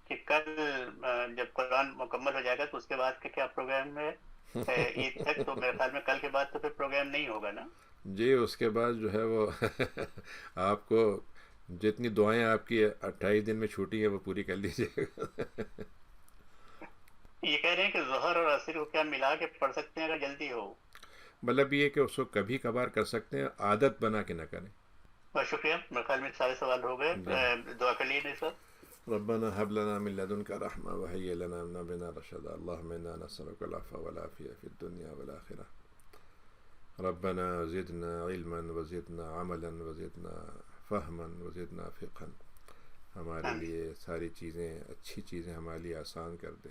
کہ کل جب قرآن مکمل ہو جائے گا تو اس کے بعد کا کیا پروگرام ہے عید تک؟ تو میرے خیال میں کل کے بعد تو پھر پروگرام نہیں ہوگا نا؟ جی اس کے بعد جو ہے وہ آپ کو جتنی دعائیں آپ کی 28 دن میں چھوٹی ہیں وہ پوری کر لیجیے گا. یہ کہہ رہے ہیں کہ ظہر اور عصر کو کیا ملا کے پڑھ سکتے ہیں اگر جلدی ہو؟ مطلب یہ کہ اس کو کبھی کبھار کر سکتے ہیں، عادت بنا کے نہ کریں. بہت شکریہ، میرے خیال میں سارے سوال ہو گئے. دعا کر لیجیے سر. ربنا هب لنا من لدنك رحمة وهيئ لنا من أمرنا رشدا اللهم إنا نسألك العفو والعافية في الدنيا والآخرة ربنا زدنا علما وزدنا عملا وزدنا فهما وزدنا فقها. ہمارے لیے ساری چیزیں، اچھی چیزیں ہمارے لیے آسان کر دے.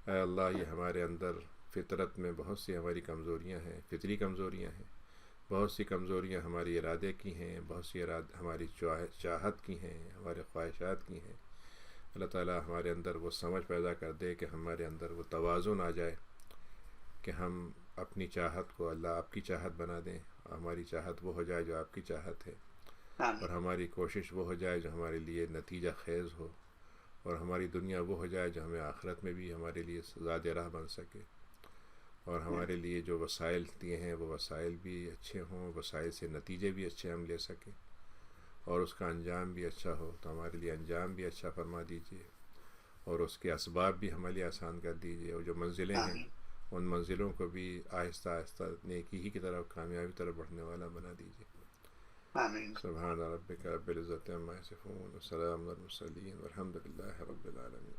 اے اللہ یہ ہمارے اندر فطرت میں بہت سی ہماری کمزوریاں ہیں، فطری کمزوریاں ہیں، بہت سی کمزوریاں ہماری ارادے کی ہیں، بہت سی ہماری چاہت کی ہیں، ہمارے خواہشات کی ہیں. اللہ تعالیٰ ہمارے اندر وہ سمجھ پیدا کر دے کہ ہمارے اندر وہ توازن آ جائے کہ ہم اپنی چاہت کو اللہ آپ کی چاہت بنا دیں، ہماری چاہت وہ ہو جائے جو آپ کی چاہت ہے، اور ہماری کوشش وہ ہو جائے جو ہمارے لیے نتیجہ خیز ہو، اور ہماری دنیا وہ ہو جائے جو ہمیں آخرت میں بھی ہمارے لیے زاد راہ بن سکے، اور ہمارے لیے جو وسائل دیے ہیں وہ وسائل بھی اچھے ہوں، وسائل سے نتیجے بھی اچھے ہم لے سکیں، اور اس کا انجام بھی اچھا ہو. تو ہمارے لیے انجام بھی اچھا فرما دیجیے، اور اس کے اسباب بھی ہمارے لیے آسان کر دیجیے، اور جو منزلیں ہیں ان منزلوں کو بھی آہستہ آہستہ نیکی ہی کی طرف، کامیابی کی طرف بڑھنے والا بنا دیجیے. سبحان ربک رب العزت عما یصفون وسلام علی المرسلین والحمد للہ رب العالمین.